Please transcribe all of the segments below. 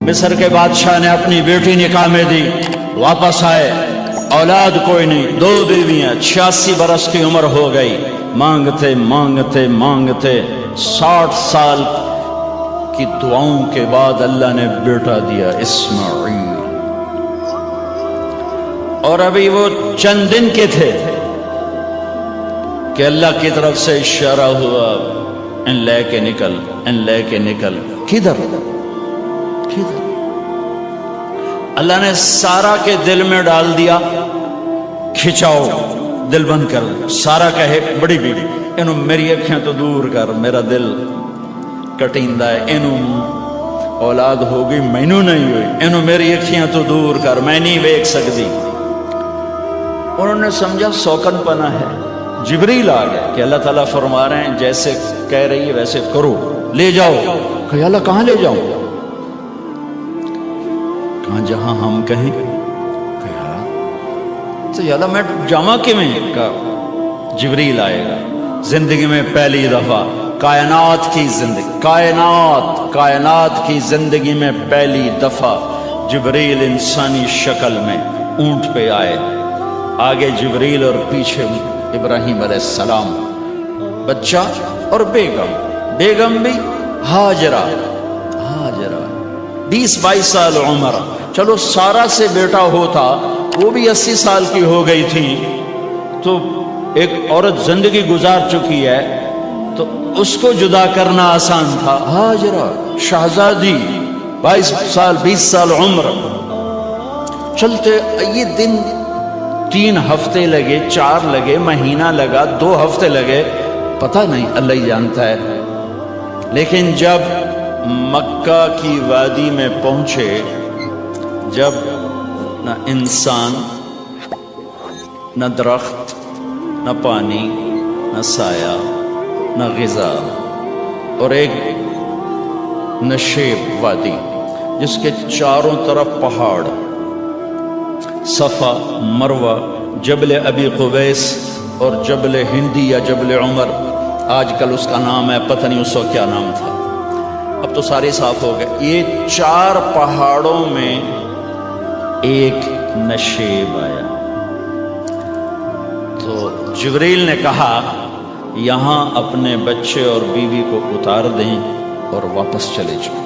مصر کے بادشاہ نے اپنی بیٹی نکاح میں دی، واپس آئے، اولاد کوئی نہیں، 2 بیویاں، 86 برس کی عمر ہو گئی، مانگتے مانگتے مانگتے 60 سال کی دعاؤں کے بعد اللہ نے بیٹا دیا، اسماعیل۔ اور ابھی وہ چند دن کے تھے کہ اللہ کی طرف سے اشارہ ہوا، ان لے کے نکل، ان لے کے نکل۔ کدھر؟ اللہ نے سارا کے دل میں ڈال دیا، کھچاؤ، دل بند کر۔ سارا کہے بڑی بیوی، انہوں میری اکھیاں تو دور کر، میرا دل کٹیندہ ہے، انہوں اولاد ہوگی مینوں نہیں ہوئی، انہوں میری اکھیاں تو دور کر، میں نہیں ویکھ سکتی۔ انہوں نے سمجھا سوکن پنا ہے۔ جبریل آ گئے کہ اللہ تعالیٰ فرما رہے ہیں جیسے کہہ رہی ہے ویسے کرو، لے جاؤ۔ کہ اللہ کہاں لے جاؤں؟ کہاں جہاں ہم کہیں۔ تو اللہ میں جامع کے میں کہا جبریل آئے گا، زندگی میں پہلی دفعہ کائنات کی زندگی میں پہلی دفعہ جبریل انسانی شکل میں اونٹ پہ آئے، آگے جبریل اور پیچھے ابراہیم علیہ السلام، بچہ اور بیگم بھی ہاجرہ 20-22 سال عمر۔ چلو سارا سے بیٹا ہوتا، وہ بھی 80 سال کی ہو گئی تھی، تو ایک عورت زندگی گزار چکی ہے تو اس کو جدا کرنا آسان تھا۔ ہاجرہ شہزادی 20 سال عمر۔ چلتے یہ دن 3 ہفتے لگے، 4 لگے، مہینہ لگا، 2 ہفتے لگے، پتہ نہیں، اللہ ہی جانتا ہے۔ لیکن جب مکہ کی وادی میں پہنچے، جب نہ انسان، نہ درخت، نہ پانی، نہ سایہ، نہ غذا، اور ایک نشیب وادی جس کے چاروں طرف پہاڑ، صفا، مروہ، جبل ابی قبیس اور جبل ہندی یا جبل عمر، آج کل اس کا نام ہے، پتہ نہیں اس وقت کیا نام تھا، اب تو سارے صاف ہو گئے۔ یہ 4 پہاڑوں میں ایک نشیب آیا، تو جبریل نے کہا یہاں اپنے بچے اور بیوی کو اتار دیں اور واپس چلے جائیں۔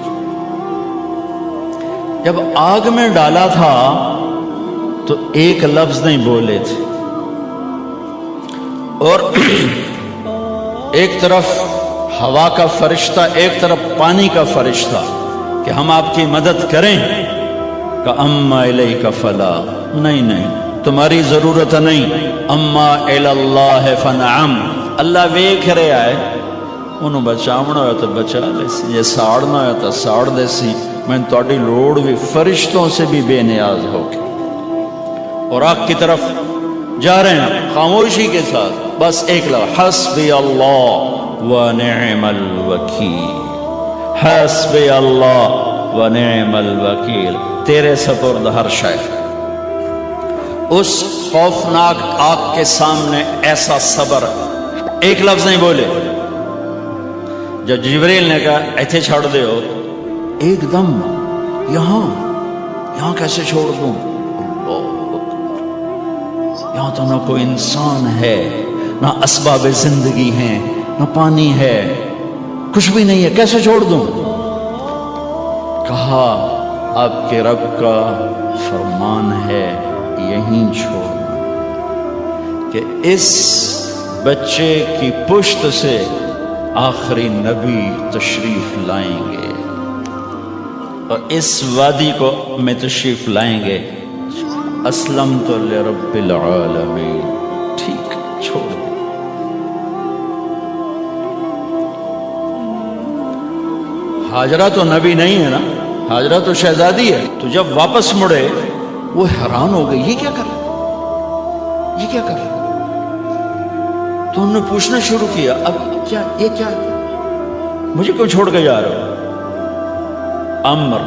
جب آگ میں ڈالا تھا تو ایک لفظ نہیں بولے تھے، اور ایک طرف ہوا کا فرشتہ، ایک طرف پانی کا فرشتہ کہ ہم آپ کی مدد کریں، کہ اما الیک فلا، نہیں تمہاری ضرورت نہیں، اما اللہ فنعم، اللہ ویکھ رہا ہے، انہوں بچاونا ہوا تو بچا لے سی، یہ ساڑنا ہوا تو ساڑ دے سی، میں تہاڈی لوڑ بھی فرشتوں سے بھی بے نیاز ہو کے۔ اور آگ کی طرف جا رہے ہیں خاموشی کے ساتھ، بس ایک لفظ، حسبی اللہ ونعم الوکیل، حسبی اللہ ونعم الوکیل، تیرے سپرد ہر شے۔ اس خوفناک آگ کے سامنے ایسا صبر، ایک لفظ نہیں بولے۔ جب جبریل نے کہا ایتھے چھوڑ دے ہو، ایک دم یہاں کیسے چھوڑ دوں؟ یہاں تو نہ کوئی انسان ہے، نہ اسباب زندگی ہیں، نہ پانی ہے، کچھ بھی نہیں ہے، کیسے چھوڑ دوں؟ کہا آپ کے رب کا فرمان ہے یہیں چھوڑنا، کہ اس بچے کی پشت سے آخری نبی تشریف لائیں گے اور اس وادی کو میں تشریف لائیں گے۔ اسلمت لرب العالمین، ٹھیک چھوڑ دیں۔ ہاجرہ تو نبی نہیں ہے نا، ہاجرہ تو شہزادی ہے، تو جب واپس مڑے وہ حیران ہو گئی، یہ کیا کر رہا؟ تو انہوں نے پوچھنا شروع کیا، اب یہ کیا مجھے کیوں چھوڑ کے جا رہے ہو؟ امر،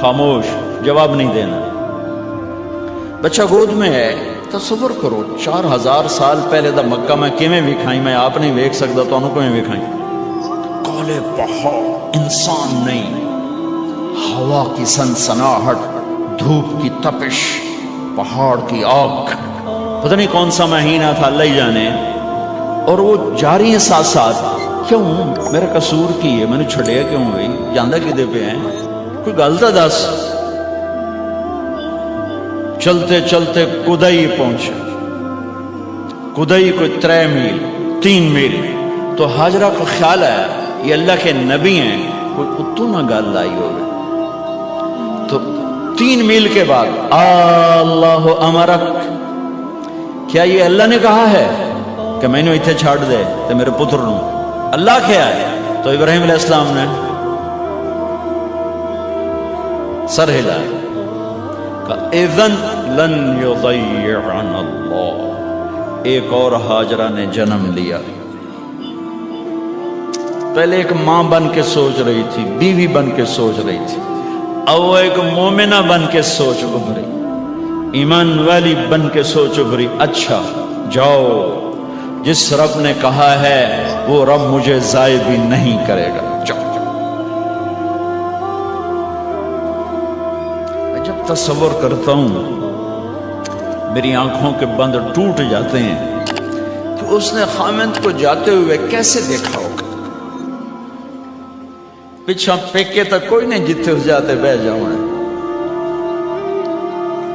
خاموش، جواب نہیں دینا۔ بچہ گود میں ہے، تصور کرو 4000 سال پہلے دا مکہ میں کیویں وکھائی، میں آپ نہیں ویکھ سکتا، تو انہوں کو میں وکھائی، کالے پہاڑ، انسان نہیں، ہوا کی سنسناہٹ، دھوپ کی تپش، پہاڑ کی آگ، پتہ نہیں کون سا مہینہ تھا اللہ ہی جانے، اور وہ جاری ہیں ساتھ ساتھ. کیوں؟ میرا قصور کی ہے، میں نے چھڑیا کیوں بھائی؟ جاندہ کدے پہ ہیں؟ کوئی غلطہ دس. چلتے چلتے کدئی پہنچے. کدئی کوئی 3 میل 3 میل. تو ہاجرہ کو خیال آیا یہ اللہ کے نبی ہیں، کوئی اتو نہ گال لائی ہوگی. تو 3 میل کے بعد اللہ امرک، کیا یہ اللہ نے کہا ہے کہ میں نے اتنے چھاڑ دے تو میرے پتر نو؟ اللہ کیا ہے؟ تو ابراہیم علیہ السلام نے سر ہلایا، کہا اذن لن یضیعن اللہ. ایک اور ہاجرہ نے جنم لیا. پہلے ایک ماں بن کے سوچ رہی تھی، بیوی بن کے سوچ رہی تھی، اب وہ ایک مومنہ بن کے سوچ ابھری، ایمان والی بن کے سوچ ابھری. اچھا جاؤ، جس رب نے کہا ہے وہ رب مجھے ضائع بھی نہیں کرے گا. جاؤ. جب تصور کرتا ہوں میری آنکھوں کے بند ٹوٹ جاتے ہیں کہ اس نے خامند کو جاتے ہوئے کیسے دیکھا ہوگا. پچھا پیکے تک کوئی نہیں، جتنے اس جاتے بہ جاؤں.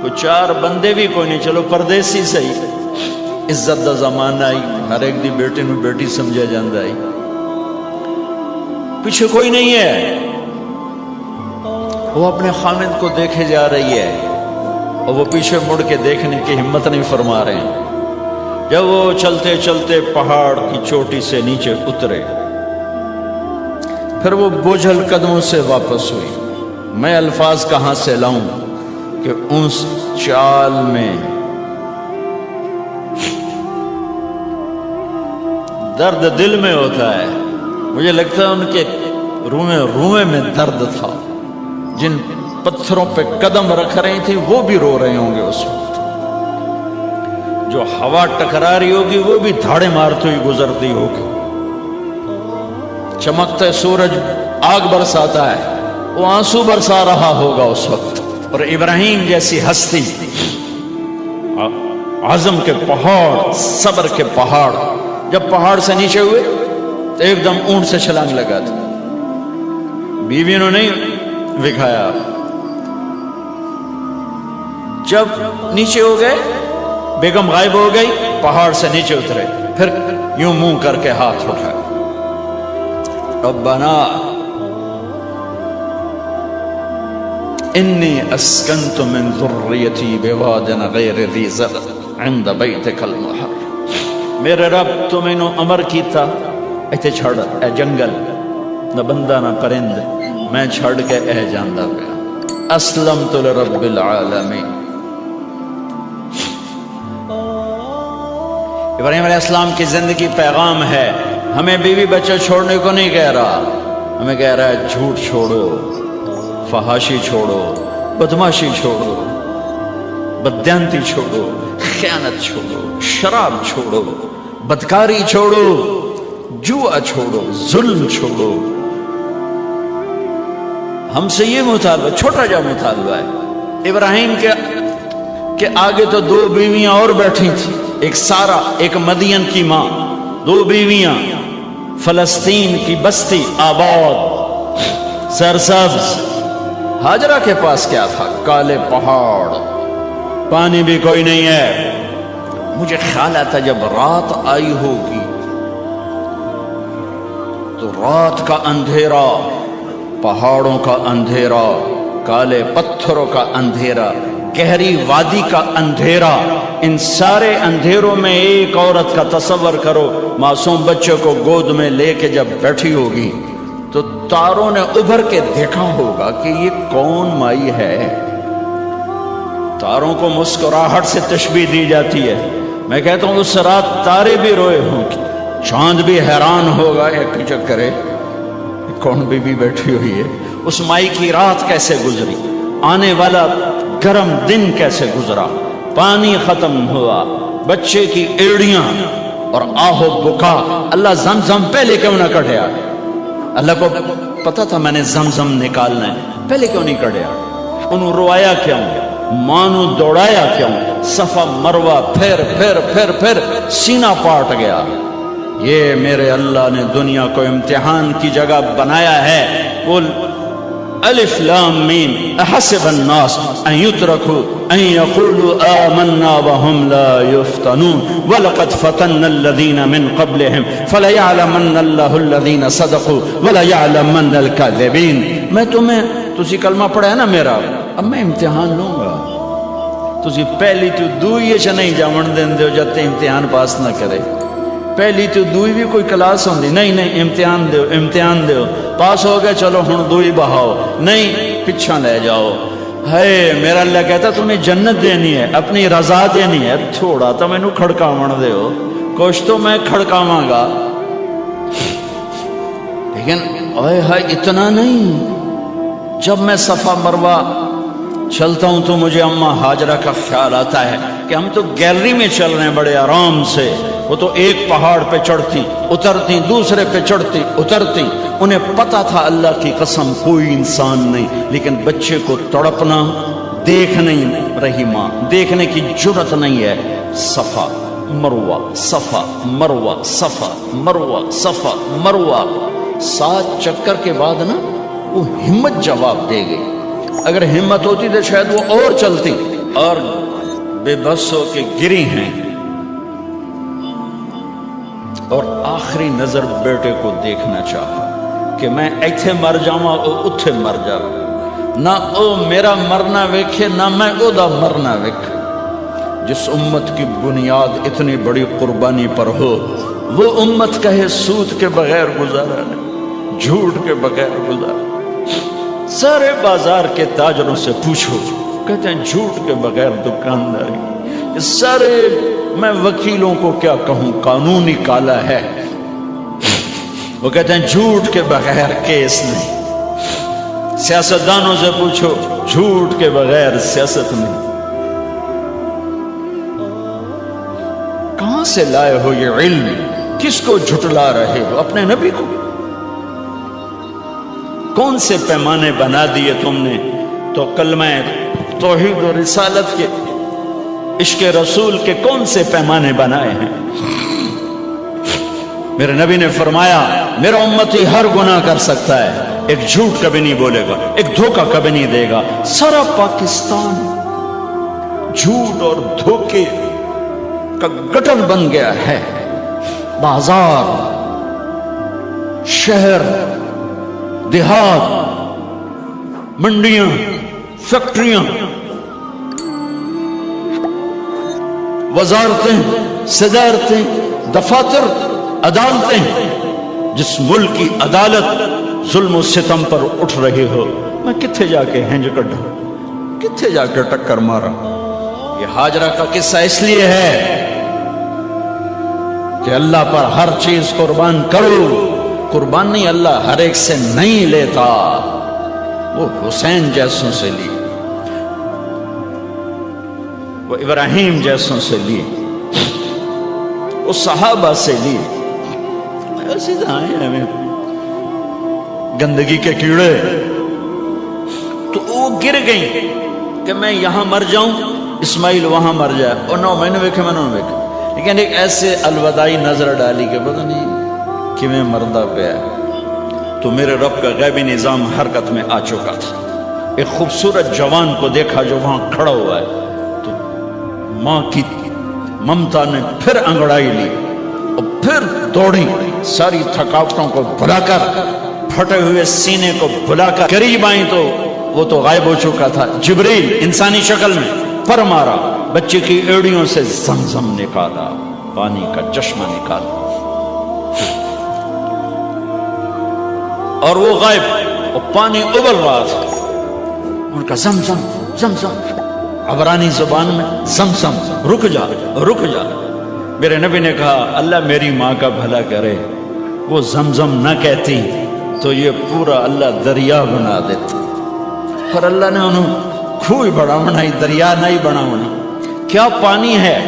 کوئی 4 بندے بھی کوئی نہیں، چلو پردیسی صحیح. عزت دا زمانہ آئی، ہر ایک دی بیٹے نو بیٹی سمجھا جاندہ آئی. پیچھے کوئی نہیں ہے، وہ اپنے خامد کو دیکھے جا رہی ہے اور وہ پیچھے مڑ کے دیکھنے کی ہمت نہیں فرما رہے ہیں. جب وہ چلتے چلتے پہاڑ کی چوٹی سے نیچے اترے، پھر وہ بوجھل قدموں سے واپس ہوئی. میں الفاظ کہاں سے لاؤں کہ اس چال میں درد دل میں ہوتا ہے. مجھے لگتا ہے ان کے روئے میں درد تھا. جن پتھروں پہ قدم رکھ رہی تھی وہ بھی رو رہے ہوں گے اس وقت. جو ہوا ٹکرا رہی ہوگی وہ بھی دھاڑے مارتی ہوئی گزرتی ہوگی. چمکتا سورج آگ برساتا ہے، وہ آنسو برسا رہا ہوگا اس وقت. اور ابراہیم جیسی ہستی، عزم کے پہاڑ، صبر کے پہاڑ، جب پہاڑ سے نیچے ہوئے تو ایک دم اونٹ سے چھلانگ لگا تھا. بیوی نے نہیں دکھایا. جب نیچے ہو گئے، بیگم غائب ہو گئی، پہاڑ سے نیچے اترے، پھر یوں منہ کر کے ہاتھ اٹھائے، ربنا انی اسکنت من ذریتی بواد غیر ذی زرع عند بیتک المحرم. میرے رب تو میں نے امر کیتا ایتھے چھڑ اے جنگل، نہ بندہ نہ پرند، میں چھڑ کے اے جاندہ پیا. اسلمت لرب العالمین. ابراہیم علیہ السلام کی زندگی پیغام ہے. ہمیں بیوی بچہ چھوڑنے کو نہیں کہہ رہا، ہمیں کہہ رہا ہے جھوٹ چھوڑو، فحاشی چھوڑو، بدماشی چھوڑو، بددیانتی چھوڑو، خیانت چھوڑو، شراب چھوڑو، بدکاری چھوڑو، جوا چھوڑو، ظلم چھوڑو. ہم سے یہ مطالبہ، چھوٹا جا مطالبہ ہے. ابراہیم کے آگے تو 2 بیویاں اور بیٹھی تھیں، ایک سارا، ایک مدین کی ماں، 2 بیویاں. فلسطین کی بستی آباد، سرسبز. ہاجرہ کے پاس کیا تھا؟ کالے پہاڑ، پانی بھی کوئی نہیں ہے. مجھے خیال آتا جب رات آئی ہوگی تو رات کا اندھیرا، پہاڑوں کا اندھیرا، کالے پتھروں کا اندھیرا، گہری وادی کا اندھیرا، ان سارے اندھیروں میں ایک عورت کا تصور کرو، معصوم بچے کو گود میں لے کے جب بیٹھی ہوگی تو تاروں نے ابھر کے دیکھا ہوگا کہ یہ کون مائی ہے. تاروں کو مسکراہٹ سے تشبیہ دی جاتی ہے. میں کہتا ہوں اس رات تارے بھی روئے ہوں گے، چاند بھی حیران ہوگا، ایک چکرے کون بی بی بیٹھی ہوئی ہے. اس مائی کی رات کیسے گزری، آنے والا گرم دن کیسے گزرا، پانی ختم ہوا، بچے کی ایڑیاں اور آہو بکا. اللہ زمزم پہلے کیوں نہ کٹیا؟ اللہ کو پتا تھا میں نے زمزم نکالنا ہے. پہلے کیوں نہیں کڑیا؟ انہوں روایا کیوں؟ ماں نو دوڑایا کیوں؟ صفا مروا پھر پھر پھر پھر سینہ پاٹ گیا۔ یہ میرے اللہ نے دنیا کو امتحان کی جگہ بنایا ہے۔ قل الف لام میم احسب الناس ان يتركوا ان يقولوا آمنا وهم لا يفتنون ولقد فتنا الذين من قبلهم فليعلمن الله الذين صدقوا وليعلمن الكاذبين۔ میں تسی کلمہ پڑھا ہے نا میرا، اب میں امتحان لوں گا۔ تسی پہلی تو دوئی چ نہیں جاون دین دیو جب تے امتحان پاس نہ کرے۔ پہلی تو دوئی بھی کوئی کلاس ہوندی نہیں، نہیں امتحان دیو امتحان دیو، پاس ہو گئے چلو ہن دوئی بہاؤ، نہیں پچھا لے جاؤ۔ ہے میرا اللہ کہتا تمہیں جنت دینی ہے، اپنی رضا دینی ہے، تھوڑا تو مینوں کھڑکاون دیو، کچھ تو میں کھڑکاواں گا، لیکن اوئے ہائے اتنا نہیں۔ جب میں صفا مروہ چلتا ہوں تو مجھے اماں ہاجرہ کا خیال آتا ہے کہ ہم تو گیلری میں چل رہے ہیں بڑے آرام سے، وہ تو ایک پہاڑ پہ چڑھتی اترتی، دوسرے پہ چڑھتی اترتی، انہیں پتا تھا اللہ کی قسم کوئی انسان نہیں، لیکن بچے کو تڑپنا دیکھ نہیں رہی ماں، دیکھنے کی جرت نہیں ہے۔ صفا مروہ صفا مروہ صفا مروہ صفا مروہ، 7 چکر کے بعد نا وہ ہمت جواب دے گئی۔ اگر ہمت ہوتی تو شاید وہ اور چلتی، اور بے بس ہو کے گری ہیں، اور آخری نظر بیٹے کو دیکھنا چاہا کہ میں ایتھے مر جاواں او اتھے مر جاواں، نہ او میرا مرنا ویکھے نہ میں او دا مرنا ویکھ۔ جس امت کی بنیاد اتنی بڑی قربانی پر ہو، وہ امت کہے سود کے بغیر گزارا نہیں، جھوٹ کے بغیر گزارا۔ سارے بازار کے تاجروں سے پوچھو، کہتے ہیں جھوٹ کے بغیر دکانداری۔ سارے میں وکیلوں کو کیا کہوں، قانون ہی کالا ہے، وہ کہتے ہیں جھوٹ کے بغیر کیس نہیں۔ سیاستدانوں سے پوچھو، جھوٹ کے بغیر سیاست نہیں۔ کہاں سے لائے ہو یہ علم؟ کس کو جھٹلا رہے ہو؟ اپنے نبی کو؟ کون سے پیمانے بنا دیے تم نے؟ تو کلمہ توحید و رسالت کے، عشق رسول کے کون سے پیمانے بنائے ہیں؟ میرے نبی نے فرمایا میرا امتی ہر گناہ کر سکتا ہے، ایک جھوٹ کبھی نہیں بولے گا، ایک دھوکہ کبھی نہیں دے گا۔ سارا پاکستان جھوٹ اور دھوکے کا گٹر بن گیا ہے۔ بازار، شہر، دیہات، منڈیاں، فیکٹریاں، وزارتیں، صدارتیں، دفاتر، عدالتیں، جس ملک کی عدالت ظلم و ستم پر اٹھ رہی ہو، میں کتھے جا کے ہنج کڈھا، کتھے جا کے ٹکر مارا؟ یہ ہاجرہ کا قصہ اس لیے ہے کہ اللہ پر ہر چیز قربان کرو۔ قربان نہیں، اللہ ہر ایک سے نہیں لیتا، وہ حسین جیسوں سے لی، وہ ابراہیم جیسوں سے لی، وہ صحابہ سے لی۔ ایسے آئے ہمیں گندگی کے کیڑے، تو وہ گر گئی کہ میں یہاں مر جاؤں، اسماعیل وہاں مر جائے، اور نو میں نے ویکھے میں نے ویکھے، لیکن ایک ایسے الوداعی نظر ڈالی کہ پتہ نہیں کہ میں مردہ پہ ہے۔ تو میرے رب کا غیبی نظام حرکت میں آ چکا تھا۔ ایک خوبصورت جوان کو دیکھا جو وہاں کھڑا ہوا ہے، تو ماں کی ممتا نے پھر انگڑائی لی اور پھر دوڑی، ساری تھکاوٹوں کو بھلا کر، پھٹے ہوئے سینے کو بھلا کر قریب آئیں تو وہ تو غائب ہو چکا تھا۔ جبریل انسانی شکل میں پر مارا، بچے کی ایڑیوں سے زمزم نکالا، پانی کا چشمہ نکالا، اور وہ غائب، اور پانی ابل رہا تھا۔ ان کا زمزم زمزم، عبرانی زبان میں زمزم، رک جا رک جا۔ میرے نبی نے کہا اللہ میری ماں کا بھلا کرے، وہ زمزم نہ کہتی تو یہ پورا اللہ دریا بنا دیتا، پر اللہ نے انہوں کھوئی بڑھاونا ہی دریا نہیں بڑھاونا۔ کیا پانی ہے؟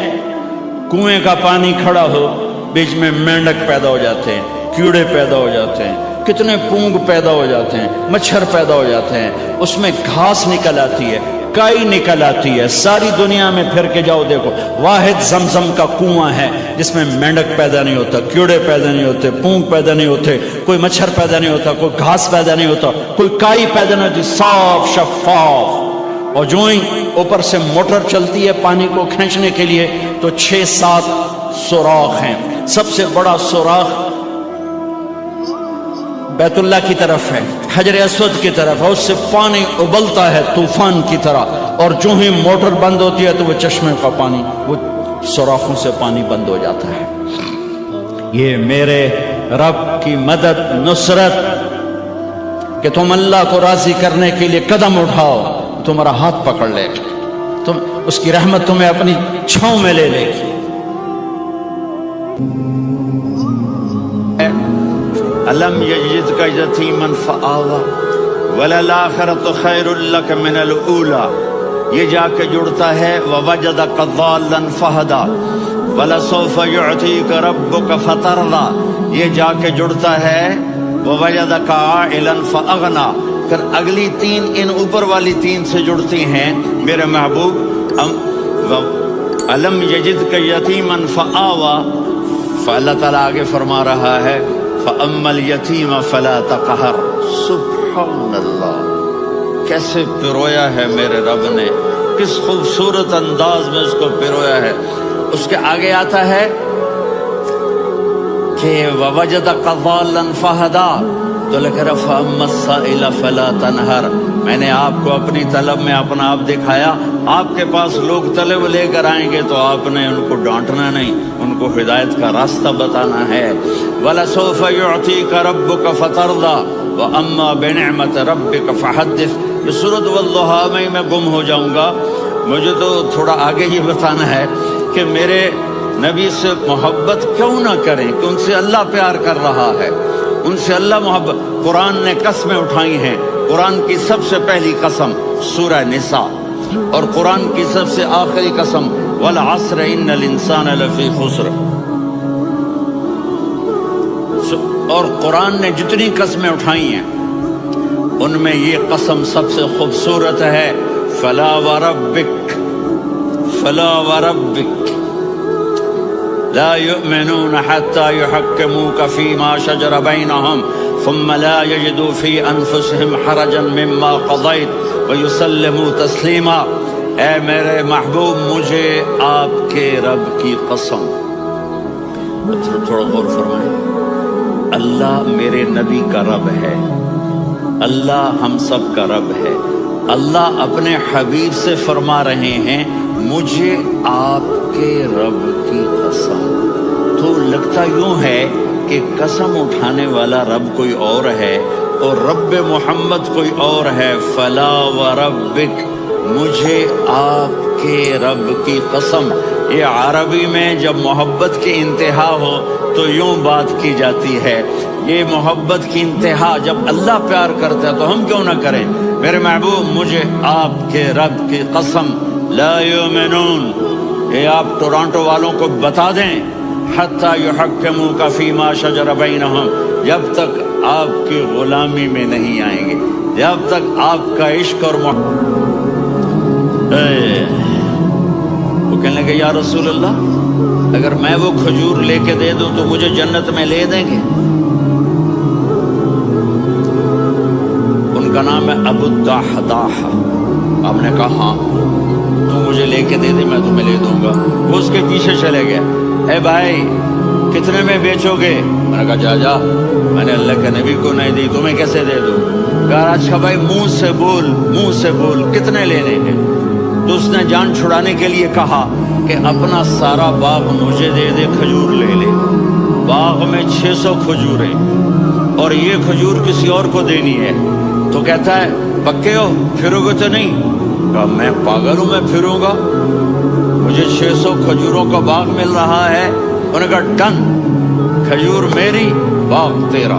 کنویں کا پانی کھڑا ہو، بیچ میں مینڈک پیدا ہو جاتے ہیں، کیڑے پیدا ہو جاتے ہیں، کتنے پونگ پیدا ہو جاتے ہیں، مچھر پیدا ہو جاتے ہیں، اس میں گھاس نکل آتی ہے، کائی نکل آتی ہے، ساری دنیا میں پھر کے جاؤ دیکھو، واحد زمزم کا کنواں ہے جس میں مینڈک پیدا نہیں ہوتا، کیڑے پیدا نہیں ہوتے، پونگ پیدا نہیں ہوتے، کوئی مچھر پیدا نہیں ہوتا، کوئی گھاس پیدا نہیں ہوتا، کوئی کائی پیدا نہیں ہوتی، صاف شفاف۔ اور جو ہی اوپر سے موٹر چلتی ہے پانی کو کھینچنے کے لیے تو 6-7 سوراخ ہیں۔ سب سے بڑا سوراخ بیت اللہ کی طرف ہے، حجر اسود کی طرف ہے، اس سے پانی ابلتا ہے طوفان کی طرح، اور جو ہی موٹر بند ہوتی ہے تو وہ چشمے کا پانی، وہ سوراخوں سے پانی بند ہو جاتا ہے۔ یہ میرے رب کی مدد، نصرت، کہ تم اللہ کو راضی کرنے کے لیے قدم اٹھاؤ، تمہارا ہاتھ پکڑ لے گا، تم اس کی رحمت تمہیں اپنی چھاؤں میں لے لے گی۔ ألم يجدك يتيما فآوى وللآخرة خير لك من الأولى، یہ جا کے جڑتا ہے ووجدك ضالا فهدى ولسوف يعطيك ربك فترضى، یہ جا کے جڑتا ہے ووجدك عائلا فأغنى۔ پھر اگلی تین ان اوپر والی تین سے جڑتی ہیں میرے محبوب۔ ألم يجدك يتيما فآوى، فاللہ تعالیٰ آگے فرما رہا ہے فَأَمَّا الْيَتِيمَ فَلَا تَقْهَرْ۔ سبحان اللہ، کیسے پرویا ہے میرے رب نے، کس خوبصورت انداز میں اس کو پرویا ہے۔ اس کے آگے آتا ہے کہ وَوَجَدَكَ ضَالًّا فَهَدَىٰ، تو لکھ رہا فَأَمَّا السَّائِلَ فَلَا تَنْهَرْ۔ میں نے آپ کو اپنی طلب میں اپنا آپ دکھایا، آپ کے پاس لوگ طلب لے کر آئیں گے تو آپ نے ان کو ڈانٹنا نہیں، ان کو ہدایت کا راستہ بتانا ہے۔ وَلَسَوْفَ يُعْطِيكَ رَبُّكَ فَتَرْضَىٰ وَأَمَّا بِنِعْمَةِ رَبِّكَ فَحَدِّثْ۔ یہ سورۃ والضحیٰ میں گم ہو جاؤں گا، مجھے تو تھوڑا آگے ہی بتانا ہے کہ میرے نبی سے محبت کیوں نہ کریں، کہ ان سے اللہ پیار کر رہا ہے، ان سے اللہ محبت۔ قرآن نے قسمیں اٹھائی ہیں، قرآن کی سب سے پہلی قسم سورہ نساء، اور قرآن کی سب سے آخری قسم والعصر ان الانسان لفی خسر۔ اور قرآن نے جتنی قسمیں اٹھائی ہیں ان میں یہ قسم سب سے خوبصورت ہے، فلا وربک، فلا وربک لا يؤمنون حتى يحكموك فيما شجر بينهم ثم لا يجدوا في أنفسهم حرجا مما قضيت ويسلموا تسليما۔ اے میرے محبوب، مجھے آپ کے رب کی قسم، تھوڑا غور فرمائیں، اللہ میرے نبی کا رب ہے، اللہ ہم سب کا رب ہے، اللہ اپنے حبیب سے فرما رہے ہیں مجھے آپ کے رب کی قسم۔ تو لگتا یوں ہے کہ قسم اٹھانے والا رب کوئی اور ہے اور رب محمد کوئی اور ہے۔ فلا وربک، مجھے آپ کے رب کی قسم۔ یہ عربی میں جب محبت کی انتہا ہو تو یوں بات کی جاتی ہے، یہ محبت کی انتہا جب اللہ پیار کرتا ہے تو ہم کیوں نہ کریں۔ میرے محبوب، مجھے آپ کے رب کی قسم، لا یؤمنون، یہ آپ ٹورانٹو والوں کو بتا دیں، حتی یحکموک فیما شجر بینہم، جب تک آپ کی غلامی میں نہیں آئیں گے، جب تک آپ کا عشق اور وہ کہنے لگے یا رسول اللہ، اگر میں وہ کھجور لے کے دے دوں تو مجھے جنت میں لے دیں گے؟ ان کا نام ہے ابو الدحداح۔ آپ نے کہا ہاں، تو مجھے لے کے دے دے، میں تمہیں لے دوں گا۔ وہ اس کے پیچھے چلے گئے، اے بھائی کتنے میں بیچو گے؟ میں نے کہا جا جا، میں نے اللہ کے نبی کو نہیں دی، تمہیں کیسے دے دوں؟ کہا اچھا بھائی منہ سے بول، منہ سے بول، کتنے لینے ہیں؟ تو اس نے جان چھڑانے کے لیے کہا کہ اپنا سارا باغ مجھے دے دے، کھجور لے لے۔ باغ میں 600 کھجوریں اور یہ کھجور کسی اور کو دینی ہے۔ تو کہتا ہے پکے ہو، پھرو گے تو نہیں؟ کہا میں پاگل ہوں، میں پھروں گا؟ مجھے 600 کھجوروں کا باغ مل رہا ہے۔ انہوں نے کہا ڈن، کھجور میری، باغ تیرا۔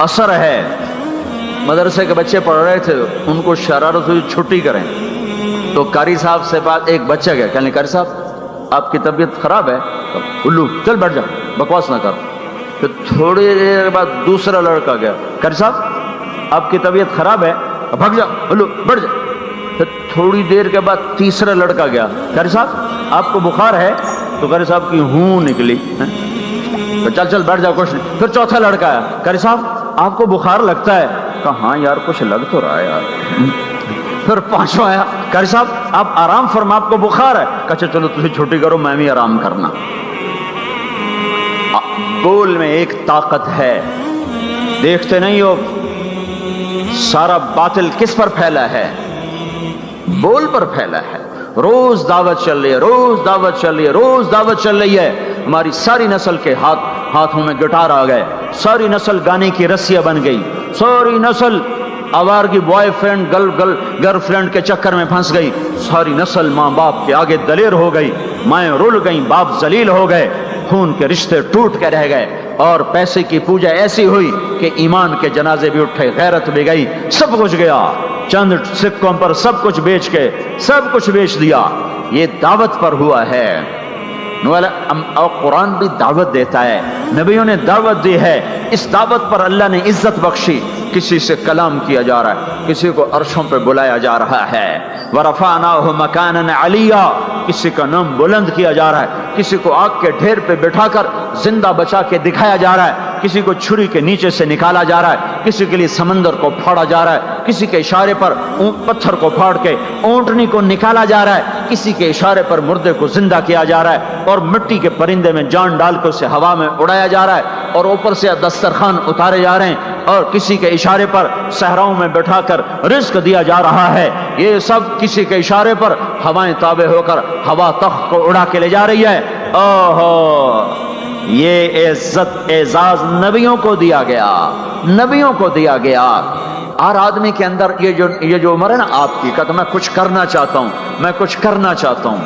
اثر ہے. مدرسے کے بچے پڑھ رہے تھے, ان کو شرارت ہوئی چھٹی کریں, تو قاری صاحب سے بات, ایک بچہ گیا, کہنے قاری صاحب آپ کی طبیعت خراب ہے. الو چل بیٹھ جا, بکواس نہ کر. پھر تھوڑی دیر بعد دوسرا لڑکا گیا, قاری صاحب آپ کی طبیعت خراب ہے, بھگ جا, الو بیٹھ جا. پھر تھوڑی دیر کے بعد تیسرا لڑکا گیا, قاری صاحب آپ کو بخار ہے, تو قاری صاحب کی ہوں نکلی, تو چل چل بیٹھ جا کچھ نہیں. پھر چوتھا لڑکا آیا, قاری صاحب آپ کو بخار لگتا ہے, کہا ہاں یار کچھ لگ تو رہا ہے یار. پھر پانچواں آیا, قاری صاحب آپ آرام فرما, آپ کو بخار ہے, کہا چلو تجھے چھٹی کرو, میں بھی آرام کرنا. بول میں ایک طاقت ہے, دیکھتے نہیں ہو سارا باطل کس پر پھیلا ہے؟ بول پر پھیلا ہے. روز دعوت چل رہی ہے, روز دعوت چل رہی ہے, روز دعوت چل رہی ہے. ہماری ساری نسل کے ہاتھوں میں گٹار آ گئے, ساری نسل گانے کی رسیاں بن گئی, ساری نسل آوارگی بوائے فرینڈ گرل فرینڈ کے چکر میں پھنس گئی, ساری نسل ماں باپ کے آگے دلیر ہو گئی, مائیں رول گئیں, باپ ذلیل ہو گئے, خون کے رشتے ٹوٹ کے رہ گئے, اور پیسے کی پوجا ایسی ہوئی کہ ایمان کے جنازے بھی اٹھے, غیرت بھی گئی, سب کچھ گیا. چند سکوں پر سب کچھ بیچ کے سب کچھ بیچ دیا. یہ دعوت پر ہوا ہے. اور قرآن بھی دعوت دیتا ہے, نبیوں نے دعوت دی ہے. اس دعوت پر اللہ نے عزت بخشی. کسی سے کلام کیا جا رہا ہے, کسی کو عرشوں پہ بلایا جا رہا ہے. وَرَفَعْنَاهُ مَكَانًا عَلِيًّا, کسی کا نام بلند کیا جا رہا ہے, کسی کو آگ کے ڈھیر پہ بٹھا کر زندہ بچا کے دکھایا جا رہا ہے, کسی کو چھری کے نیچے سے نکالا جا رہا ہے, کسی کے لیے سمندر کو پھاڑا جا رہا ہے, کسی کے اشارے پر پتھر کو پھاڑ کے اونٹنی کو نکالا جا رہا ہے, کسی کے اشارے پر مردے کو زندہ کیا جا رہا ہے, اور مٹی کے پرندے میں جان ڈال کر اسے ہوا میں اڑایا جا رہا ہے, اور اوپر سے دسترخوان اتارے جا رہے ہیں, اور کسی کے اشارے پر صحراؤں میں بٹھا کر رزق دیا جا رہا ہے. یہ سب کسی کے اشارے پر ہوائیں تابع ہو کر ہوا تخت کو اڑا کے لے جا رہی ہے. اوہو, یہ عزت اعزاز نبیوں کو دیا گیا, نبیوں کو دیا گیا. ہر آدمی کے اندر یہ جو عمر ہے نا آپ کی, کہتا میں کچھ کرنا چاہتا ہوں, میں کچھ کرنا چاہتا ہوں,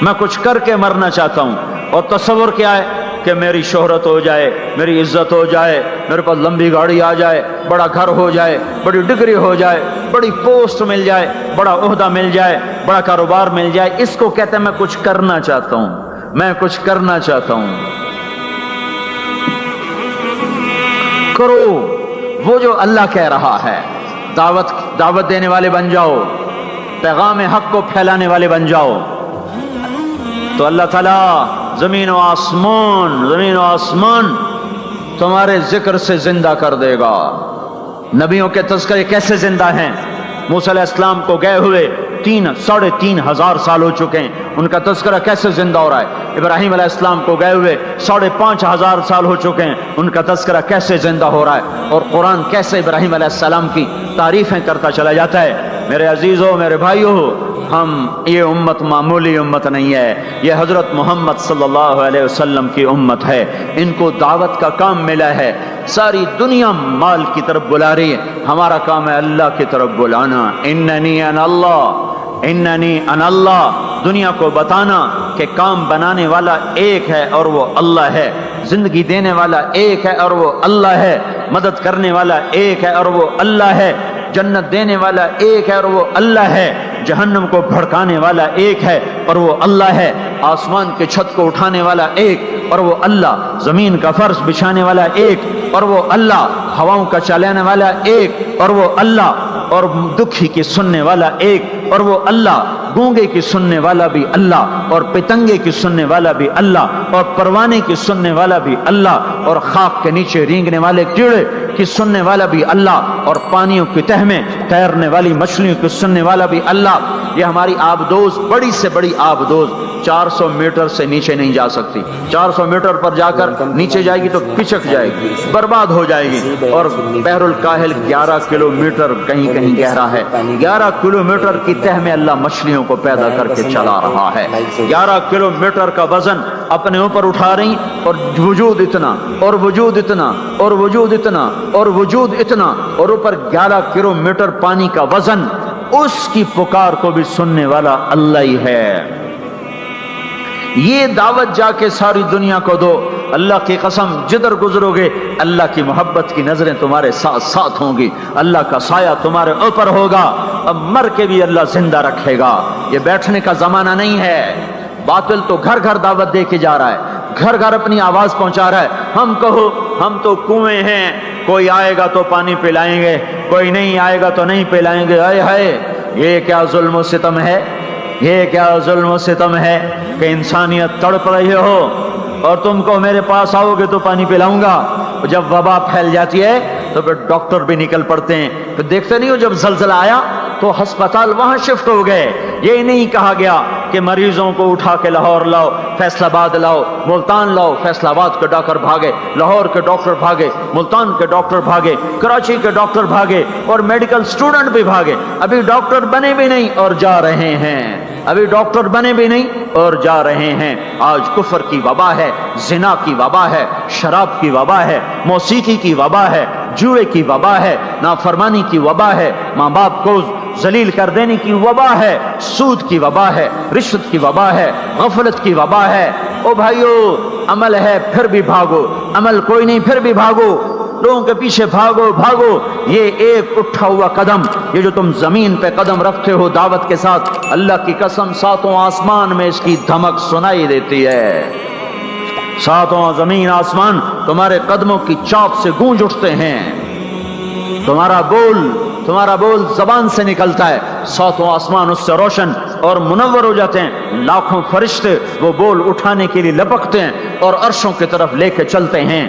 میں کچھ کر کے مرنا چاہتا ہوں. اور تصور کیا ہے کہ میری شہرت ہو جائے, میری عزت ہو جائے, میرے پاس لمبی گاڑی آ جائے, بڑا گھر ہو جائے, بڑی ڈگری ہو جائے, بڑی پوسٹ مل جائے, بڑا عہدہ مل جائے, بڑا کاروبار مل جائے. اس کو کہتے ہیں میں کچھ کرنا چاہتا ہوں, میں کچھ کرنا چاہتا ہوں. کرو وہ جو اللہ کہہ رہا ہے. دعوت دینے والے بن جاؤ, پیغام حق کو پھیلانے والے بن جاؤ, تو اللہ تعالیٰ زمین و آسمان تمہارے ذکر سے زندہ کر دے گا. نبیوں کے تذکرے کیسے زندہ ہیں؟ موسیٰ علیہ السلام کو گئے ہوئے 3,500 سال ہو چکے ہیں, ان کا تذکرہ کیسے زندہ ہو رہا ہے؟ ابراہیم علیہ السلام کو گئے ہوئے 5,500 سال ہو چکے ہیں, ان کا تذکرہ کیسے زندہ ہو رہا ہے؟ اور قرآن کیسے ابراہیم علیہ السلام کی تعریفیں کرتا چلا جاتا ہے. میرے عزیزوں, میرے بھائیوں, ہم یہ امت معمولی امت نہیں ہے, یہ حضرت محمد صلی اللہ علیہ وسلم کی امت ہے. ان کو دعوت کا کام ملا ہے. ساری دنیا مال کی طرف بلا رہی ہے, ہمارا کام ہے اللہ کی طرف بلانا. اننی انا اللہ, دنیا کو بتانا کہ کام بنانے والا ایک ہے اور وہ اللہ ہے, زندگی دینے والا ایک ہے اور وہ اللہ ہے, مدد کرنے والا ایک ہے اور وہ اللہ ہے, جنت دینے والا ایک ہے اور وہ اللہ ہے, جہنم کو بھڑکانے والا ایک ہے اور وہ اللہ ہے, آسمان کے چھت کو اٹھانے والا ایک اور وہ اللہ, زمین کا فرش بچھانے والا ایک اور وہ اللہ, ہواؤں کا چلانے والا ایک اور وہ اللہ, اور دکھی کی سننے والا ایک اور وہ اللہ, گونگے کی سننے والا بھی اللہ, اور پتنگے کی سننے والا بھی اللہ, اور پروانے کی سننے والا بھی اللہ, اور خاک کے نیچے رینگنے والے کیڑے کی سننے والا بھی اللہ, اور پانیوں کی تہ میں تیرنے والی مچھلیوں کی سننے والا بھی اللہ. یہ ہماری آبدوز, بڑی سے بڑی آبدوز 400 میٹر سے نیچے نہیں جا سکتی. 400 میٹر پر جا کر نیچے جائے گی تو پچک جائے گی, برباد ہو جائے گی. اور بحر الکاہل 11 کلومیٹر کہیں کہیں گہرا ہے. 11 کلومیٹر کی تہ میں اللہ مچھلیوں کو پیدا کر کے چلا رہا ہے. 11 کلومیٹر کا وزن اپنے اوپر اٹھا رہی, اور وجود اتنا اور وجود اتنا اور وجود اتنا اور وجود اتنا, اور اوپر 11 کلومیٹر پانی کا وزن. اس کی پکار کو بھی سننے والا اللہ ہی ہے. یہ دعوت جا کے ساری دنیا کو دو. اللہ کی قسم جدھر گزرو گے اللہ کی محبت کی نظریں تمہارے ساتھ ساتھ ہوں گی، اللہ کا سایہ تمہارے اوپر ہوگا، اب مر کے بھی اللہ زندہ رکھے گا۔ یہ بیٹھنے کا زمانہ نہیں ہے۔ باطل تو گھر گھر دعوت دے کے جا رہا ہے، گھر گھر اپنی آواز پہنچا رہا ہے، ہم کہو ہم تو کنویں ہیں، کوئی آئے گا تو پانی پلائیں گے، کوئی نہیں آئے گا تو نہیں پلائیں گے۔ ہائے ہائے، یہ کیا ظلم و ستم ہے، یہ کیا ظلم و ستم ہے کہ انسانیت تڑپ رہی ہو اور تم کو میرے پاس آؤ گے تو پانی پلاؤں گا۔ جب وبا پھیل جاتی ہے تو پھر ڈاکٹر بھی نکل پڑتے ہیں، پھر دیکھتے نہیں ہو جب زلزلہ آیا تو ہسپتال وہاں شفٹ ہو گئے۔ یہ نہیں کہا گیا کہ مریضوں کو اٹھا کے لاہور لاؤ، فیصل آباد لاؤ، ملتان لاؤ۔ فیصل آباد کے ڈاکٹر بھاگے، لاہور کے ڈاکٹر بھاگے، ملتان کے ڈاکٹر بھاگے، کراچی کے ڈاکٹر بھاگے، اور میڈیکل سٹوڈنٹ بھی بھاگے۔ ابھی ڈاکٹر بنے بھی نہیں اور جا رہے ہیں، ابھی ڈاکٹر بنے بھی نہیں اور جا رہے ہیں۔ آج کفر کی وبا ہے، زنا کی وبا ہے، شراب کی وبا ہے، موسیقی کی وبا ہے، جوئے کی وبا ہے، نافرمانی کی وبا ہے، ماں باپ کو ذلیل کر دینے کی وبا ہے، سود کی وبا ہے، رشوت کی وبا ہے، غفلت کی وبا ہے۔ او بھائیو، عمل ہے پھر بھی بھاگو، عمل کوئی نہیں پھر بھی بھاگو، لوگوں کے پیچھے بھاگو بھاگو۔ یہ ایک اٹھا ہوا قدم، یہ جو تم زمین پہ قدم رکھتے ہو دعوت کے ساتھ، اللہ کی قسم ساتوں آسمان میں اس کی دھمک سنائی دیتی ہے۔ ساتوں زمین آسمان تمہارے قدموں کی چاپ سے گونج اٹھتے ہیں۔ تمہارا بول زبان سے نکلتا ہے، ساتوں آسمان اس سے روشن اور منور ہو جاتے ہیں۔ لاکھوں فرشتے وہ بول اٹھانے کے لیے لپکتے ہیں اور عرشوں کی طرف لے کے چلتے ہیں۔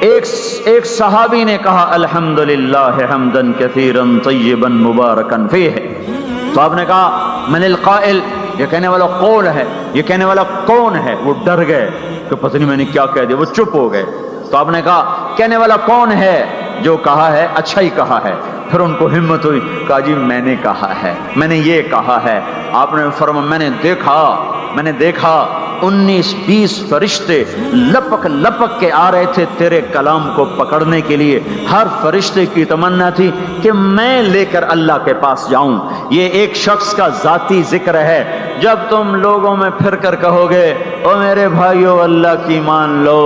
ایک صحابی نے کہا الحمدللہ حمدن کثیرا طیبا مبارکا فیہ، تو آپ نے کہا من القائل، یہ کہنے والا قول ہے، یہ کہنے والا کون ہے؟ وہ ڈر گئے کہ پتہ نہیں میں نے کیا کہہ دیا، وہ چپ ہو گئے۔ تو آپ نے کہا کہنے والا کون ہے؟ جو کہا ہے اچھا ہی کہا ہے۔ پھر ان کو ہمت ہوئی، کہا جی میں نے کہا ہے، میں نے یہ کہا ہے۔ آپ نے فرمایا میں نے دیکھا 19-20 فرشتے لپک لپک کے آ رہے تھے تیرے کلام کو پکڑنے کے لیے۔ ہر فرشتے کی تمنا تھی کہ میں لے کر اللہ کے پاس جاؤں۔ یہ ایک شخص کا ذاتی ذکر ہے۔ جب تم لوگوں میں پھر کر کہو گے او میرے بھائیو اللہ کی مان لو،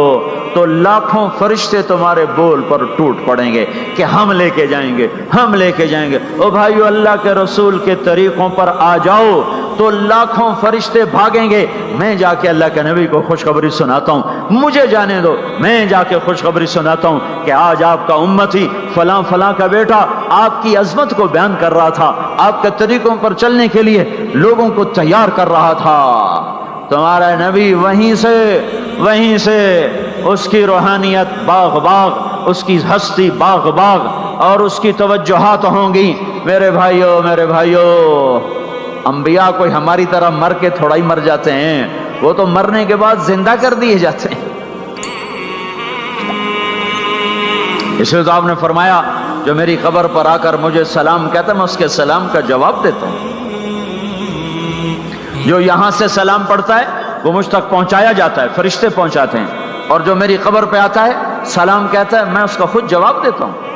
تو لاکھوں فرشتے تمہارے بول پر ٹوٹ پڑیں گے کہ ہم لے کے جائیں گے، ہم لے کے جائیں گے۔ او بھائیو اللہ کے رسول کے طریقوں پر آ جاؤ تو لاکھوں فرشتے بھاگیں گے۔ میں جا کے اللہ کے نبی کو خوشخبری سناتا ہوں، مجھے جانے دو، میں جا کے خوشخبری سناتا ہوں کہ آج آپ کا امتی فلاں فلاں کا بیٹا آپ کی عظمت کو بیان کر رہا تھا، آپ کے طریقوں پر چلنے کے لیے لوگوں کو تیار کر رہا تھا۔ تمہارا نبی وہیں سے اس کی روحانیت باغ باغ، اس کی ہستی باغ باغ، اور اس کی توجہات ہوں گی۔ میرے بھائیو، انبیاء کوئی ہماری طرح مر کے تھوڑا ہی مر جاتے ہیں، وہ تو مرنے کے بعد زندہ کر دیے جاتے ہیں۔ اس لیے تو آپ نے فرمایا جو میری قبر پر آ کر مجھے سلام کہتا میں اس کے سلام کا جواب دیتا ہوں۔ جو یہاں سے سلام پڑھتا ہے وہ مجھ تک پہنچایا جاتا ہے، فرشتے پہنچاتے ہیں، اور جو میری قبر پہ آتا ہے سلام کہتا ہے میں اس کا خود جواب دیتا ہوں۔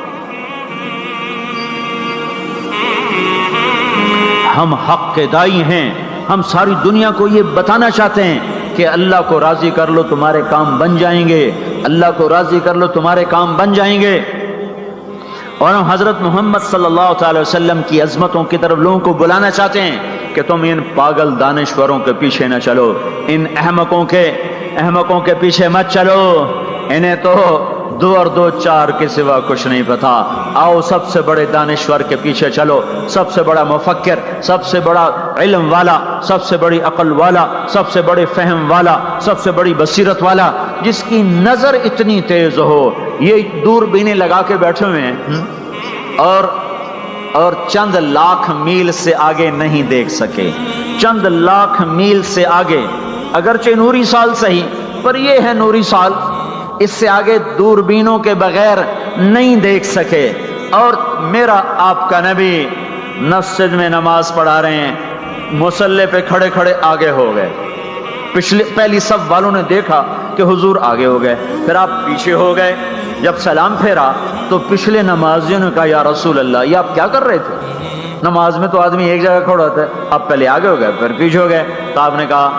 ہم حق کے دائی ہیں، ہم ساری دنیا کو یہ بتانا چاہتے ہیں کہ اللہ کو راضی کر لو تمہارے کام بن جائیں گے، اللہ کو راضی کر لو تمہارے کام بن جائیں گے۔ اور ہم حضرت محمد صلی اللہ تعالی وسلم کی عظمتوں کی طرف لوگوں کو بلانا چاہتے ہیں کہ تم ان پاگل دانشوروں کے پیچھے نہ چلو، ان احمقوں کے پیچھے مت چلو، انہیں تو 2 اور 2 4 کے سوا کچھ نہیں پتا۔ آؤ سب سے بڑے دانشور کے پیچھے چلو، سب سے بڑا مفکر، سب سے بڑا علم والا، سب سے بڑی عقل والا، سب سے بڑے فہم والا، سب سے بڑی بصیرت والا، جس کی نظر اتنی تیز ہو، یہ دوربینیں لگا کے بیٹھے ہوئے ہیں اور چند لاکھ میل سے آگے نہیں دیکھ سکے، چند لاکھ میل سے آگے، اگرچہ نوری سال صحیح پر یہ ہے نوری سال، اس سے آگے دوربینوں کے بغیر نہیں دیکھ سکے۔ اور میرا آپ کا نبی مسجد میں نماز پڑھا رہے ہیں، مصلی پہ کھڑے کھڑے آگے ہو گئے، پہلی صف والوں نے دیکھا کہ حضور آگے ہو گئے، پھر آپ پیچھے ہو گئے۔ جب سلام پھیرا تو پچھلے نمازیوں نے کہا یا رسول اللہ یہ آپ کیا کر رہے تھے؟ نماز میں تو آدمی ایک جگہ کھڑا ہوتا ہے، آپ پہلے آگے ہو گئے پھر پیچھے ہو گئے۔ تو آپ نے کہا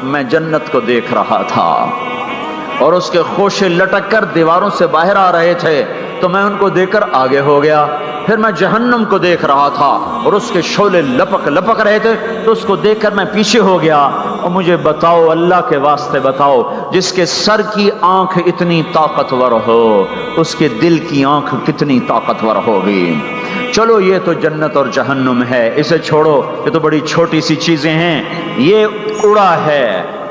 میں جنت کو دیکھ رہا تھا، اور اس کے خوشے لٹک کر دیواروں سے باہر آ رہے تھے تو میں ان کو دیکھ کر آگے ہو گیا. پھر میں جہنم کو دیکھ رہا تھا اور اس کے شعلے لپک لپک رہے تھے تو اس کو دیکھ کر میں پیچھے ہو گیا. اور مجھے بتاؤ، اللہ کے واسطے بتاؤ، جس کے سر کی آنکھ اتنی طاقتور ہو اس کے دل کی آنکھ کتنی طاقتور ہوگی. چلو یہ تو جنت اور جہنم ہے، اسے چھوڑو، یہ تو بڑی چھوٹی سی چیزیں ہیں. یہ اڑا ہے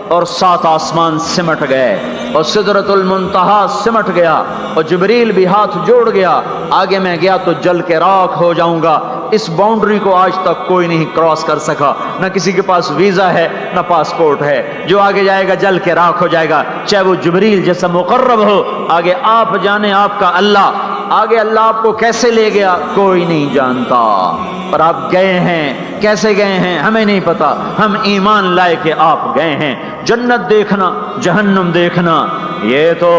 اور 7 آسمان سمٹ گئے اور سدرۃ المنتہا سمٹ گیا اور جبریل بھی ہاتھ جوڑ گیا. آگے میں گیا تو جل کے راکھ ہو جاؤں گا. اس باؤنڈری کو آج تک کوئی نہیں کراس کر سکا، نہ کسی کے پاس ویزا ہے نہ پاسپورٹ ہے. جو آگے جائے گا جل کے راکھ ہو جائے گا، چاہے وہ جبریل جیسا مقرب ہو. آگے آپ جانے آپ کا اللہ، آگے اللہ آپ کو کیسے لے گیا کوئی نہیں جانتا. پر آپ گئے ہیں، کیسے گئے ہیں ہمیں نہیں پتا. ہم ایمان لائے کہ آپ گئے ہیں. جنت دیکھنا، جہنم دیکھنا یہ تو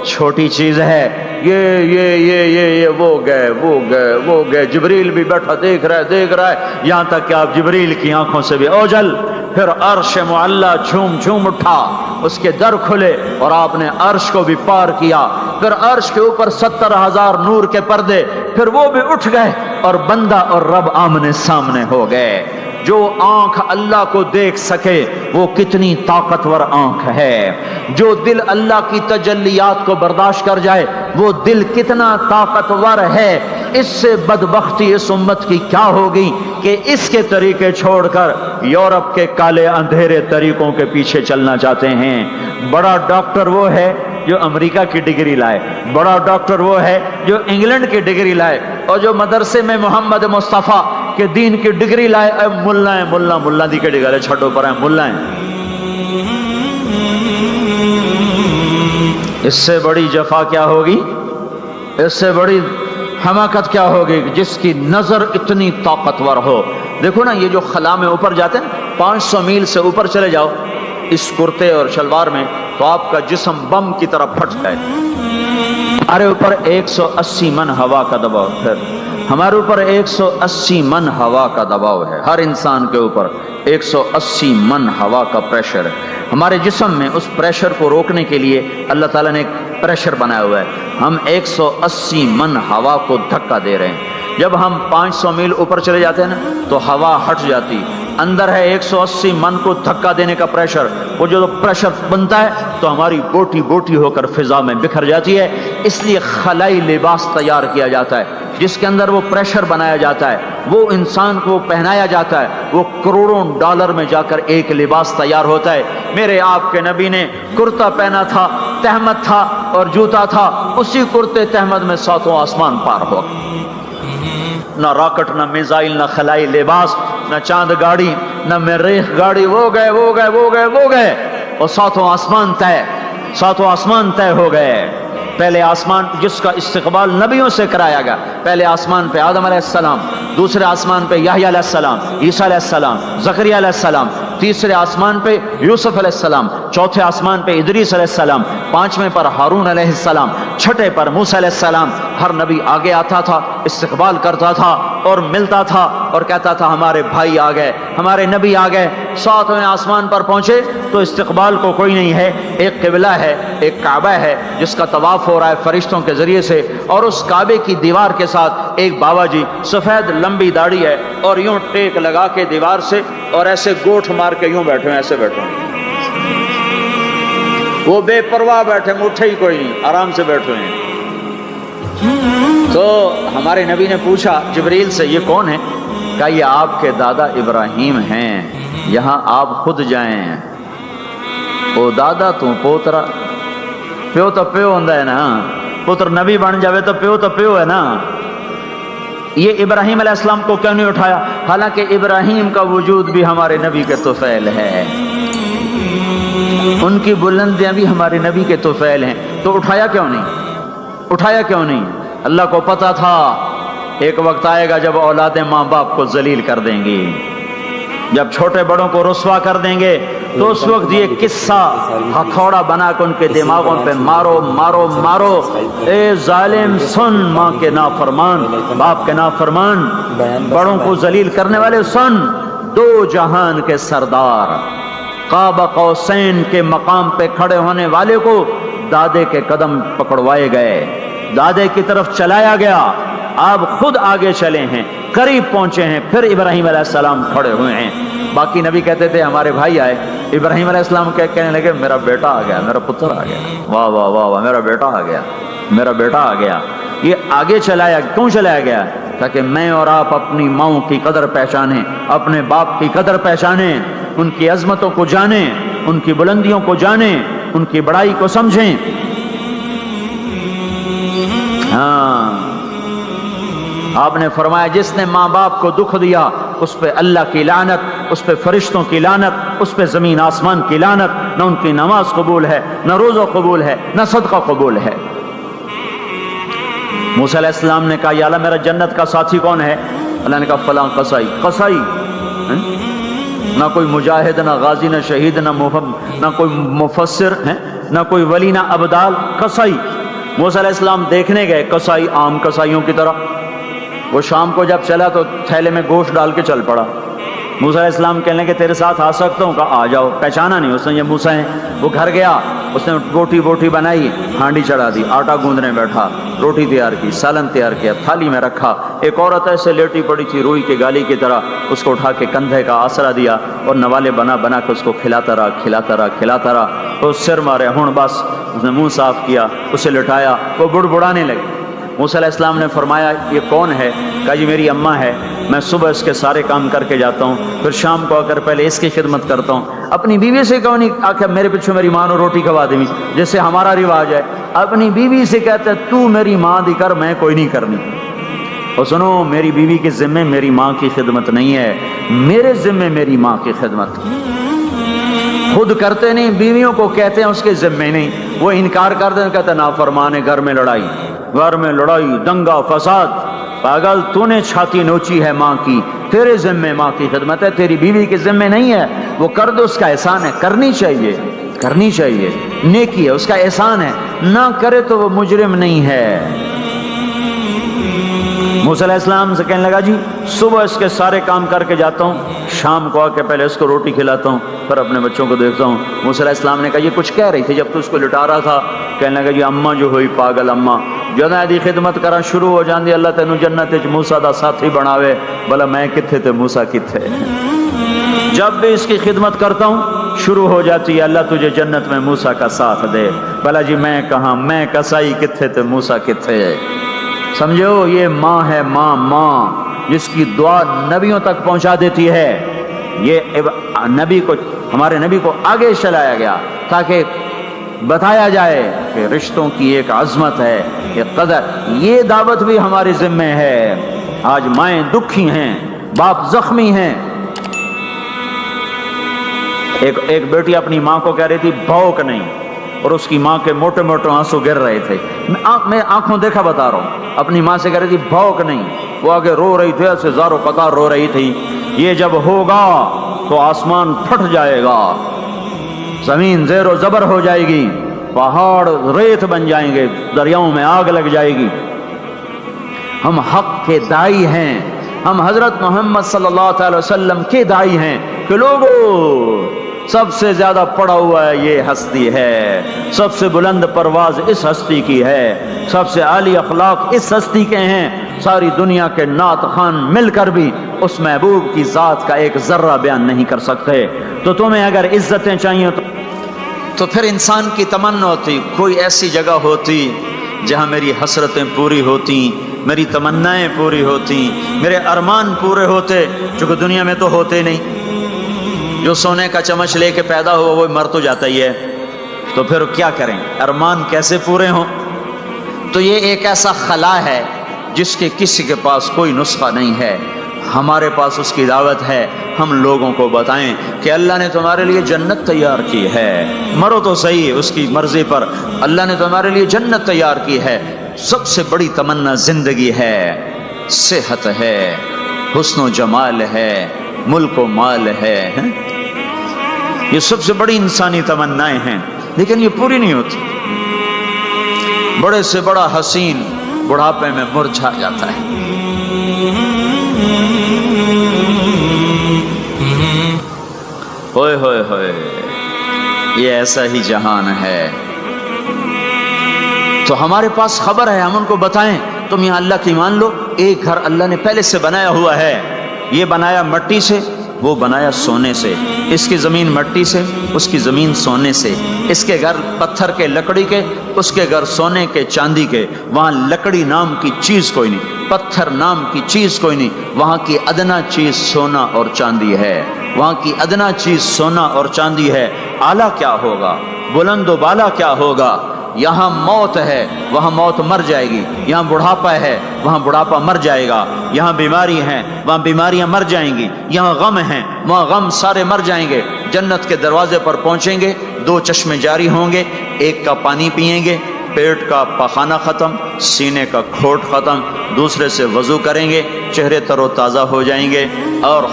چھوٹی چیز ہے. یہ وہ گئے. جبریل بھی بیٹھا دیکھ رہا ہے یہاں تک کہ آپ جبریل کی آنکھوں سے بھی اوجل. پھر عرش معلا جھوم اٹھا، اس کے در کھلے اور آپ نے عرش کو بھی پار کیا. پھر عرش کے اوپر 70,000 نور کے پردے، پھر وہ بھی اٹھ گئے اور بندہ اور رب آمنے سامنے ہو گئے. جو آنکھ اللہ کو دیکھ سکے وہ کتنی طاقتور آنکھ ہے. جو دل اللہ کی تجلیات کو برداشت کر جائے وہ دل کتنا طاقتور ہے. اس سے بدبختی اس امت کی کیا ہوگی کہ اس کے طریقے چھوڑ کر یورپ کے کالے اندھیرے طریقوں کے پیچھے چلنا چاہتے ہیں. بڑا ڈاکٹر وہ ہے جو امریکہ کی ڈگری لائے، بڑا ڈاکٹر وہ ہے جو انگلینڈ کی ڈگری لائے، اور جو مدرسے میں محمد مصطفیٰ کے دین کی ڈگری لائے. اے ملا دی کے ڈگرے چھٹو پر ہیں ملا ہیں. اس سے بڑی جفا کیا ہوگی، اس سے بڑی حماقت کیا ہوگی جس کی نظر اتنی طاقتور ہو. دیکھو نا، یہ جو خلا میں اوپر جاتے ہیں 500 میل سے اوپر چلے جاؤ اس کرتے اور شلوار میں تو آپ کا جسم بم کی طرح پھٹ جائے. ہمارے اوپر 180 من ہوا کا دباؤ، پھر ہمارے اوپر 180 من ہوا کا دباؤ ہے. ہر انسان کے اوپر 180 من ہوا کا پریشر ہے. ہمارے جسم میں اس پریشر کو روکنے کے لیے اللہ تعالیٰ نے ایک پریشر بنایا ہوا ہے. ہم 180 من ہوا کو دھکا دے رہے ہیں. جب ہم 500 میل اوپر چلے جاتے ہیں نا تو ہوا ہٹ جاتی. اندر ہے 180 من کو دھکا دینے کا پریشر. وہ جو پریشر بنتا ہے تو ہماری بوٹی بوٹی ہو کر فضا میں بکھر جاتی ہے. اس لیے خلائی لباس تیار کیا جاتا ہے جس کے اندر وہ پریشر بنایا جاتا ہے، وہ انسان کو پہنایا جاتا ہے. وہ کروڑوں ڈالر میں جا کر ایک لباس تیار ہوتا ہے. میرے آپ کے نبی نے کرتا پہنا تھا، تہمت تھا اور جوتا تھا. اسی کرتے تہمت میں 7 آسمان پار ہو. نہ راکٹ، نہ میزائل، نہ خلائی لباس، نہ چاند گاڑی، نہ مریخ گاڑی. وہ گئے اور 7 آسمان طے ہو گئے. پہلے آسمان جس کا استقبال نبیوں سے کرایا گیا، پہلے آسمان پہ آدم علیہ السلام، دوسرے آسمان پہ یحییٰ علیہ السلام، عیسیٰ علیہ السلام، زکریا علیہ السلام، تیسرے آسمان پہ یوسف علیہ السلام، چوتھے آسمان پہ ادریس علیہ السلام، 5ویں پر ہارون علیہ السلام، 6 پر موسیٰ علیہ السلام. ہر نبی آگے آتا تھا، استقبال کرتا تھا اور ملتا تھا اور کہتا تھا ہمارے بھائی آ گئے، ہمارے نبی آ گئے. 7ویں آسمان پر پہنچے تو استقبال کو کوئی نہیں ہے. ایک قبلہ ہے، ایک کعبہ ہے جس کا طواف ہو رہا ہے فرشتوں کے ذریعے سے، اور اس کعبے کی دیوار کے ساتھ ایک بابا جی، سفید لمبی داڑھی ہے اور یوں ٹیک لگا کے دیوار سے اور ایسے گوٹھ مار کے یوں بیٹھے ہیں، ایسے بیٹھے ہیں. وہ بے پرواہ بیٹھے، اٹھے ہی کوئی نہیں، آرام سے بیٹھے ہیں. تو ہمارے نبی نے پوچھا جبریل سے یہ کون ہے؟ کہا یہ آپ کے دادا ابراہیم ہیں، یہاں آپ خود جائیں. او دادا تو پوترا، پیو تو پیو ہوندا ہے نا، پتر نبی بن جاوے تو پیو ہے نا. یہ ابراہیم علیہ السلام کو کیوں نہیں اٹھایا؟ حالانکہ ابراہیم کا وجود بھی ہمارے نبی کے طفیل ہے، ان کی بلندیاں بھی ہمارے نبی کے طفیل ہیں. تو اٹھایا کیوں نہیں؟ اللہ کو پتا تھا ایک وقت آئے گا جب اولادیں ماں باپ کو ذلیل کر دیں گی، جب چھوٹے بڑوں کو رسوا کر دیں گے تو اس وقت یہ قصہ ہتھوڑا بنا کے ان کے دماغوں پہ مارو. اے ظالم سن، ماں کے نافرمان، باپ کے نافرمان، بڑوں کو ذلیل کرنے والے سن. 2 جہان کے سردار قاب قوسین کے مقام پہ کھڑے ہونے والے کو دادے کے قدم پکڑوائے گئے، دادے کی طرف چلایا گیا، آپ خود آگے چلے ہیں، قریب پہنچے ہیں، پھر ابراہیم علیہ السلام کھڑے ہوئے ہیں۔ باقی نبی کہتے تھے ہمارے بھائی آئے، ابراہیم علیہ السلام کہنے لگے میرا بیٹا آ گیا، میرا پتر آ گیا، واہ واہ واہ واہ، میرا بیٹا آ گیا، میرا بیٹا آ گیا۔ یہ آگے چلایا، کیوں چلایا گیا؟ تاکہ میں اور آپ اپنی ماؤں کی قدر پہچانیں، اپنے باپ کی قدر پہچانیں، ان کی عظمتوں کو جانیں، ان کی بلندیوں کو جانیں، ان کی بڑائی کو سمجھیں۔ ہاں، آپ نے فرمایا جس نے ماں باپ کو دکھ دیا اس پہ اللہ کی لعنت، اس پہ فرشتوں کی لعنت، اس پہ زمین آسمان کی لعنت، نہ ان کی نماز قبول ہے، نہ روزہ قبول ہے، نہ صدقہ قبول ہے۔ موسیٰ علیہ السلام نے کہا یا اللہ میرا جنت کا ساتھی کون ہے؟ اللہ نے کہا فلاں قصائی۔ قصائی نہ کوئی مجاہد، نہ غازی، نہ شہید، نہ کوئی مفسر ہے، نہ کوئی ولی، نہ ابدال، قصائی۔ موسیٰ علیہ السلام دیکھنے گئے، قصائی عام قصائیوں کی طرح۔ وہ شام کو جب چلا تو تھیلے میں گوشت ڈال کے چل پڑا۔ موسیٰ علیہ السلام کہنے کہ تیرے ساتھ آ سکتا ہوں؟ کہا آ جاؤ۔ پہچانا نہیں اس نے یہ موسیٰ ہیں۔ وہ گھر گیا، اس نے بوٹی بنائی، ہانڈی چڑھا دی، آٹا گوندنے بیٹھا، روٹی تیار کی، سالن تیار کیا، تھالی میں رکھا۔ ایک عورت ایسے لیٹی پڑی تھی روئی کی گالی کی طرح، اس کو اٹھا کے کندھے کا آسرا دیا اور نوالے بنا کے اس کو کھلاتا رہا۔ وہ سر مارے، ہن بس۔ اس نے منہ صاف کیا، اسے لٹایا، وہ بڑبڑانے لگے۔ موسیٰ علیہ السلام نے فرمایا یہ کون ہے؟ کہا جی میری اماں ہے، میں صبح اس کے سارے کام کر کے جاتا ہوں، پھر شام کو آ کر پہلے اس کی خدمت کرتا ہوں۔ اپنی بیوی سے کہو نہیں آخر میرے پیچھے میری ماں نے روٹی کھوا دی، جیسے ہمارا رواج ہے۔ اپنی بیوی سے کہتے تو میری ماں دی کر، میں کوئی نہیں کرنی۔ اور سنو، میری بیوی کے ذمے میری ماں کی خدمت نہیں ہے، میرے ذمے میری ماں کی خدمت۔ خود کرتے نہیں، بیویوں کو کہتے ہیں اس کے ذمے نہیں، وہ انکار کر دیں، کہتے نافرمان ہے، گھر میں لڑائی، دنگا فساد۔ پاگل، تو نے چھاتی نوچی ہے ماں کی، تیرے ذمے ماں کی خدمت ہے، تیری بیوی کے ذمے نہیں ہے۔ وہ کر دو، اس کا احسان ہے، کرنی چاہیے، نیکی ہے، اس کا احسان ہے، نہ کرے تو وہ مجرم نہیں ہے۔ موسیٰ علیہ السلام سے کہنے لگا جی صبح اس کے سارے کام کر کے جاتا ہوں، شام کو آ کے پہلے اس کو روٹی کھلاتا ہوں، پھر اپنے بچوں کو دیکھتا ہوں۔ موسیٰ علیہ السلام نے کہا یہ کچھ کہہ رہی تھی جب تو اس کو لٹا رہا تھا؟ کہنے لگا جی اماں جو ہوئی پاگل اماں، جدوں دی خدمت کرا شروع ہو جاندی اللہ تینوں جنت وچ موسیٰ دا ساتھی بناوے، بھلا میں کتھے تے موسیٰ کتھے۔ جب بھی اس کی خدمت کرتا ہوں شروع ہو جاتی ہے اللہ تجھے جنت میں موسیٰ کا ساتھ دے، بھلا جی میں کہاں، میں کسائی کتھے تے موسیٰ کتھے۔ سمجھو یہ ماں ہے، ماں جس کی دعا نبیوں تک پہنچا دیتی ہے۔ یہ ہمارے نبی کو آگے چلایا گیا تاکہ بتایا جائے کہ رشتوں کی ایک عظمت ہے، ایک قدر۔ یہ دعوت بھی ہمارے ذمہ ہے۔ آج مائیں دکھی ہیں، باپ زخمی ہیں۔ ایک بیٹی اپنی ماں کو کہہ رہی تھی بھوک نہیں، اور اس کی ماں کے موٹے آنسو گر رہے تھے۔ میں آنکھوں دیکھا بتا رہا ہوں، اپنی ماں سے کہہ رہی تھی بھوک نہیں، وہ آگے رو رہی تھی، ایسے زارو قطار رو رہی تھی۔ یہ جب ہوگا تو آسمان پھٹ جائے گا، زمین زیر و زبر ہو جائے گی، پہاڑ ریت بن جائیں گے، دریاؤں میں آگ لگ جائے گی۔ ہم حق کے دائی ہیں، ہم حضرت محمد صلی اللہ علیہ وسلم کے دائی ہیں کہ لوگوں سب سے زیادہ پڑا ہوا ہے یہ ہستی ہے، سب سے بلند پرواز اس ہستی کی ہے، سب سے عالی اخلاق اس ہستی کے ہیں۔ ساری دنیا کے نعت خوان مل کر بھی اس محبوب کی ذات کا ایک ذرہ بیان نہیں کر سکتے۔ تو تمہیں اگر عزتیں چاہیے تو پھر انسان کی تمنا ہوتی کوئی ایسی جگہ ہوتی جہاں میری حسرتیں پوری ہوتی، میری تمنائیں پوری ہوتی، میرے ارمان پورے ہوتے، چونکہ دنیا میں تو ہوتے نہیں۔ جو سونے کا چمچ لے کے پیدا ہوا وہ مر تو جاتا ہی ہے، تو پھر کیا کریں، ارمان کیسے پورے ہوں؟ تو یہ ایک ایسا خلا ہے جس کے کسی کے پاس کوئی نسخہ نہیں ہے، ہمارے پاس اس کی دعوت ہے۔ ہم لوگوں کو بتائیں کہ اللہ نے تمہارے لیے جنت تیار کی ہے، مرو تو صحیح اس کی مرضی پر، اللہ نے تمہارے لیے جنت تیار کی ہے۔ سب سے بڑی تمنا زندگی ہے، صحت ہے، حسن و جمال ہے، ملک و مال ہے، یہ سب سے بڑی انسانی تمنائیں ہیں، لیکن یہ پوری نہیں ہوتی۔ بڑے سے بڑا حسین بڑھاپے میں مرجھا جاتا ہے۔ ہوئے ہوئے ہوئے یہ ایسا ہی جہان ہے۔ تو ہمارے پاس خبر ہے، ہم ان کو بتائیں تم یہاں اللہ کی مان لو، ایک گھر اللہ نے پہلے سے بنایا ہوا ہے، یہ بنایا مٹی سے، وہ بنایا سونے سے، اس کی زمین مٹی سے، اس کی زمین سونے سے، اس کے گھر پتھر کے لکڑی کے، اس کے گھر سونے کے چاندی کے، وہاں لکڑی نام کی چیز کوئی نہیں، پتھر نام کی چیز کوئی نہیں، وہاں کی ادنا چیز سونا اور چاندی ہے، وہاں کی ادنا چیز سونا اور چاندی ہے، اعلیٰ کیا ہوگا، بلند و بالا کیا ہوگا؟ یہاں موت ہے، وہاں موت مر جائے گی، یہاں بڑھاپا ہے، وہاں بڑھاپا مر جائے گا، یہاں بیماری ہیں، وہاں بیماریاں مر جائیں گی، یہاں غم ہیں، وہاں غم سارے مر جائیں گے۔ جنت کے دروازے پر پہنچیں گے، دو چشمے جاری ہوں گے، ایک کا پانی پئیں گے، پیٹ کا پخانہ ختم، سینے کا کھوٹ ختم، دوسرے سے وضو کریں گے، چہرے تر و تازہ ہو جائیں گے، اور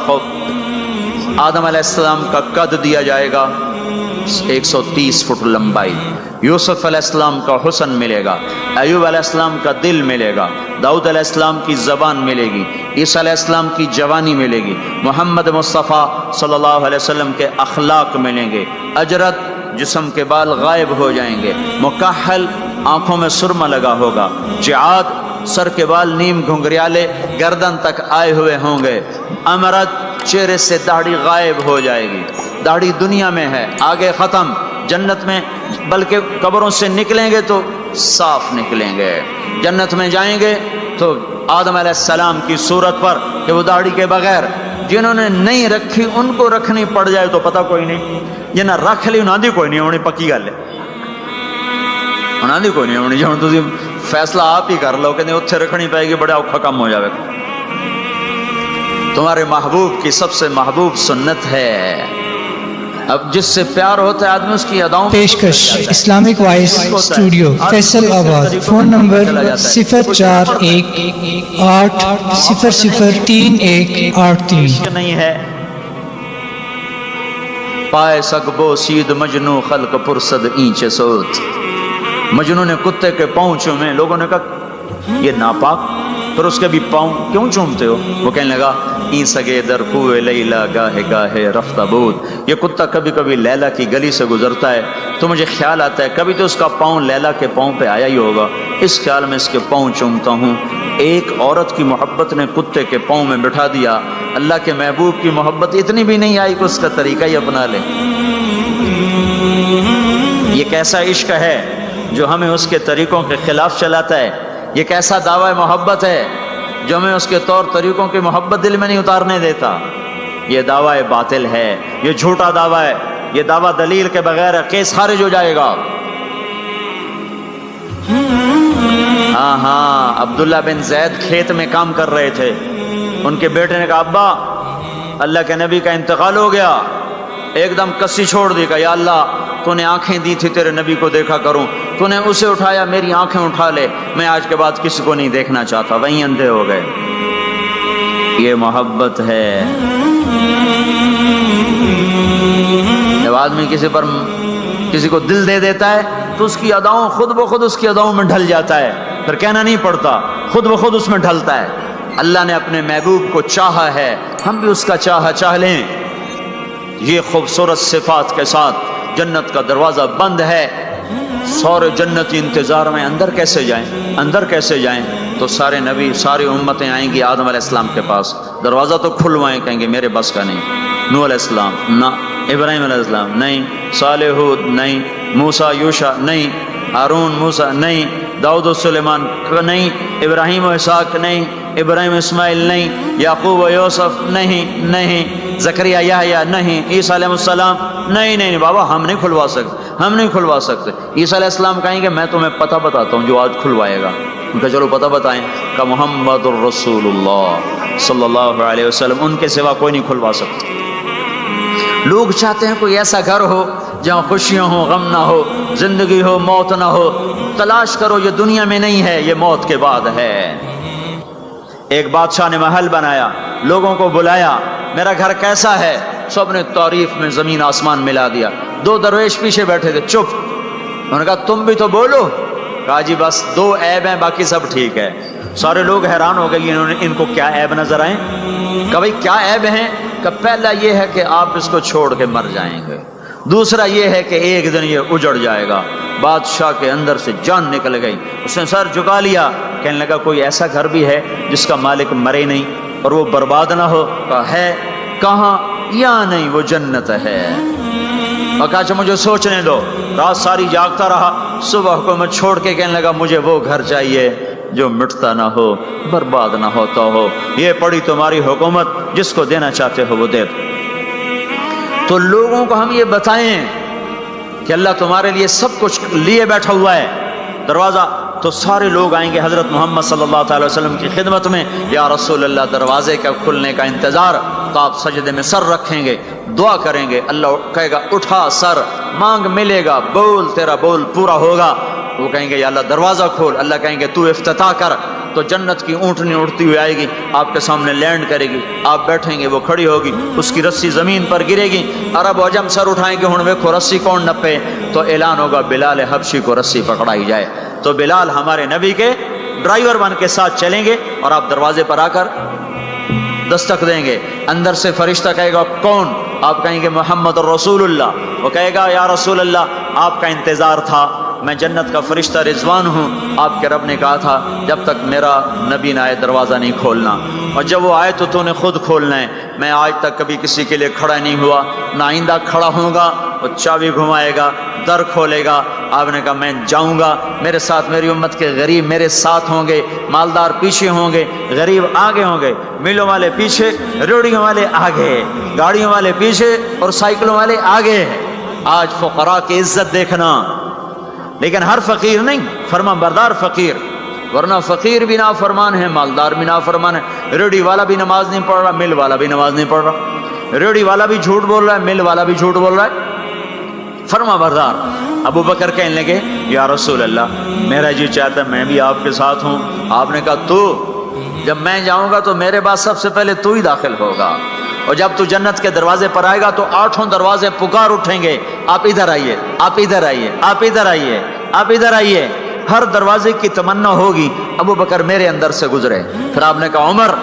آدم علیہ السلام کا قد دیا جائے گا 130 فٹ لمبائی، یوسف علیہ السلام کا حسن ملے گا، ایوب علیہ السلام کا دل ملے گا، داؤد علیہ السلام کی زبان ملے گی، عیسیٰ علیہ السلام کی جوانی ملے گی، محمد مصطفیٰ صلی اللہ علیہ وسلم کے اخلاق ملیں گے، اجرت جسم کے بال غائب ہو جائیں گے، مکحل آنکھوں میں سرما لگا ہوگا، جعاد سر کے بال نیم گھنگریالے گردن تک آئے ہوئے ہوں گے، امرد چہرے سے داڑھی غائب ہو جائے گی، داڑھی دنیا میں ہے آگے ختم، جنت میں بلکہ قبروں سے نکلیں گے تو صاف نکلیں گے، جنت میں جائیں گے تو آدم علیہ السلام کی صورت پر کہ وہ داڑھی کے بغیر، جنہوں نے نہیں رکھی ان کو رکھنی پڑ جائے تو پتہ کوئی نہیں، جنہیں رکھ لی انہوں دی کوئی نہیں ہونی، پکی گل ہے، انہوں دی کوئی نہیں ہونی، جو تسی فیصلہ آپ ہی کر لو کہ اتھے رکھنی پائے گی، بڑا اوکھا کم ہو جائے گا۔ تمہارے محبوب کی سب سے محبوب سنت ہے، اب جس سے پیار ہوتا ہے آدمی اس کی اداؤں پیشکش اسلامک وائس اسٹوڈیو فیصل آباد، فون نمبر 0418003183 نہیں ہے، پائے سگبو سید مجنو خلق پرسد اینچ سوت، مجنو نے کتے کے پاؤں چومے، لوگوں نے کہا یہ ناپاک، پھر اس کے بھی پاؤں کیوں چومتے ہو؟ وہ کہنے لگا این سگے در کوئے لیلا گاہے گاہے رفتہ بود، یہ کتا کبھی کبھی لیلا کی گلی سے گزرتا ہے تو مجھے خیال آتا ہے کبھی تو اس کا پاؤں لیلا کے پاؤں پہ آیا ہی ہوگا، اس خیال میں اس کے پاؤں چومتا ہوں۔ ایک عورت کی محبت نے کتے کے پاؤں میں بٹھا دیا، اللہ کے محبوب کی محبت اتنی بھی نہیں آئی کہ اس کا طریقہ ہی اپنا لے۔ یہ کیسا عشق ہے جو ہمیں اس کے طریقوں کے خلاف چلاتا ہے، یہ کیسا دعویٰ محبت ہے جو ہمیں اس کے طور طریقوں کی محبت دل میں نہیں اتارنے دیتا، یہ دعویٰ باطل ہے، یہ جھوٹا دعویٰ ہے، یہ دعویٰ دلیل کے بغیر ہے، کیس خارج ہو جائے گا۔ ہاں عبداللہ بن زید کھیت میں کام کر رہے تھے، ان کے بیٹے نے کہا ابا اللہ کے نبی کا انتقال ہو گیا، ایک دم کسی چھوڑ دی، کہا یا اللہ تو نے آنکھیں دی تھی تیرے نبی کو دیکھا کروں، تو نے اسے اٹھایا، میری آنکھیں اٹھا لے، میں آج کے بعد کسی کو نہیں دیکھنا چاہتا، وہیں اندھے ہو گئے۔ یہ محبت ہے، جب آدمی کسی کو دل دے دیتا ہے تو اس کی اداؤں خود بخود اس کی اداؤں میں ڈھل جاتا ہے، پھر کہنا نہیں پڑتا، خود بخود اس میں ڈھلتا ہے۔ اللہ نے اپنے محبوب کو چاہا ہے، ہم بھی اس کا چاہ لیں۔ یہ خوبصورت صفات کے ساتھ جنت کا دروازہ بند ہے، سارے جنتی انتظار میں اندر کیسے جائیں؟ تو سارے نبی ساری امتیں آئیں گی آدم علیہ السلام کے پاس، دروازہ تو کھلوائیں، کہیں گے میرے بس کا نہیں، نوح علیہ السلام نہ، ابراہیم علیہ السلام نہیں، صالح ہود نہیں، موسیٰ یوشع نہیں، ہارون موسیٰ نہیں، داؤد و سلیمان نہیں، ابراہیم و اسحاق نہیں، ابراہیم اسماعیل نہیں، یعقوب و یوسف نہیں، زکریا یحییٰ نہیں، عیسیٰ علیہ السلام نہیں بابا ہم نہیں کھلوا سکتے۔ عیسیٰ علیہ السلام کہیں گے میں تمہیں پتہ بتاتا ہوں جو آج کھلوائے گا، ان کا چلو پتہ بتائیں، کہ محمد الرسول اللہ صلی اللہ علیہ وسلم، ان کے سوا کوئی نہیں کھلوا سکتا۔ لوگ چاہتے ہیں کوئی ایسا گھر ہو جہاں خوشیاں ہوں، غم نہ ہو، زندگی ہو، موت نہ ہو، تلاش کرو، یہ دنیا میں نہیں ہے، یہ موت کے بعد ہے۔ ایک بادشاہ نے محل بنایا، لوگوں کو بلایا، میرا گھر کیسا ہے؟ سب نے تعریف میں زمین آسمان ملا دیا۔ دو درویش پیچھے بیٹھے تھے، چپ، انہوں نے کہا تم بھی تو بولو، کہا جی بس 2 عیب ہیں، باقی سب ٹھیک ہے۔ سارے لوگ حیران ہو گئے، ان کو کیا عیب نظر آئے؟ کہ بھائی کیا عیب ہیں؟ کہ پہلا یہ ہے کہ آپ اس کو چھوڑ کے مر جائیں گے، دوسرا یہ ہے کہ ایک دن یہ اجڑ جائے گا۔ بادشاہ کے اندر سے جان نکل گئی، اس نے سر جھکا لیا، کہنے لگا کوئی ایسا گھر بھی ہے جس کا مالک مرے نہیں اور وہ برباد نہ ہو؟ کہا ہے۔ کہاں؟ یا نہیں، وہ جنت ہے۔ اور کہا اچھا مجھے سوچنے دو۔ رات ساری جاگتا رہا، صبح حکومت چھوڑ کے کہنے لگا مجھے وہ گھر چاہیے جو مٹتا نہ ہو، برباد نہ ہوتا ہو۔ یہ پڑی تمہاری حکومت، جس کو دینا چاہتے ہو وہ دے دو۔ تو لوگوں کو ہم یہ بتائیں کہ اللہ تمہارے لیے سب کچھ لیے بیٹھا ہوا ہے، دروازہ تو سارے لوگ آئیں گے حضرت محمد صلی اللہ تعالی وسلم کی خدمت میں، یا رسول اللہ دروازے کا کھلنے کا انتظار۔ تو آپ سجدے میں سر رکھیں گے، دعا کریں گے، اللہ کہے گا اٹھا سر، مانگ ملے گا، بول تیرا بول پورا ہوگا۔ وہ کہیں گے یا اللہ دروازہ کھول، اللہ کہیں گے تو افتتاح کر۔ تو جنت کی اونٹنی اڑتی ہوئی آئے گی، آپ کے سامنے لینڈ کرے گی، آپ بیٹھیں گے، وہ کھڑی ہوگی، اس کی رسی زمین پر گرے گی، عرب و عجم سر اٹھائیں گے، ہن ویکھو رسی کون نپے؟ تو اعلان ہوگا بلال حبشی کو رسی پکڑائی جائے۔ تو بلال ہمارے نبی کے ڈرائیور بن کے ساتھ چلیں گے اور آپ دروازے پر آ کر دستک دیں گے، اندر سے فرشتہ کہے گا کون؟ آپ کہیں گے محمد رسول اللہ۔ وہ کہے گا یا رسول اللہ آپ کا انتظار تھا، میں جنت کا فرشتہ رضوان ہوں، آپ کے رب نے کہا تھا جب تک میرا نبی نہ آئے دروازہ نہیں کھولنا، اور جب وہ آئے تو نے خود کھولنا ہے۔ میں آج تک کبھی کسی کے لیے کھڑا نہیں ہوا، نہ آئندہ کھڑا ہوں گا۔ وہ چابی گھمائے گا، در کھولے گا، آپ نے کہا میں جاؤں گا، میرے ساتھ میری امت کے غریب میرے ساتھ ہوں گے، مالدار پیچھے ہوں گے، غریب آگے ہوں گے، میلوں والے پیچھے، ریڑھیوں والے آگے، گاڑیوں والے پیچھے اور سائیکلوں والے آگے۔ آج فقراء کی عزت دیکھنا، لیکن ہر فقیر نہیں، فرما بردار فقیر، ورنہ فقیر بھی نافرمان ہے، مالدار بھی نافرمان ہے۔ ریڑھی والا بھی نماز نہیں پڑھ رہا، مل والا بھی نماز نہیں پڑھ رہا، ریڑھی والا بھی جھوٹ بول رہا ہے، مل والا بھی جھوٹ بول رہا ہے، فرما بردار۔ ابو بکر کہنے لگے یا رسول اللہ میرا جی چاہتا ہے میں بھی آپ کے ساتھ ہوں۔ آپ نے کہا تو جب میں جاؤں گا تو میرے بعد سب سے پہلے تو ہی داخل ہوگا، اور جب تو جنت کے دروازے پر آئے گا تو 8 دروازے پکار اٹھیں گے، آپ ادھر آئیے، آپ ادھر آئیے، آپ ادھر آئیے، آپ ادھر آئیے۔ ہر دروازے کی تمنا ہوگی ابو بکر میرے اندر سے گزرے۔ پھر آپ نے کہا عمر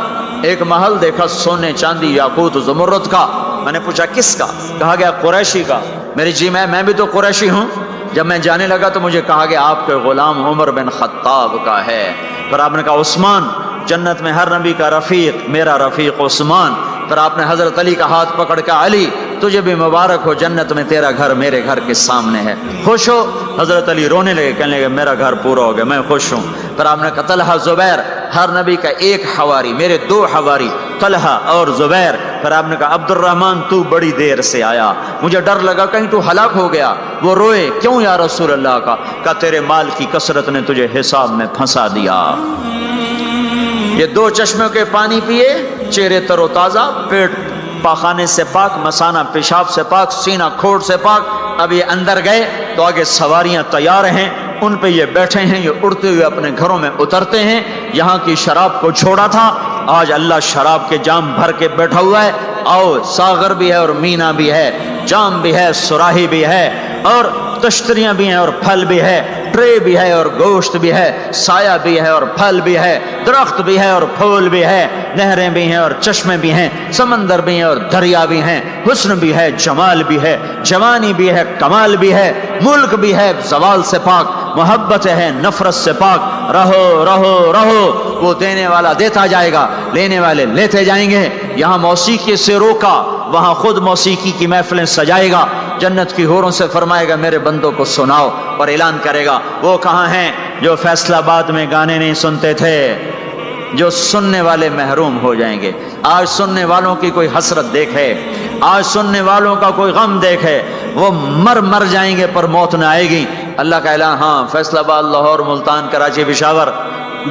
ایک محل دیکھا سونے چاندی یاقوت زمرد کا۔ میں نے پوچھا کس کا؟ کہا گیا قریشی کا۔ میری جی میں بھی تو قریشی ہوں۔ جب میں جانے لگا تو مجھے کہا گیا آپ کے غلام عمر بن خطاب کا ہے۔ پھر آپ نے کہا عثمان، جنت میں ہر نبی کا رفیق، میرا رفیق عثمان۔ پھر آپ نے حضرت علی کا ہاتھ پکڑ کے علی تجھے بھی مبارک ہو، جنت میں تیرا گھر میرے گھر کے سامنے ہے، خوش ہو؟ حضرت علی رونے لگے، کہنے لگے میرا گھر پورا ہو گیا، میں خوش ہوں۔ پھر آپ نے کہا طلحہ زبیر، ہر نبی کا ایک حواری، میرے 2 حواری طلحہ اور زبیر۔ پھر آپ نے کہا عبد الرحمن تو بڑی دیر سے آیا، مجھے ڈر لگا کہیں تو ہلاک ہو گیا۔ وہ روئے، کیوں یا رسول اللہ کا؟ کہا تیرے مال کی کثرت نے تجھے حساب میں پھنسا دیا۔ یہ 2 چشموں کے پانی پیے، چہرے تر و تازہ، پیٹ پاخانے سے پاک، مثانہ پیشاب سے پاک، سینہ کھوڑ سے پاک۔ اب یہ اندر گئے تو آگے سواریاں تیار ہیں، ان پہ یہ بیٹھے ہیں، یہ اڑتے ہوئے اپنے گھروں میں اترتے ہیں۔ یہاں کی شراب کو چھوڑا تھا، آج اللہ شراب کے جام بھر کے بیٹھا ہوا ہے۔ آؤ، ساغر بھی ہے اور مینا بھی ہے، جام بھی ہے، سراہی بھی ہے، اور تشتریاں بھی ہیں اور پھل بھی ہے، ٹرے بھی ہے اور گوشت بھی ہے، سایہ بھی ہے اور پھل بھی ہے، درخت بھی ہے اور پھول بھی ہے، نہریں بھی ہیں اور چشمے بھی ہیں، سمندر بھی ہیں اور دریا بھی ہیں، حسن بھی ہے، جمال بھی ہے، جوانی بھی ہے، کمال بھی ہے، ملک بھی ہے زوال سے پاک، محبت ہے نفرت سے پاک۔ رہو رہو رہو، وہ دینے والا دیتا جائے گا، لینے والے لیتے جائیں گے۔ یہاں موسیقی سے روکا، وہاں خود موسیقی کی محفلیں سجائے گا، جنت کی حوروں سے فرمائے گا میرے بندوں کو سناؤ، اور اعلان کرے گا وہ کہاں ہیں جو فیصلہ آباد میں گانے نہیں سنتے تھے؟ جو سننے والے محروم ہو جائیں گے۔ آج سننے والوں کی کوئی حسرت دیکھے، آج سننے والوں کا کوئی غم دیکھے، وہ مر جائیں گے پر موت نہ آئے گی۔ اللہ کا اعلان، ہاں فیصلہ آباد، لاہور، ملتان، کراچی، پشاور،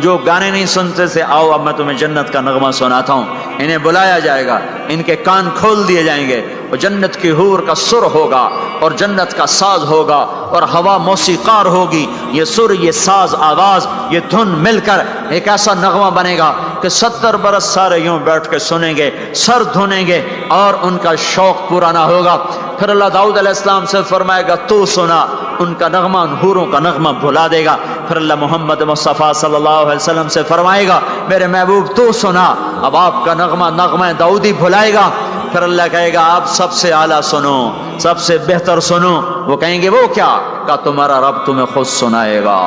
جو گانے نہیں سنتے سے آؤ اب میں تمہیں جنت کا نغمہ سناتا ہوں۔ انہیں بلایا جائے گا، ان کے کان کھول دیے جائیں گے، اور جنت کی حور کا سر ہوگا اور جنت کا ساز ہوگا اور ہوا موسیقار ہوگی۔ یہ سر، یہ ساز، آواز، یہ دھن مل کر ایک ایسا نغمہ بنے گا کہ 70 برس سارے یوں بیٹھ کے سنیں گے، سر دھنیں گے اور ان کا شوق پورا نہ ہوگا۔ پھر اللہ داؤد علیہ السلام سے فرمائے گا تو سنا، ان کا نغمہ، ان حوروں کا نغمہ بھلا دے گا۔ پھر اللہ محمد مصطفیٰ صلی اللہ علیہ وسلم سے فرمائے گا میرے محبوب تو سنا، اب آپ کا نغمہ داؤدی بھلائے گا۔ پھر اللہ کہے گا آپ سب سے اعلیٰ سنو، سب سے بہتر سنو۔ وہ کہیں گے وہ کیا؟ کہ تمہارا رب تمہیں خود سنائے گا۔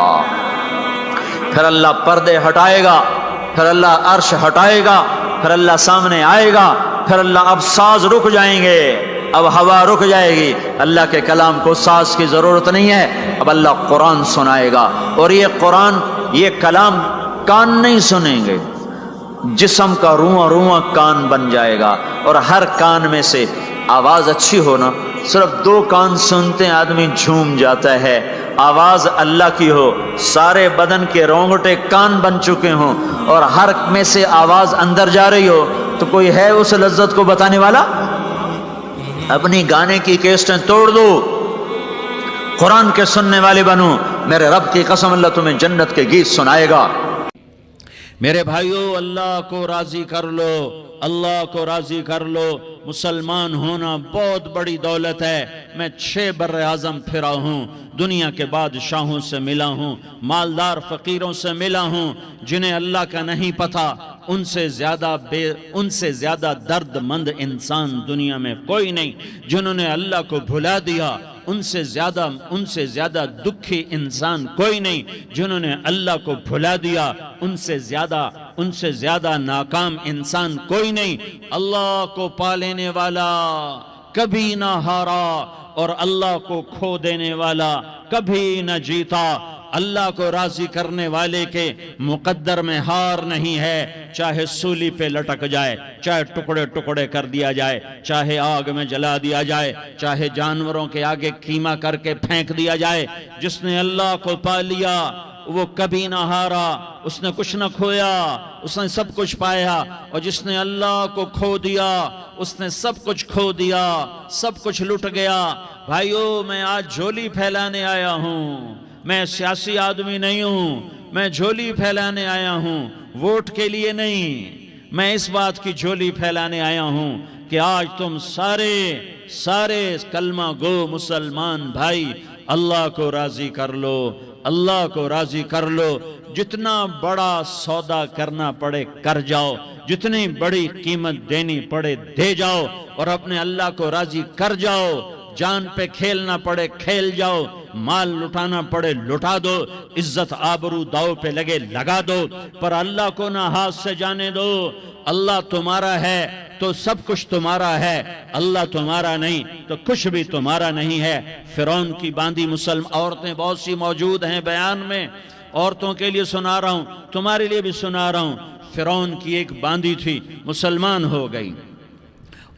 پھر اللہ پردے ہٹائے گا، پھر اللہ عرش ہٹائے گا، پھر اللہ سامنے آئے گا، پھر اللہ اب ساز رک جائیں گے، اب ہوا رک جائے گی، اللہ کے کلام کو ساز کی ضرورت نہیں ہے، اب اللہ قرآن سنائے گا۔ اور یہ قرآن، یہ کلام کان نہیں سنیں گے، جسم کا رواں رواں کان بن جائے گا، اور ہر کان میں سے آواز اچھی ہونا، صرف 2 کان سنتے ہیں آدمی جھوم جاتا ہے، آواز اللہ کی ہو، سارے بدن کے رونگٹے کان بن چکے ہوں، اور ہر میں سے آواز اندر جا رہی ہو، تو کوئی ہے اس لذت کو بتانے والا؟ اپنی گانے کی کیسٹیں توڑ دو، قرآن کے سننے والے بنو، میرے رب کی قسم اللہ تمہیں جنت کے گیت سنائے گا۔ میرے بھائیو، اللہ کو راضی کر لو، اللہ کو راضی کر لو۔ مسلمان ہونا بہت بڑی دولت ہے۔ میں 6 بر اعظم پھرا ہوں، دنیا کے بادشاہوں سے ملا ہوں، مالدار فقیروں سے ملا ہوں، جنہیں اللہ کا نہیں پتہ، ان سے زیادہ درد مند انسان دنیا میں کوئی نہیں۔ جنہوں نے اللہ کو بھلا دیا، ان سے زیادہ دکھی انسان کوئی نہیں۔ جنہوں نے اللہ کو بھلا دیا، ان سے زیادہ ناکام انسان کوئی نہیں۔ اللہ کو پا لینے والا کبھی نہ ہارا، اور اللہ کو کھو دینے والا کبھی نہ جیتا۔ اللہ کو راضی کرنے والے کے مقدر میں ہار نہیں ہے، چاہے سولی پہ لٹک جائے، چاہے ٹکڑے ٹکڑے کر دیا جائے، چاہے آگ میں جلا دیا جائے، چاہے جانوروں کے آگے کیما کر کے پھینک دیا جائے۔ جس نے اللہ کو پا لیا وہ کبھی نہ ہارا، اس نے کچھ نہ کھویا، اس نے سب کچھ پایا۔ اور جس نے اللہ کو کھو دیا، اس نے سب کچھ کھو دیا، سب کچھ لٹ گیا۔ بھائیو، میں آج جھولی پھیلانے آیا ہوں، میں سیاسی آدمی نہیں ہوں، میں جھولی پھیلانے آیا ہوں، ووٹ کے لیے نہیں۔ میں اس بات کی جھولی پھیلانے آیا ہوں کہ آج تم سارے کلمہ گو مسلمان بھائی اللہ کو راضی کر لو، اللہ کو راضی کر لو۔ جتنا بڑا سودا کرنا پڑے کر جاؤ، جتنی بڑی قیمت دینی پڑے دے جاؤ، اور اپنے اللہ کو راضی کر جاؤ۔ جان پہ کھیلنا پڑے کھیل جاؤ، مال لٹانا پڑے لٹا دو، عزت آبرو داؤ پہ لگے لگا دو، پر اللہ کو نہ ہاتھ سے جانے دو۔ اللہ تمہارا ہے تو سب کچھ تمہارا ہے، اللہ تمہارا نہیں تو کچھ بھی تمہارا نہیں ہے۔ فرعون کی باندھی مسلم عورتیں بہت سی موجود ہیں بیان میں، عورتوں کے لیے سنا رہا ہوں، تمہارے لیے بھی سنا رہا ہوں۔ فرعون کی ایک باندھی تھی، مسلمان ہو گئی۔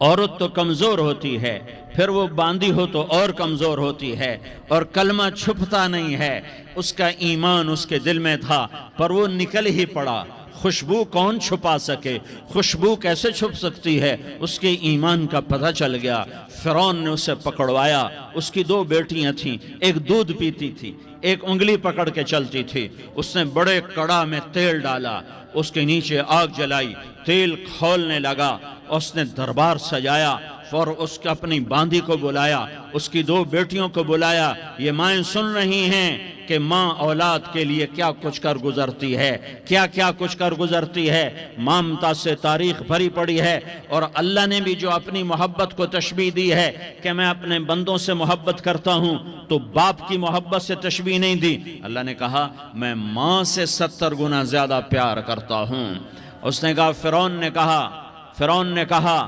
عورت تو کمزور ہوتی ہے، پھر وہ باندھی ہو تو اور کمزور ہوتی ہے، اور کلمہ چھپتا نہیں ہے۔ اس کا ایمان اس کے دل میں تھا، پر وہ نکل ہی پڑا۔ خوشبو کون چھپا سکے؟ خوشبو کیسے چھپ سکتی ہے؟ اس کے ایمان کا پتہ چل گیا۔ فرعون نے اسے پکڑوایا۔ اس کی 2 بیٹیاں تھیں، ایک دودھ پیتی تھی، ایک انگلی پکڑ کے چلتی تھی۔ اس نے بڑے کڑا میں تیل ڈالا، اس کے نیچے آگ جلائی، تیل کھولنے لگا، اس نے دربار سجایا، اور اس کے اپنی باندھی کو بلایا، اس کی 2 بیٹیوں کو بلایا۔ یہ مائیں سن رہی ہیں کہ ماں اولاد کے لیے کیا کچھ کر گزرتی ہے، کیا کچھ کر گزرتی ہے۔ مامتا سے تاریخ بھری پڑی ہے، اور اللہ نے بھی جو اپنی محبت کو تشبیہ دی ہے کہ میں اپنے بندوں سے محبت کرتا ہوں، تو باپ کی محبت سے تشبیہ نہیں دی۔ اللہ نے کہا میں ماں سے 70 گنا زیادہ پیار کرتا ہوں۔ اس نے کہا فرعون نے کہا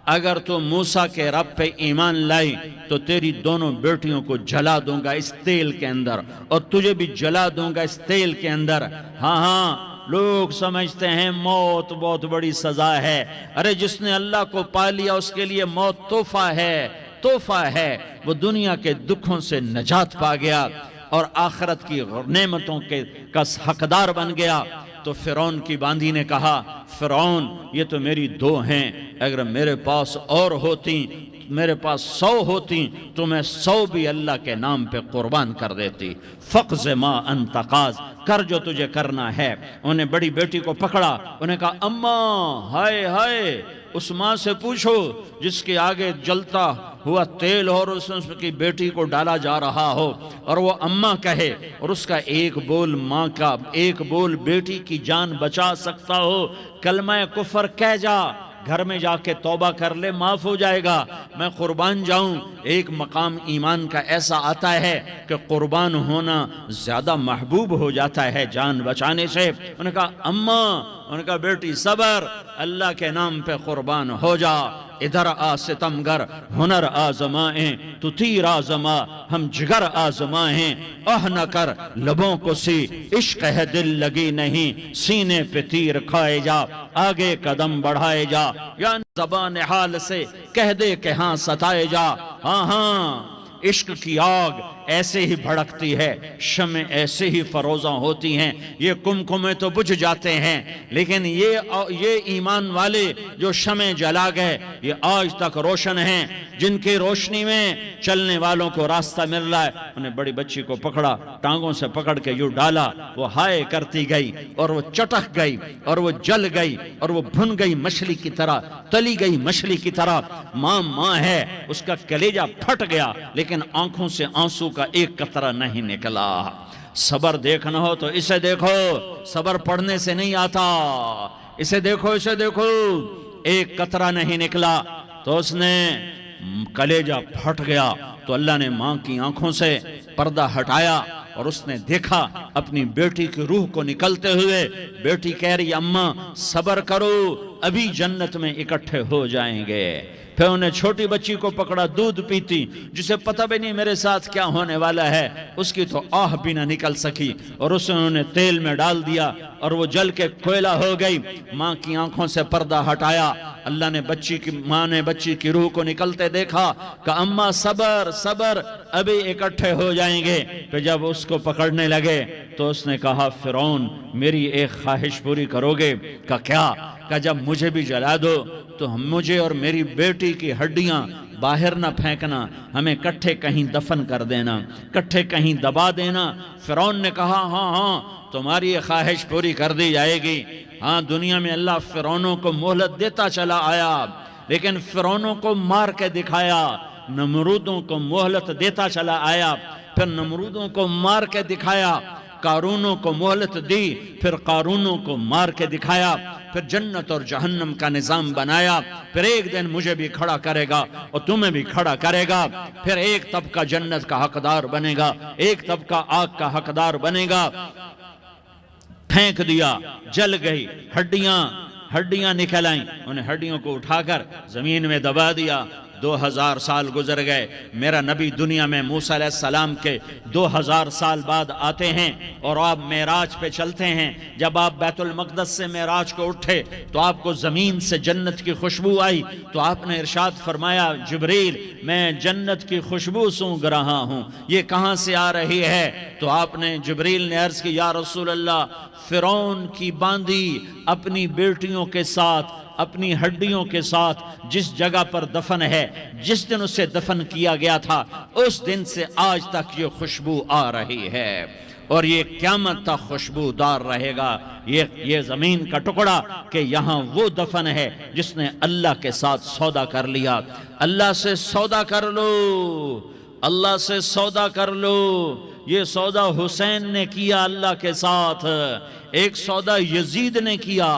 اگر تو موسیٰ کے رب پہ ایمان لائی تو تیری دونوں بیٹیوں کو جلا دوں گا اس تیل کے اندر، اور تجھے بھی جلا دوں گا اس تیل کے اندر۔ ہاں لوگ سمجھتے ہیں موت بہت بڑی سزا ہے۔ ارے جس نے اللہ کو پا لیا اس کے لیے موت تحفہ ہے۔ وہ دنیا کے دکھوں سے نجات پا گیا اور آخرت کی نعمتوں کا حقدار بن گیا۔ تو فرعون کی باندھی نے کہا فرعون یہ تو میری 2 ہیں، اگر میرے پاس اور ہوتی، میرے پاس 100 ہوتی تو میں 100 بھی اللہ کے نام پہ قربان کر دیتی۔ فقض ما انت قاض، کر جو تجھے کرنا ہے۔ انہیں بڑی بیٹی کو پکڑا، انہیں کہا اماں ہائے اس ماں سے پوچھو جس کے آگے جلتا ہوا تیل اور اس کی بیٹی کو ڈالا جا رہا ہو، اور وہ اماں کہے، اور اس کا ایک بول ماں کا، ایک بول بیٹی کی جان بچا سکتا ہو۔ کلمہ کفر کہہ جا، گھر میں جا کے توبہ کر لے، معاف ہو جائے گا۔ میں قربان جاؤں، ایک مقام ایمان کا ایسا آتا ہے کہ قربان ہونا زیادہ محبوب ہو جاتا ہے جان بچانے سے۔ انہوں نے کہا اماں، انہوں نے کہا بیٹی صبر، اللہ کے نام پہ قربان ہو جا۔ ادھر آ ستمگر، ہنر آزمائیں تو تیر آزما، ہم جگر آزمائیں اہ نہ کر لبوں کو سی، عشق ہے دل لگی نہیں، سینے پہ تیر کھائے جا، آگے قدم بڑھائے جا، یا زبان حال سے کہہ دے کہ ہاں ستائے جا۔ ہاں ہاں عشق کی آگ ایسے ہی بھڑکتی ہے، شمع ایسے ہی فروزاں ہوتی ہیں، یہ کمکمے تو بجھ جاتے ہیں، لیکن یہ ایمان والے جو شمع جلا گئے یہ آج تک روشن ہیں، جن کی روشنی میں چلنے والوں کو راستہ مل رہا ہے۔ انہیں بڑی بچی کو پکڑا، ٹانگوں سے پکڑ کے یوں ڈالا، وہ ہائے کرتی گئی اور وہ چٹک گئی اور وہ جل گئی اور وہ بھن گئی مچھلی کی طرح، تلی گئی مچھلی کی طرح۔ ماں ہے، اس کا کلیجہ پھٹ گیا، لیکن آنکھوں سے آنسو کا ایک قطرہ نہیں نکلا۔ صبر دیکھنا ہو تو اسے دیکھو، صبر پڑھنے سے نہیں آتا، اسے دیکھو، اسے دیکھو۔ ایک قطرہ نہیں نکلا تو اس نے کلیجہ پھٹ گیا، تو اللہ نے ماں کی آنکھوں سے پردہ ہٹایا اور اس نے دیکھا اپنی بیٹی کی روح کو نکلتے ہوئے۔ بیٹی کہہ رہی اماں صبر کرو، ابھی جنت میں اکٹھے ہو جائیں گے۔ پھر انہیں چھوٹی بچی کو پکڑا، دودھ پیتی، جسے پتہ بھی نہیں میرے ساتھ کیا ہونے والا ہے، اس کی تو آہ بھی نہ نکل سکی، اور اسے انہوں نے تیل میں ڈال دیا اور وہ جل کے کوئلہ ہو گئی۔ ماں کی آنکھوں سے پردہ ہٹایا، اللہ نے ماں نے بچی کی روح کو نکلتے دیکھا کہ اماں صبر صبر، ابھی اکٹھے ہو جائیں گے۔ پھر جب اس کو پکڑنے لگے تو اس نے کہا فرعون میری ایک خواہش پوری کرو گے؟ کیا؟ کہ جب مجھے بھی جلا دو تو مجھے اور میری بیٹی کی ہڈیاں باہر نہ پھینکنا، ہمیں کٹھے کہیں دفن کر دینا، کٹھے کہیں دبا دینا۔ فرعون نے کہا ہاں تمہاری یہ خواہش پوری کر دی جائے گی۔ ہاں دنیا میں اللہ فرعونوں کو مہلت دیتا چلا آیا، لیکن فرعونوں کو مار کے دکھایا، نمرودوں کو مہلت دیتا چلا آیا، پھر نمرودوں کو مار کے دکھایا، قارونوں کو مہلت دی، پھر قارونوں کو مار کے دکھایا، پھر جنت اور جہنم کا نظام بنایا، پھر ایک دن مجھے بھی کھڑا کرے گا اور تمہیں بھی کھڑا کرے گا، پھر ایک طبقہ جنت کا حقدار بنے گا، ایک طبقہ آگ کا حقدار بنے گا۔ پھینک دیا، جل گئی، ہڈیاں نکل آئیں، انہیں ہڈیوں کو اٹھا کر زمین میں دبا دیا۔ 2000 سال گزر گئے، میرا نبی دنیا میں موسیٰ علیہ السلام کے 2000 سال بعد آتے ہیں اور آپ معراج پہ چلتے ہیں۔ جب آپ بیت المقدس سے معراج کو اٹھے تو آپ کو زمین سے جنت کی خوشبو آئی، تو آپ نے ارشاد فرمایا جبریل میں جنت کی خوشبو سونگ رہا ہوں، یہ کہاں سے آ رہی ہے؟ تو آپ نے جبریل نے عرض کی یا رسول اللہ فرعون کی باندی اپنی بیٹیوں کے ساتھ، اپنی ہڈیوں کے ساتھ جس جگہ پر دفن ہے، جس دن اسے دفن کیا گیا تھا، اس دن سے آج تک یہ خوشبو آ رہی ہے، اور یہ قیامت تک خوشبودار رہے گا۔ یہ زمین کا ٹکڑا کہ یہاں وہ دفن ہے جس نے اللہ کے ساتھ سودا کر لیا۔ اللہ سے سودا کر لو، اللہ سے سودا کر لو۔ یہ سودا حسین نے کیا اللہ کے ساتھ، ایک سودا یزید نے کیا،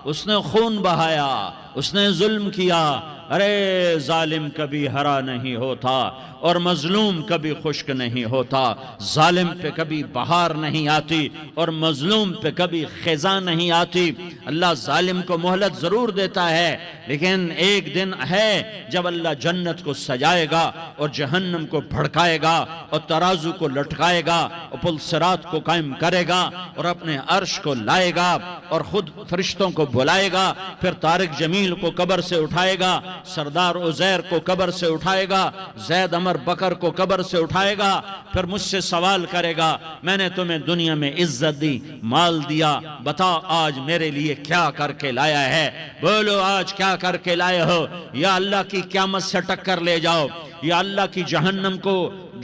اس نے خون بہایا، اس نے ظلم کیا۔ ارے ظالم کبھی ہرا نہیں ہوتا اور مظلوم کبھی خشک نہیں ہوتا، ظالم پہ کبھی بہار نہیں آتی اور مظلوم پہ کبھی خزاں نہیں آتی۔ اللہ ظالم کو مہلت ضرور دیتا ہے، لیکن ایک دن ہے جب اللہ جنت کو سجائے گا اور جہنم کو بھڑکائے گا اور ترازو کو لٹکائے گا اور پل صراط کو قائم کرے گا اور اپنے عرش کو لائے گا اور خود فرشتوں کو بلائے گا، پھر طارق جمیل کو قبر سے اٹھائے گا، سردار عزیر کو قبر سے اٹھائے گا، زید عمر بکر کو قبر سے اٹھائے گا، پھر مجھ سے سوال کرے گا میں نے تمہیں دنیا میں عزت دی، مال دیا، بتا آج میرے لیے کیا کر کے لایا ہے؟ بولو آج کیا کر کے لائے ہو؟ یا اللہ کی قیامت سے ٹکر لے جاؤ، یا اللہ کی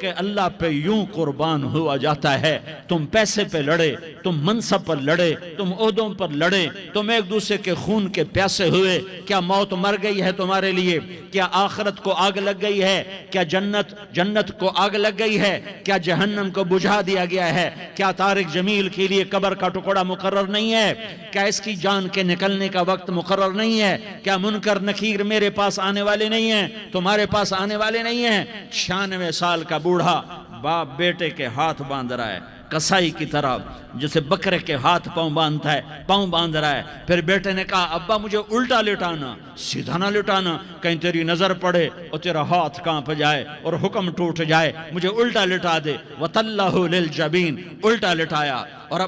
کہ اللہ پہ یوں قربان ہوا جاتا ہے. تم پیسے پہ لڑے, تم منصب پر لڑے, تم عہدوں پر لڑے, تم ایک دوسرے کے خون کے پیاسے ہوئے. کیا موت مر گئی ہے تمہارے لیے؟ کیا آخرت کو آگ لگ گئی ہے؟ کیا جنت کو آگ لگ گئی ہے؟ کیا جہنم کو بجھا دیا گیا ہے؟ کیا طارق جمیل کے لیے قبر کا ٹکڑا مقرر نہیں ہے؟ کیا اس کی جان کے نکلنے کا وقت مقرر نہیں ہے؟ کیا منکر نکیر میرے پاس آنے والے نہیں ہیں؟ تمہارے پاس آنے والے نہیں ہیں؟ 96 سال کا بوڑھا باپ بیٹے کے ہاتھ باندھ رہا ہے کسائی کی طرح, جسے بکرے کے ہاتھ پاؤں باندھتا ہے, پاؤں باندھ رہا ہے. پھر بیٹے نے کہا ابا مجھے الٹا لٹانا, سیدھا نہ لٹانا, کہیں تیری نظر پڑے اور تیرا ہاتھ کانپ جائے اور حکم ٹوٹ جائے, مجھے الٹا لٹا دے. وَتَلَّهُ لِلْجَبِينَ, الٹا لٹایا اور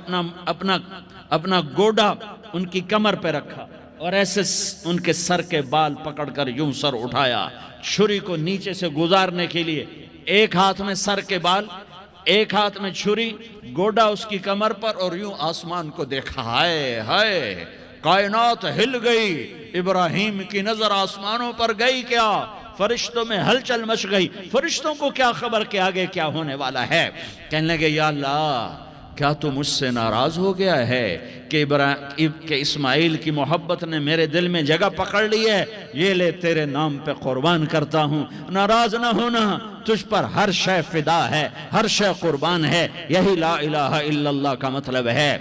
اپنا گوڈا ان کی کمر پہ رکھا اور ایسے ان کے سر کے بال پکڑ کر یوں سر اٹھایا, چھری کو نیچے سے گزارنے کے لیے. ایک ہاتھ میں سر کے بال, ایک ہاتھ میں چھری, گوڈا اس کی کمر پر, اور یوں آسمان کو دیکھا. ہائے ہائے, کائنات ہل گئی. ابراہیم کی نظر آسمانوں پر گئی کیا؟ فرشتوں میں ہلچل مچ گئی. فرشتوں کو کیا خبر کہ آگے کیا ہونے والا ہے؟ کہنے لگے یا اللہ, کیا تو مجھ سے ناراض ہو گیا ہے کہ اسماعیل کی محبت نے میرے دل میں جگہ پکڑ لی ہے؟ یہ لے تیرے نام پہ قربان کرتا ہوں. ناراض نہ ہونا, تجھ پر ہر شے فدا ہے, ہر شے قربان ہے. یہی لا الہ الا اللہ کا مطلب ہے.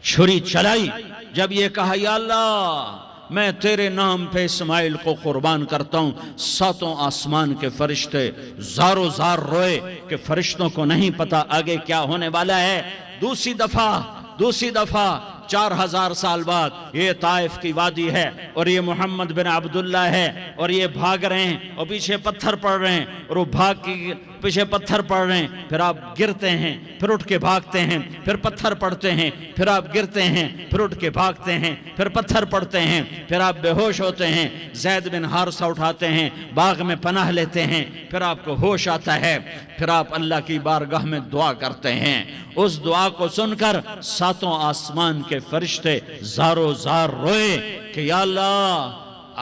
چھری چلائی, جب یہ کہا یا اللہ میں تیرے نام پہ اسماعیل کو قربان کرتا ہوں, 7 آسمان کے فرشتے زارو زار روئے کہ فرشتوں کو نہیں پتا آگے کیا ہونے والا ہے. دوسری دفعہ 4000 سال بعد یہ طائف کی وادی ہے اور یہ محمد بن عبداللہ ہے اور یہ بھاگ رہے ہیں اور پیچھے پتھر پڑ رہے ہیں اور وہ بھاگ کے پیچھے پتھر پڑ رہے ہیں. پھر آپ گرتے ہیں, پھر اٹھ کے بھاگتے ہیں, پھر پتھر پڑتے ہیں, پھر آپ گرتے ہیں, پھر اٹھ کے بھاگتے ہیں, پھر پتھر پڑتے ہیں, پھر آپ بے ہوش ہوتے ہیں. زید بن حارثہ اٹھاتے ہیں, باغ میں پناہ لیتے ہیں, پھر آپ کو ہوش آتا ہے, پھر آپ اللہ کی بارگاہ میں دعا کرتے ہیں. اس دعا کو سن کر 7 آسمان کے فرشتے زارو زار روئے کہ یا اللہ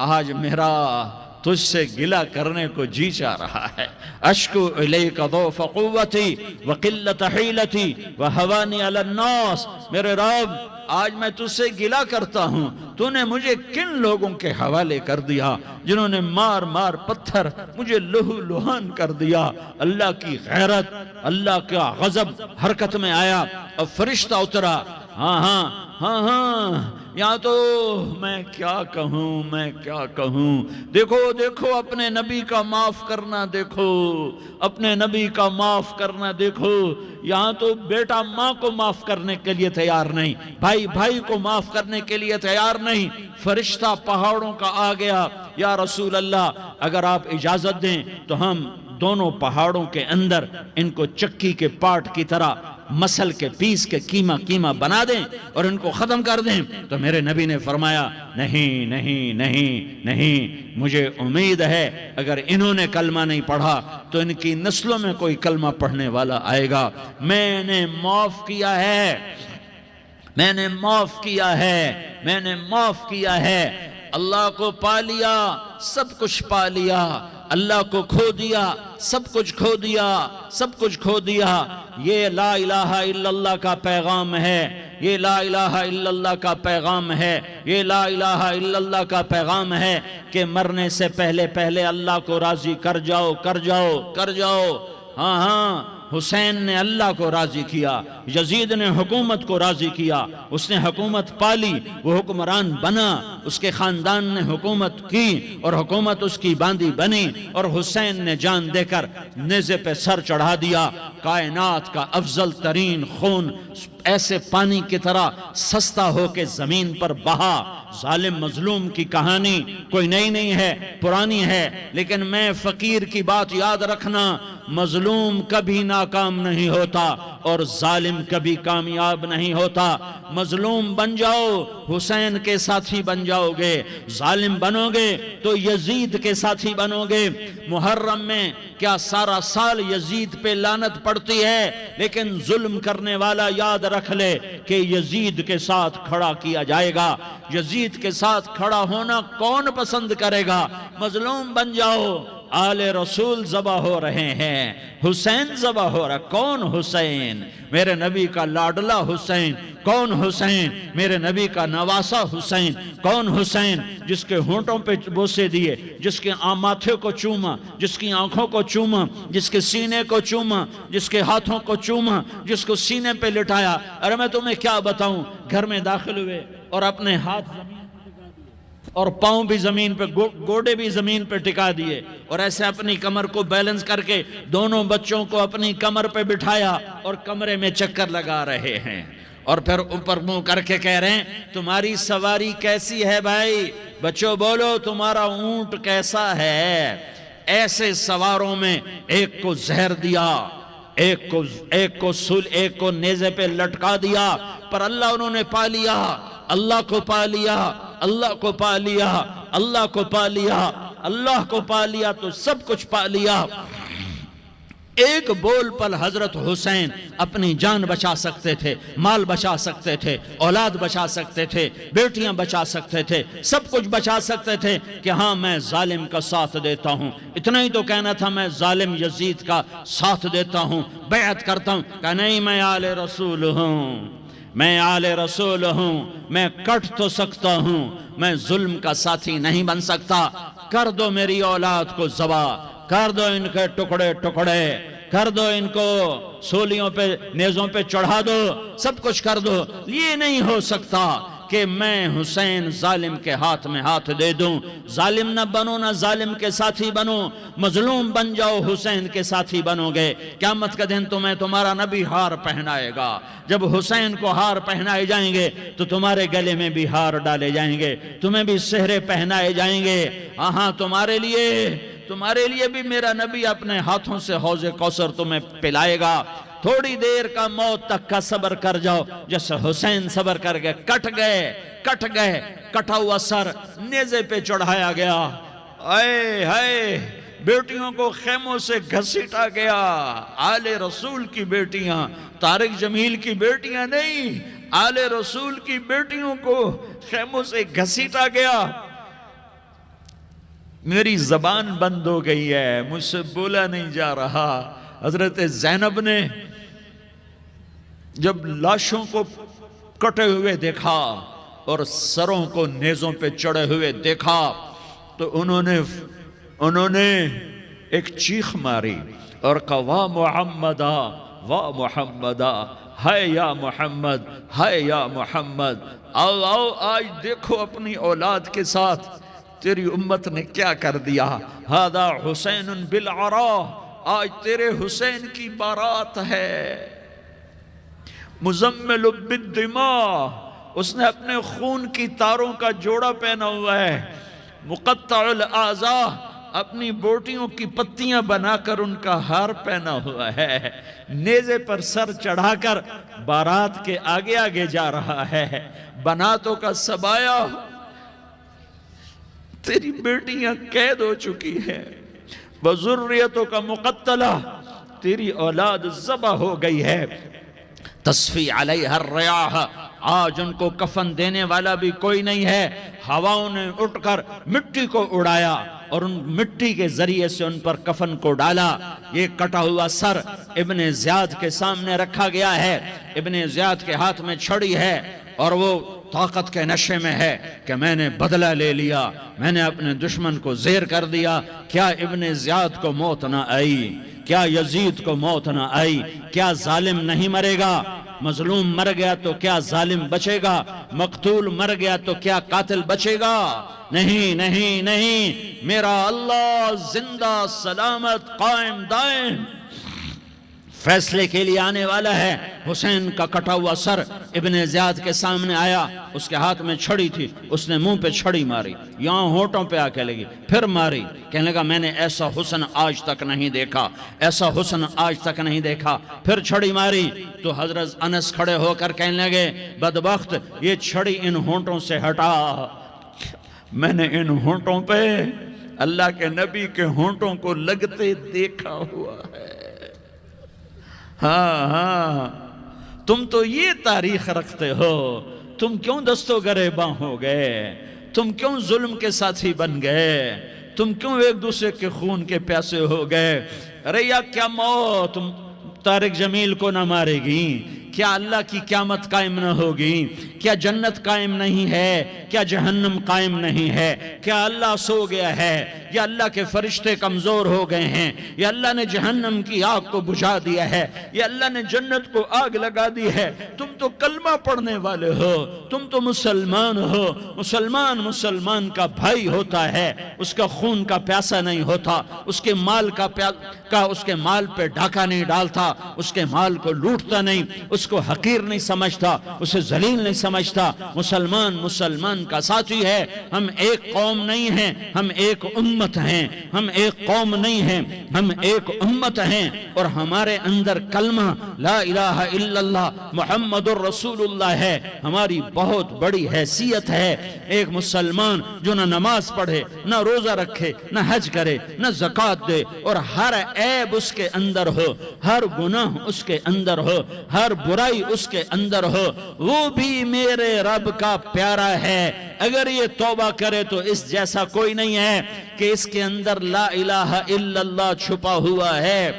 آج میرا تجھ سے گلہ کرنے کو جی چاہ رہا ہے. اشکو الیک ضعف قوتی وقلت حیلتی وہوانی علی الناس. میرے رب آج میں تجھ سے گلہ کرتا ہوں, تو نے مجھے کن لوگوں کے حوالے کر دیا جنہوں نے مار مار پتھر مجھے لہو لہان کر دیا. اللہ کی غیرت, اللہ کا غضب حرکت میں آیا اور فرشتہ اترا. ہاں یہاں تو میں کیا کہوں. دیکھو اپنے نبی کا معاف کرنا, اپنے نبی کا معاف کرنا. دیکھو یہاں تو بیٹا ماں کو معاف کرنے کے لیے تیار نہیں, بھائی کو معاف کرنے کے لیے تیار نہیں. فرشتہ پہاڑوں کا آ گیا, یا رسول اللہ اگر آپ اجازت دیں تو ہم دونوں پہاڑوں کے اندر ان کو چکی کے پاٹ کی طرح مسل کے پیس کے کیما بنا دیں اور ان کو ختم کر دیں. تو میرے نبی نے فرمایا نہیں, مجھے امید ہے اگر انہوں نے کلمہ نہیں پڑھا تو ان کی نسلوں میں کوئی کلمہ پڑھنے والا آئے گا. میں نے معاف کیا ہے. اللہ کو پا لیا, سب کچھ پا لیا. اللہ کو کھو دیا, سب کچھ کھو دیا. یہ لا الہ الا اللہ کا پیغام ہے, یہ لا الہ الا اللہ کا پیغام ہے, یہ لا الہ الا اللہ کا پیغام ہے کہ مرنے سے پہلے اللہ کو راضی کر جاؤ. ہاں حسین نے اللہ کو راضی کیا, یزید نے حکومت کو راضی کیا, اس نے حکومت پالی, وہ حکمران بنا, اس کے خاندان نے حکومت کی اور حکومت اس کی باندھی بنی, اور حسین نے جان دے کر نیزے پہ سر چڑھا دیا. کائنات کا افضل ترین خون ایسے پانی کی طرح سستا ہو کے زمین پر بہا. ظالم مظلوم کی کہانی کوئی نئی نہیں ہے, پرانی ہے, لیکن میں فقیر کی بات یاد رکھنا, مظلوم کبھی ناکام نہیں ہوتا اور ظالم کبھی کامیاب نہیں ہوتا. مظلوم بن جاؤ, حسین کے ساتھی بن جاؤ گے. ظالم بنو گے تو یزید کے ساتھی بنو گے. محرم میں کیا سارا سال یزید پہ لعنت پڑتی ہے, لیکن ظلم کرنے والا یاد رکھ لے کہ یزید کے ساتھ کھڑا کیا جائے گا. یزید کے ساتھ کھڑا ہونا کون پسند کرے گا؟ مظلوم بن جاؤ, آل رسول ذبح ہو رہے ہیں، حسین ذبح ہو رہا۔ کون حسین؟ میرے نبی کا لاڈلا حسین۔ کون حسین؟ میرے نبی کا نواسا حسین۔ کون حسین؟ جس کے ہونٹوں پہ بوسے دیے، جس کے ماتھے کو چوما، جس کی آنکھوں کو چوما، جس کے سینے کو چوما، جس کے ہاتھوں کو چوما، جس کو سینے پہ لٹایا۔ ارے میں تمہیں کیا بتاؤں، گھر میں داخل ہوئے اور اپنے ہاتھ زمین اور پاؤں بھی زمین پہ، گوڑے بھی زمین پہ ٹکا دیے، اور ایسے اپنی کمر کو بیلنس کر کے دونوں بچوں کو اپنی کمر پہ بٹھایا اور کمرے میں چکر لگا رہے ہیں، اور پھر اوپر منہ کر کے کہہ رہے ہیں تمہاری سواری کیسی ہے بھائی؟ بچوں بولو تمہارا اونٹ کیسا ہے؟ ایسے سواروں میں ایک کو زہر دیا، ایک کو نیزے پہ لٹکا دیا، پر اللہ انہوں نے پا لیا، اللہ کو پا لیا، اللہ کو پا لیا، اللہ کو پا لیا، اللہ کو پا لیا تو سب کچھ پا لیا۔ ایک بول پر حضرت حسین اپنی جان بچا سکتے تھے، مال بچا سکتے تھے، اولاد بچا سکتے تھے، بیٹیاں بچا سکتے تھے، سب کچھ بچا سکتے تھے کہ ہاں میں ظالم کا ساتھ دیتا ہوں۔ اتنا ہی تو کہنا تھا میں ظالم یزید کا ساتھ دیتا ہوں، بیعت کرتا ہوں، کہ نہیں میں آل رسول ہوں، میں آل رسول ہوں، میں کٹ تو سکتا ہوں، میں ظلم کا ساتھی نہیں بن سکتا۔ کر دو میری اولاد کو ذبح، کر دو ان کے ٹکڑے ٹکڑے، کر دو ان کو سولیوں پہ نیزوں پہ چڑھا دو، سب کچھ کر دو۔ یہ نہیں ہو سکتا کہ میں حسین ظالم کے ہاتھ میں ہاتھ دے دوں۔ ظالم نہ بنو، نہ ظالم کے ساتھی بنو، مظلوم بن جاؤ، حسین کے ساتھی بنو گے۔ قیامت کا دن تمہیں تمہارا نبی ہار پہنائے گا۔ جب حسین کو ہار پہنائے جائیں گے تو تمہارے گلے میں بھی ہار ڈالے جائیں گے، تمہیں بھی سہرے پہنائے جائیں گے۔ ہاں تمہارے لیے بھی میرا نبی اپنے ہاتھوں سے حوض کوثر تمہیں پلائے گا۔ تھوڑی دیر کا موت تک کا صبر کر جاؤ، جیسے حسین صبر کر گئے، کٹ گئے، کٹا ہوا سر نیزے پہ چڑھایا گیا۔ اے ہائے، بیٹیوں کو خیموں سے گھسیٹا گیا۔ آل رسول کی بیٹیاں، طارق جمیل کی بیٹیاں نہیں، آل رسول کی بیٹیوں کو خیموں سے گھسیٹا گیا۔ میری زبان بند ہو گئی ہے، مجھ سے بولا نہیں جا رہا۔ حضرت زینب نے جب لاشوں کو کٹے ہوئے دیکھا اور سروں کو نیزوں پہ چڑھے ہوئے دیکھا تو انہوں نے ایک چیخ ماری اور کہا واہ محمدہ، واہ محمدہ، ہائے یا محمد، ہائے یا محمد۔ آؤ آج دیکھو اپنی اولاد کے ساتھ تیری امت نے کیا کر دیا۔ ہذا حسین بالعراء، آج تیرے حسین کی بارات ہے۔ مزمل بالدماء، اس نے اپنے خون کی تاروں کا جوڑا پہنا ہوا ہے۔ مقطع الاعضاء، اپنی بوٹیوں کی پتیاں بنا کر ان کا ہار پہنا ہوا ہے۔ نیزے پر سر چڑھا کر بارات کے آگے آگے جا رہا ہے۔ بناتوں کا سبایا، تیری بیٹیاں قید ہو چکی ہیں۔ وذریتوں کا مقتلہ، تیری اولاد ذبح ہو گئی ہے۔ تصفی علیہ الریاح، آج ان کو کفن دینے والا بھی کوئی نہیں ہے۔ ہواؤں نے اٹھ کر مٹی کو اڑایا اور ان مٹی کے ذریعے سے ان پر کفن کو ڈالا۔ یہ کٹا ہوا سر ابن زیاد کے سامنے رکھا گیا ہے۔ ابن زیاد کے ہاتھ میں چھڑی ہے اور وہ طاقت کے نشے میں ہے کہ میں نے بدلہ لے لیا، میں نے اپنے دشمن کو زیر کر دیا۔ کیا ابن زیاد کو موت نہ آئی؟ کیا یزید کو موت نہ آئی؟ کیا ظالم نہیں مرے گا؟ مظلوم مر گیا تو کیا ظالم بچے گا؟ مقتول مر گیا تو کیا قاتل بچے گا؟ نہیں نہیں نہیں، میرا اللہ زندہ سلامت قائم دائم فیصلے کے لیے آنے والا ہے۔ حسین کا کٹا ہوا سر ابن زیاد کے سامنے آیا، اس کے ہاتھ میں چھڑی تھی، اس نے منہ پہ چھڑی ماری، یہاں ہونٹوں پہ آ کے لگی، پھر ماری، کہنے لگا میں نے ایسا حسن آج تک نہیں دیکھا، ایسا حسن آج تک نہیں دیکھا، پھر چھڑی ماری تو حضرت انس کھڑے ہو کر کہنے لگے بدبخت، یہ چھڑی ان ہونٹوں سے ہٹا۔ میں نے ان ہونٹوں پہ اللہ کے نبی کے ہونٹوں کو لگتے دیکھا ہوا ہے۔ ہاں تم تو یہ تاریخ رکھتے ہو، تم کیوں دستو گریباں ہو گئے؟ تم کیوں ظلم کے ساتھی بن گئے؟ تم کیوں ایک دوسرے کے خون کے پیاسے ہو گئے؟ ارے یا کیا موت طارق جمیل کو نہ مارے گی؟ کیا اللہ کی قیامت قائم نہ ہوگی؟ کیا جنت قائم نہیں ہے؟ کیا جہنم قائم نہیں ہے؟ کیا اللہ سو گیا ہے؟ یا اللہ کے فرشتے کمزور ہو گئے ہیں؟ یا اللہ نے جہنم کی آگ کو بجھا دیا ہے؟ یا اللہ نے جنت کو آگ لگا دی ہے؟ تم تو کلمہ پڑھنے والے ہو، تم تو مسلمان ہو۔ مسلمان کا بھائی ہوتا ہے، اس کا خون کا پیاسا نہیں ہوتا، اس کے مال اس کے مال پہ ڈاکہ نہیں ڈالتا، اس کے مال کو لوٹتا نہیں، اس کو حقیر نہیں سمجھتا، اسے ذلیل نہیں سمجھتا۔ مسلمان کا ساتھی ہے۔ ہم ایک قوم نہیں ہیں، ہم ایک امت ہیں۔ ہم ایک قوم نہیں ہیں، ہم ایک امت ہیں، اور ہمارے اندر کلمہ لا الہ الا اللہ محمد الرسول اللہ ہے۔ ہماری بہت بڑی حیثیت ہے۔ ایک مسلمان جو نہ نماز پڑھے، نہ روزہ رکھے، نہ حج کرے، نہ زکوٰۃ دے، اور ہر عیب اس کے اندر ہو، ہر گناہ اس کے اندر ہو، ہر برائی اس کے اندر ہو، وہ بھی میرے رب کا پیارا ہے۔ اگر یہ توبہ کرے تو اس جیسا کوئی نہیں ہے کہ اس کے اندر لا الہ الا اللہ چھپا ہوا ہے۔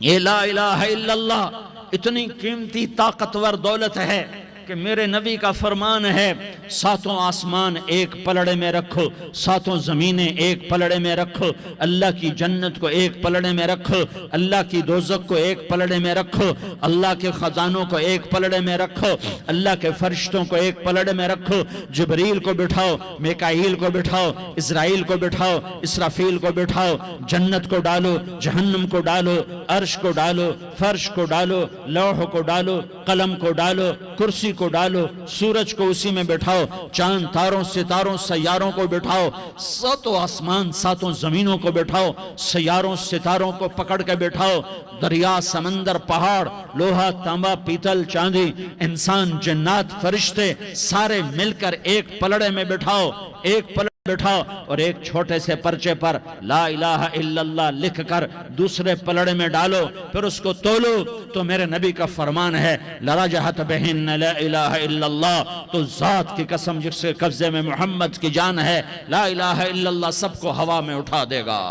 یہ لا الہ الا اللہ اتنی قیمتی طاقتور دولت ہے کہ میرے نبی کا فرمان ہے، ساتوں آسمان ایک پلڑے میں رکھو، ساتوں زمینیں ایک پلڑے میں رکھو، اللہ کی جنت کو ایک پلڑے میں رکھو، اللہ کی دوزخ کو ایک پلڑے میں رکھو، اللہ کے خزانوں کو ایک پلڑے میں رکھو، اللہ کے فرشتوں کو ایک پلڑے میں رکھو۔ جبریل کو بٹھاؤ، میکائیل کو بٹھاؤ، اسرائیل کو بٹھاؤ، اسرافیل کو بٹھاؤ، جنت کو ڈالو، جہنم کو ڈالو، عرش کو ڈالو، فرش کو ڈالو، لوح کو ڈالو، قلم کو ڈالو، کرسی کو ڈالو، سورج کو اسی میں بٹھاؤ، چاند تاروں ستاروں سیاروں کو بٹھاؤ، ساتوں آسمان ساتوں زمینوں کو بٹھاؤ، سیاروں ستاروں کو پکڑ کے بٹھاؤ، دریا سمندر پہاڑ لوہا تانبا پیتل چاندی انسان جنات فرشتے سارے مل کر ایک پلڑے میں بٹھاؤ، ایک پلڑے بٹھاؤ، اور ایک چھوٹے سے پرچے پر لا الہ الا اللہ لکھ کر دوسرے پلڑے میں ڈالو، پھر اس کو تولو تو میرے نبی کا فرمان ہے لرجحت بہن لا الہ الا اللہ، تو ذات کی قسم جس کے قبضے میں محمد کی جان ہے، لا الہ الا اللہ سب کو ہوا میں اٹھا دے گا۔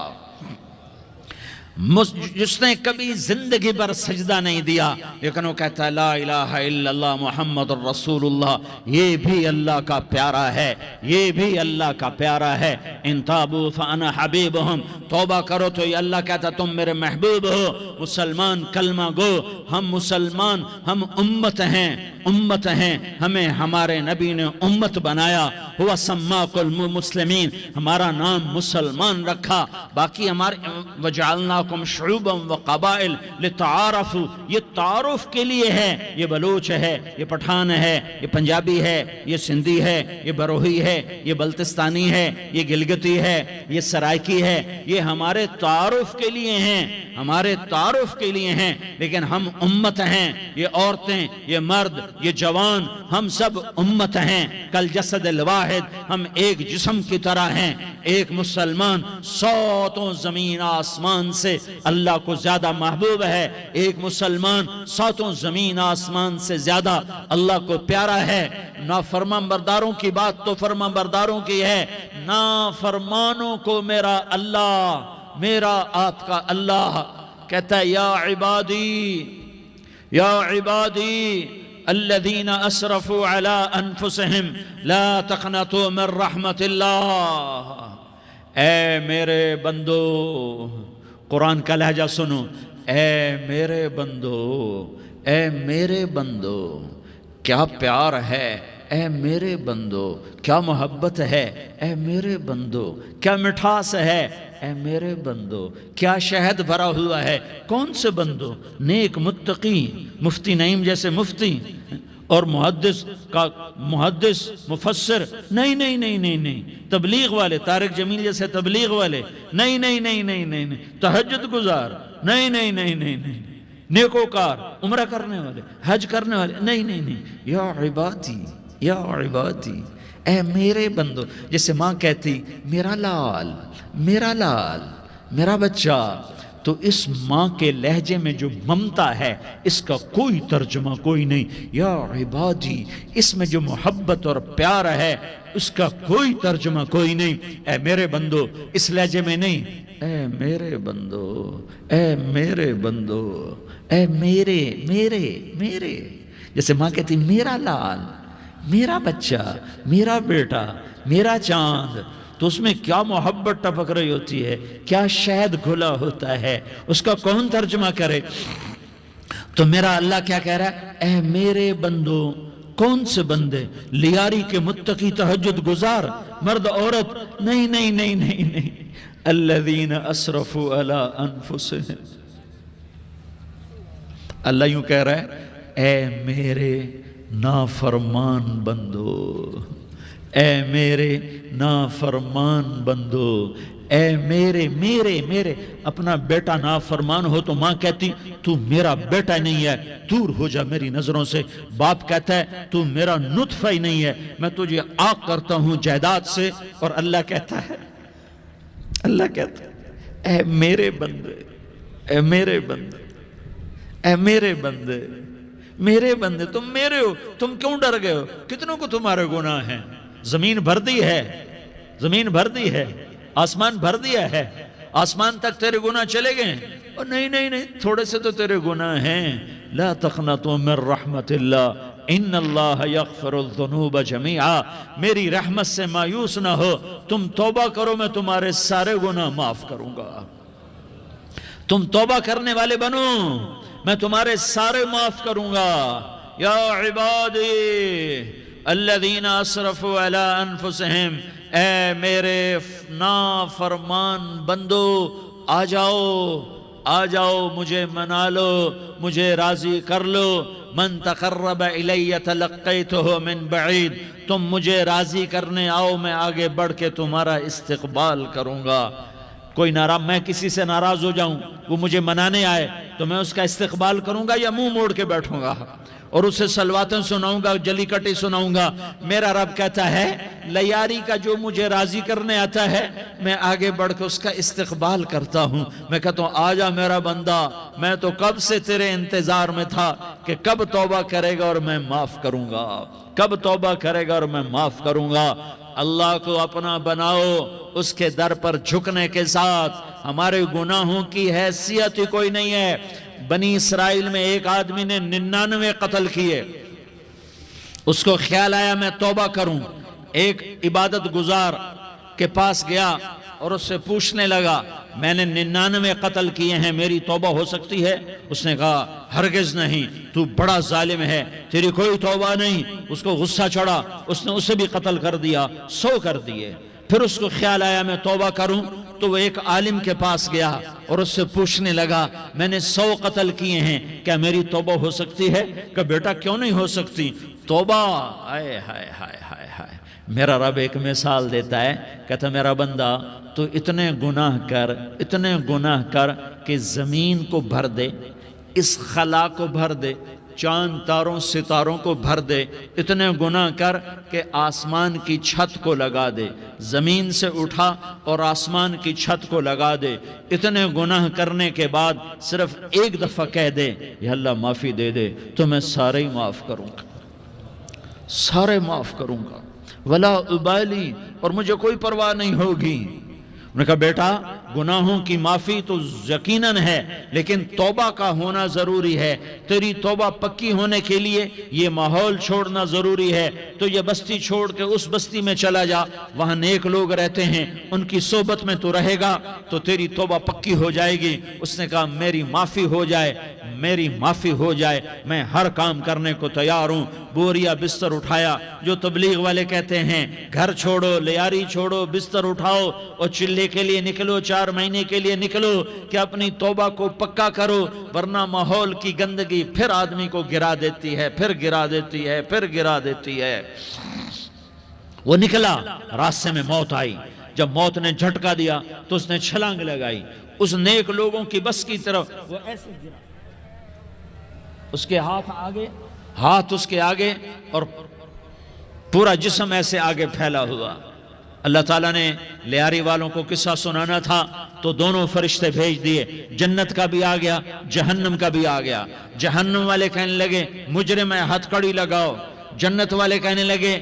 جس نے کبھی زندگی پر سجدہ نہیں دیا لیکن وہ کہتا ہے لا الہ الا اللہ محمد الرسول اللہ، یہ بھی اللہ کا پیارا ہے، یہ بھی اللہ کا پیارا ہے۔ ان تابوا فانا حبیبہم، توبہ کرو تو یہ اللہ کہتا تم میرے محبوب ہو۔ مسلمان کلمہ گو، ہم مسلمان، ہم امت ہیں، ہمیں ہمارے نبی نے امت بنایا، ہوا سماک المسلمین، ہمارا نام مسلمان رکھا، باقی ہمارے وجعلناکم شعوبا وقبائل لتعارفوا، یہ تعارف کے لیے ہے۔ یہ بلوچ ہے، یہ پٹھان ہے، یہ پنجابی ہے، یہ سندھی ہے، یہ بروہی ہے، یہ بلتستانی ہے، یہ گلگتی ہے، یہ سرائکی ہے، یہ ہمارے تعارف کے لیے ہیں، ہمارے تعارف کے لیے ہیں، لیکن ہم امت ہیں۔ یہ عورتیں، یہ مرد، یہ جوان، ہم سب امت ہیں۔ کل جسد الواحد، ہم ایک جسم کی طرح ہیں۔ ایک مسلمان ساتوں زمین آسمان سے اللہ کو زیادہ محبوب ہے، ایک مسلمان ساتوں زمین آسمان سے زیادہ اللہ کو پیارا ہے۔ نافرمان برداروں کی بات تو فرمان برداروں کی ہے، نافرمانوں کو میرا اللہ، میرا آپ کا اللہ کہتا ہے یا عبادی الذین اسرفوا علی انفسہم لا تقنطوا من رحمت اللہ۔ اے میرے بندو، قرآن کا لہجہ سنو، اے میرے بندو، اے میرے بندو، کیا پیار ہے، اے میرے بندو، کیا محبت ہے، اے میرے بندو، کیا مٹھاس ہے، اے میرے بندو، کیا شہد بھرا ہوا ہے۔ کون سے بندو؟ نیک متقی، مفتی نعیم جیسے مفتی اور محدث مفسر، نہیں، تبلیغ والے، طارق جمیل جیسے تبلیغ والے، نہیں، تہجد گزار، نہیں، نیکوکار، عمرہ کرنے والے، حج کرنے والے، نہیں، یا عبادی، اے میرے بندو، جیسے ماں کہتی میرا لال، میرا بچہ، تو اس ماں کے لہجے میں جو ممتا ہے اس کا کوئی ترجمہ کوئی نہیں. یا عبادی، اس میں جو محبت اور پیار ہے اس کا کوئی ترجمہ کوئی نہیں. اے میرے بندو، اس لہجے میں نہیں، اے میرے بندو، اے میرے بندو، اے میرے میرے میرے. جیسے ماں کہتی میرا لال، میرا بچہ، میرا بیٹا، میرا چاند، تو اس میں کیا محبت ٹپک رہی ہوتی ہے، کیا شہد گھلا ہوتا ہے، اس کا کون ترجمہ کرے. تو میرا اللہ کیا کہہ رہا ہے، اے میرے بندو. کون سے بندے؟ لیاری کے متقی تہجد گزار مرد عورت؟ نہیں نہیں نہیں نہیں نہیں. الذین اسرفوا علی انفسہم. اللہ یوں کہہ رہا ہے، اے میرے نافرمان بندو، اے میرے نافرمان بندو، اے میرے میرے میرے. اپنا بیٹا نافرمان ہو تو ماں کہتی تو میرا بیٹا نہیں ہے، دور ہو جا میری نظروں سے. باپ کہتا ہے تو میرا نطفہ ہی نہیں ہے، میں تجھے عاق کرتا ہوں جائیداد سے. اور اللہ کہتا ہے، اللہ کہتا ہے اے میرے بندے، اے میرے بندے، اے میرے بندے، میرے بندے، تم میرے ہو، تم کیوں ڈر گئے ہو؟ کتنوں کو تمہارے گناہ ہیں؟ زمین بھر دی ہے، زمین بھر دی ہے، آسمان بھر دیا ہے، آسمان تک تیرے گناہ چلے گئے. اور نہیں نہیں نہیں، تھوڑے سے تو تیرے گناہ ہیں. لا تقنطوا من رحمت اللہ ان اللہ یغفر الذنوب جمیعا. میری رحمت سے مایوس نہ ہو، تم توبہ کرو، میں تمہارے سارے گناہ معاف کروں گا. تم توبہ کرنے والے بنو، میں تمہارے سارے معاف کروں گا. یا عبادی الذین اسرفوا علی انفسہم، اے میرے نافرمان بندو، آ جاؤ آ جاؤ، مجھے منا لو، مجھے راضی کر لو. من تقرب الی تلقیتہ من بعید. تم مجھے راضی کرنے آؤ، میں آگے بڑھ کے تمہارا استقبال کروں گا. کوئی ناراض، میں کسی سے ناراض ہو جاؤں، وہ مجھے منانے آئے تو میں اس کا استقبال کروں گا یا منہ موڑ کے بیٹھوں گا اور اسے سلواتیں سناؤں گا، جلی کٹی سناؤں گا؟ میرا رب کہتا ہے لیاری کا جو مجھے راضی کرنے آتا ہے میں آگے بڑھ کے اس کا استقبال کرتا ہوں. میں کہتا ہوں آجا میرا بندہ، میں تو کب سے تیرے انتظار میں تھا کہ کب توبہ کرے گا اور میں معاف کروں گا، کب توبہ کرے گا اور میں معاف کروں گا. اللہ کو اپنا بناؤ، اس کے در پر جھکنے کے ساتھ. ہمارے گناہوں کی حیثیت ہی کوئی نہیں ہے. بنی اسرائیل میں ایک آدمی نے 99 قتل کیے، اس کو خیال آیا میں توبہ کروں. ایک عبادت گزار کے پاس گیا اور اس سے پوچھنے لگا میں نے 99 قتل کیے ہیں، میری توبہ ہو سکتی ہے؟ اس نے کہا ہرگز نہیں، تو بڑا ظالم ہے، تیری کوئی توبہ نہیں. اس کو غصہ چڑھا، اس نے اسے بھی قتل کر دیا، 100 کر دیے. پھر اس کو خیال آیا میں توبہ کروں تو وہ ایک عالم کے پاس گیا اور اس سے پوچھنے لگا میں نے 100 قتل کیے ہیں، کیا میری توبہ ہو سکتی ہے؟ کہ بیٹا کیوں نہیں ہو سکتی توبہ؟ آئے ہائے ہائے ہائے ہائے. میرا رب ایک مثال دیتا ہے، کہتا میرا بندہ تو اتنے گناہ کر، اتنے گناہ کر کہ زمین کو بھر دے، اس خلا کو بھر دے، چاند تاروں ستاروں کو بھر دے. اتنے گناہ کر کہ آسمان کی چھت کو لگا دے، زمین سے اٹھا اور آسمان کی چھت کو لگا دے. اتنے گناہ کرنے کے بعد صرف ایک دفعہ کہہ دے یا اللہ معافی دے دے تو میں سارے ہی معاف کروں گا، سارے معاف کروں گا. ولا ابالی، اور مجھے کوئی پرواہ نہیں ہوگی. انہوں نے کہا بیٹا گناہوں کی معافی تو یقیناً ہے لیکن توبہ کا ہونا ضروری ہے. تیری توبہ پکی ہونے کے لیے یہ ماحول چھوڑنا ضروری ہے. تو یہ بستی چھوڑ کے اس بستی میں چلا جا، وہاں نیک لوگ رہتے ہیں، ان کی صحبت میں تو رہے گا تو تیری توبہ پکی ہو جائے گی. اس نے کہا میری معافی ہو جائے، میری معافی ہو جائے، میں ہر کام کرنے کو تیار ہوں. بوریا بستر اٹھایا، جو تبلیغ والے کہتے ہیں گھر چھوڑو، لیاری چھوڑو، بستر اٹھاؤ اور چلے کے لیے نکلو، 4 مہینے کے لیے نکلو کہ اپنی توبہ کو پکا کرو، ورنہ ماحول کی گندگی پھر آدمی کو گرا دیتی ہے، پھر گرا دیتی ہے، پھر گرا دیتی ہے. وہ نکلا، راستے میں موت آئی. جب موت نے جھٹکا دیا تو اس نے چھلانگ لگائی اس نیک لوگوں کی بس کی طرف. وہ ایسے گرا، اس کے ہاتھ اس کے آگے اور پورا جسم ایسے آگے پھیلا ہوا. اللہ تعالیٰ نے لیاری والوں کو قصہ سنانا تھا تو دونوں فرشتے بھیج دیے، جنت کا بھی آ گیا، جہنم کا بھی آ گیا۔ جہنم والے کہنے لگے مجرم ہے ہتھ کڑی لگاؤ، جنت والے کہنے لگے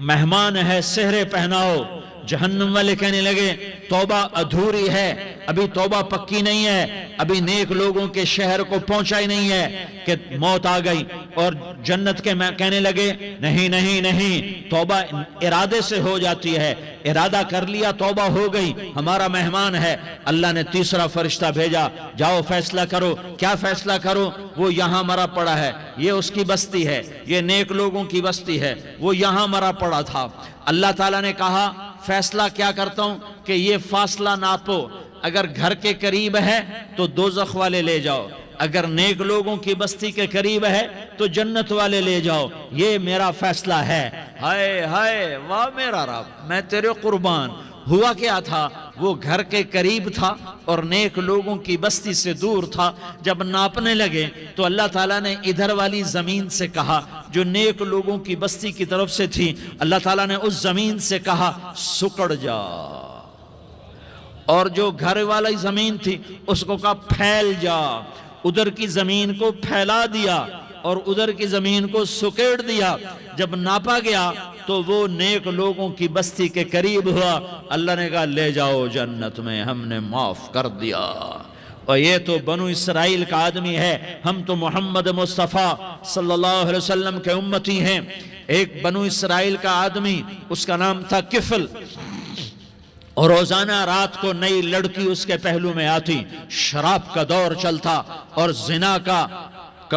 مہمان ہے سہرے پہناؤ، جہنم والے کہنے لگے توبہ ادھوری ہے، ابھی توبہ پکی نہیں ہے، ابھی نیک لوگوں کے شہر کو پہنچا ہی نہیں ہے کہ موت آ گئی۔ اور جنت کے کہنے لگے نہیں نہیں نہیں، توبہ ارادے سے ہو جاتی ہے، ارادہ کر لیا توبہ ہو گئی، ہمارا مہمان ہے۔ اللہ نے تیسرا فرشتہ بھیجا، جاؤ فیصلہ کرو۔ کیا فیصلہ کرو؟ وہ یہاں مرا پڑا ہے، یہ اس کی بستی ہے، یہ نیک لوگوں کی بستی ہے، وہ یہاں مرا پڑا تھا۔ اللہ تعالیٰ نے کہا فیصلہ کیا کرتا ہوں کہ یہ فاصلہ ناپو، اگر گھر کے قریب ہے تو دوزخ والے لے جاؤ، اگر نیک لوگوں کی بستی کے قریب ہے تو جنت والے لے جاؤ، یہ میرا فیصلہ ہے۔ ہائے ہائے واہ میرا رب، میں تیرے قربان۔ ہوا کیا تھا؟ وہ گھر کے قریب تھا اور نیک لوگوں کی بستی سے دور تھا۔ جب ناپنے لگے تو اللہ تعالیٰ نے ادھر والی زمین سے کہا جو نیک لوگوں کی بستی کی طرف سے تھی، اللہ تعالیٰ نے اس زمین سے کہا سکڑ جا، اور جو گھر والی زمین تھی اس کو کہا پھیل جا۔ ادھر کی زمین کو پھیلا دیا اور ادھر کی زمین کو سکیڑ دیا۔ جب ناپا گیا تو وہ نیک لوگوں کی بستی کے قریب ہوا۔ اللہ نے کہا لے جاؤ جنت میں، ہم نے معاف کر دیا۔ اور یہ تو بنو اسرائیل کا آدمی ہے، ہم تو محمد مصطفیٰ صلی اللہ علیہ وسلم کے امتی ہیں۔ ایک بنو اسرائیل کا آدمی، اس کا نام تھا کفل، اور روزانہ رات کو نئی لڑکی اس کے پہلو میں آتی، شراب کا دور چلتا اور زنا کا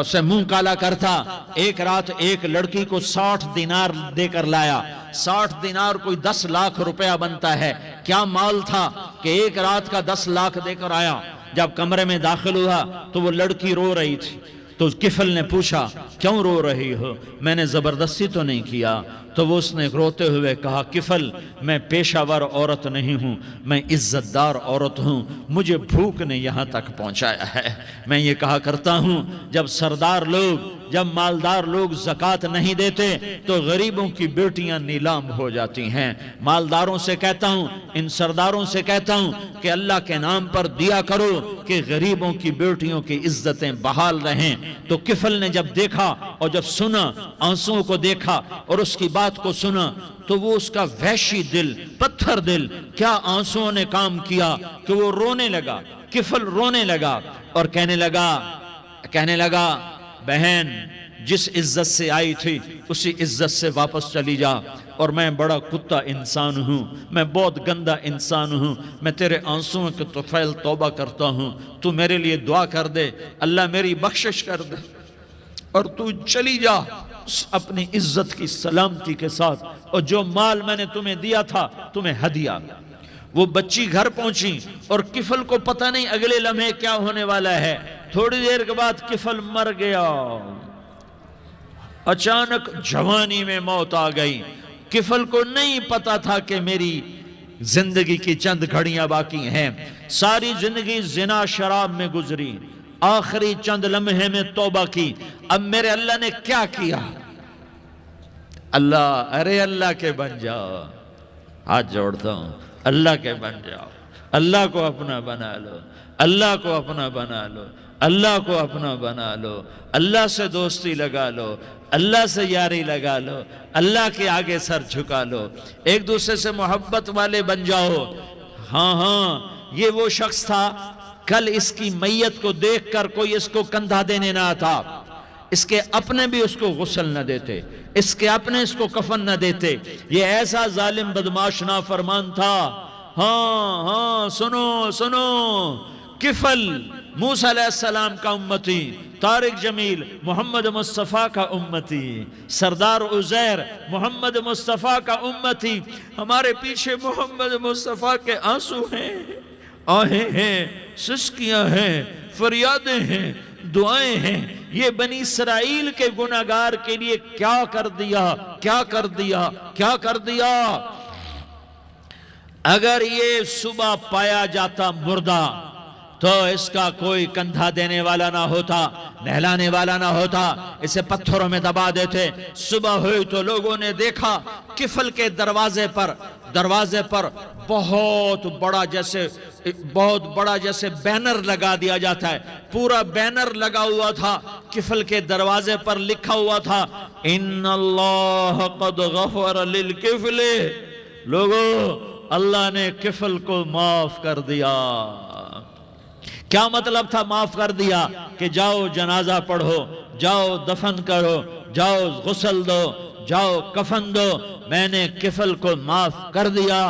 سے منہ کالا کرتا۔ ایک رات ایک لڑکی کو 60 دینار دے کر لایا۔ 60 دینار کوئی 10 لاکھ روپیہ بنتا ہے۔ کیا مال تھا کہ ایک رات کا 10 لاکھ دے کر آیا۔ جب کمرے میں داخل ہوا تو وہ لڑکی رو رہی تھی، تو کفل نے پوچھا کیوں رو رہی ہو؟ میں نے زبردستی تو نہیں کیا۔ تو وہ اس نے روتے ہوئے کہا کفل میں پیشہ ور عورت نہیں ہوں، میں عزت دار عورت ہوں، مجھے بھوک نے یہاں تک پہنچایا ہے۔ میں یہ کہا کرتا ہوں جب سردار لوگ، جب مالدار لوگ زکوٰۃ نہیں دیتے تو غریبوں کی بیٹیاں نیلام ہو جاتی ہیں۔ مالداروں سے کہتا ہوں، ان سرداروں سے کہتا ہوں کہ اللہ کے نام پر دیا کرو کہ غریبوں کی بیٹیوں کی عزتیں بحال رہیں۔ تو کفل نے جب دیکھا اور جب سنا، آنسوؤں کو دیکھا اور اس کی بات کو سنا، تو وہ اس کا وحشی دل، پتھر دل، کیا آنسوؤں نے کام کیا کہ وہ رونے لگا۔ کفل رونے لگا اور کہنے لگا بہن جس عزت سے آئی تھی اسی عزت سے واپس چلی جا، اور میں بڑا کتا انسان ہوں، میں بہت گندا انسان ہوں، میں تیرے آنسوؤں کے طفیل توبہ کرتا ہوں، تو میرے لیے دعا کر دے، اللہ میری بخشش کر دے، اور تو چلی جا اپنی عزت کی سلامتی کے ساتھ، اور جو مال میں نے تمہیں دیا تھا تمہیں ہدیہ۔ وہ بچی گھر پہنچی اور کفل کو پتہ نہیں اگلے لمحے کیا ہونے والا ہے۔ تھوڑی دیر کے بعد کفل مر گیا، اچانک جوانی میں موت آ گئی۔ کفل کو نہیں پتا تھا کہ میری زندگی کی چند گھڑیاں باقی ہیں۔ ساری زندگی زنا شراب میں گزری، آخری چند لمحے میں توبہ کی۔ اب میرے اللہ نے کیا کیا؟ اللہ کے بن جاؤ، ہاتھ جوڑتا ہوں، اللہ کے بن جاؤ، اللہ کو اپنا بنا لو، اللہ کو اپنا بنا لو، اللہ کو اپنا بنا لو، اللہ سے دوستی لگا لو، اللہ سے یاری لگا لو، اللہ کے آگے سر جھکا لو، ایک دوسرے سے محبت والے بن جاؤ۔ ہاں یہ وہ شخص تھا، کل اس کی میت کو دیکھ کر کوئی اس کو کندھا دینے نہ آتا، اس کے اپنے بھی اس کو غسل نہ دیتے، اس کے اپنے اس کو کفن نہ دیتے۔ یہ ایسا ظالم بدماش نافرمان تھا۔ ہاں سنو، کفل موسیٰ علیہ السلام کا امتی، طارق جمیل محمد مصطفیٰ کا امتی، سردار عزیر محمد مصطفیٰ کا امتی۔ ہمارے پیچھے محمد مصطفیٰ کے آنسو ہیں، آہیں ہیں، سسکیاں ہیں، فریادیں ہیں، دعائیں ہیں۔ یہ بنی اسرائیل کے گناہگار کے لیے کیا کر دیا۔ اگر یہ صبح پایا جاتا مردہ تو اس کا کوئی کندھا دینے والا نہ ہوتا، نہلانے والا نہ ہوتا، اسے پتھروں میں دبا دیتے۔ صبح ہوئی تو لوگوں نے دیکھا کفل کے دروازے پر دروازے پر بہت بڑا جیسے بینر لگا دیا جاتا ہے، پورا بینر لگا ہوا تھا، کفل کے دروازے پر لکھا ہوا تھا ان اللہ قد غفر للکفل، لوگو اللہ نے کفل کو معاف کر دیا۔ کیا مطلب تھا معاف کر دیا؟ کہ جاؤ جنازہ پڑھو، جاؤ دفن کرو، جاؤ غسل دو، جاؤ کفن دو، میں نے کفل کو معاف کر دیا۔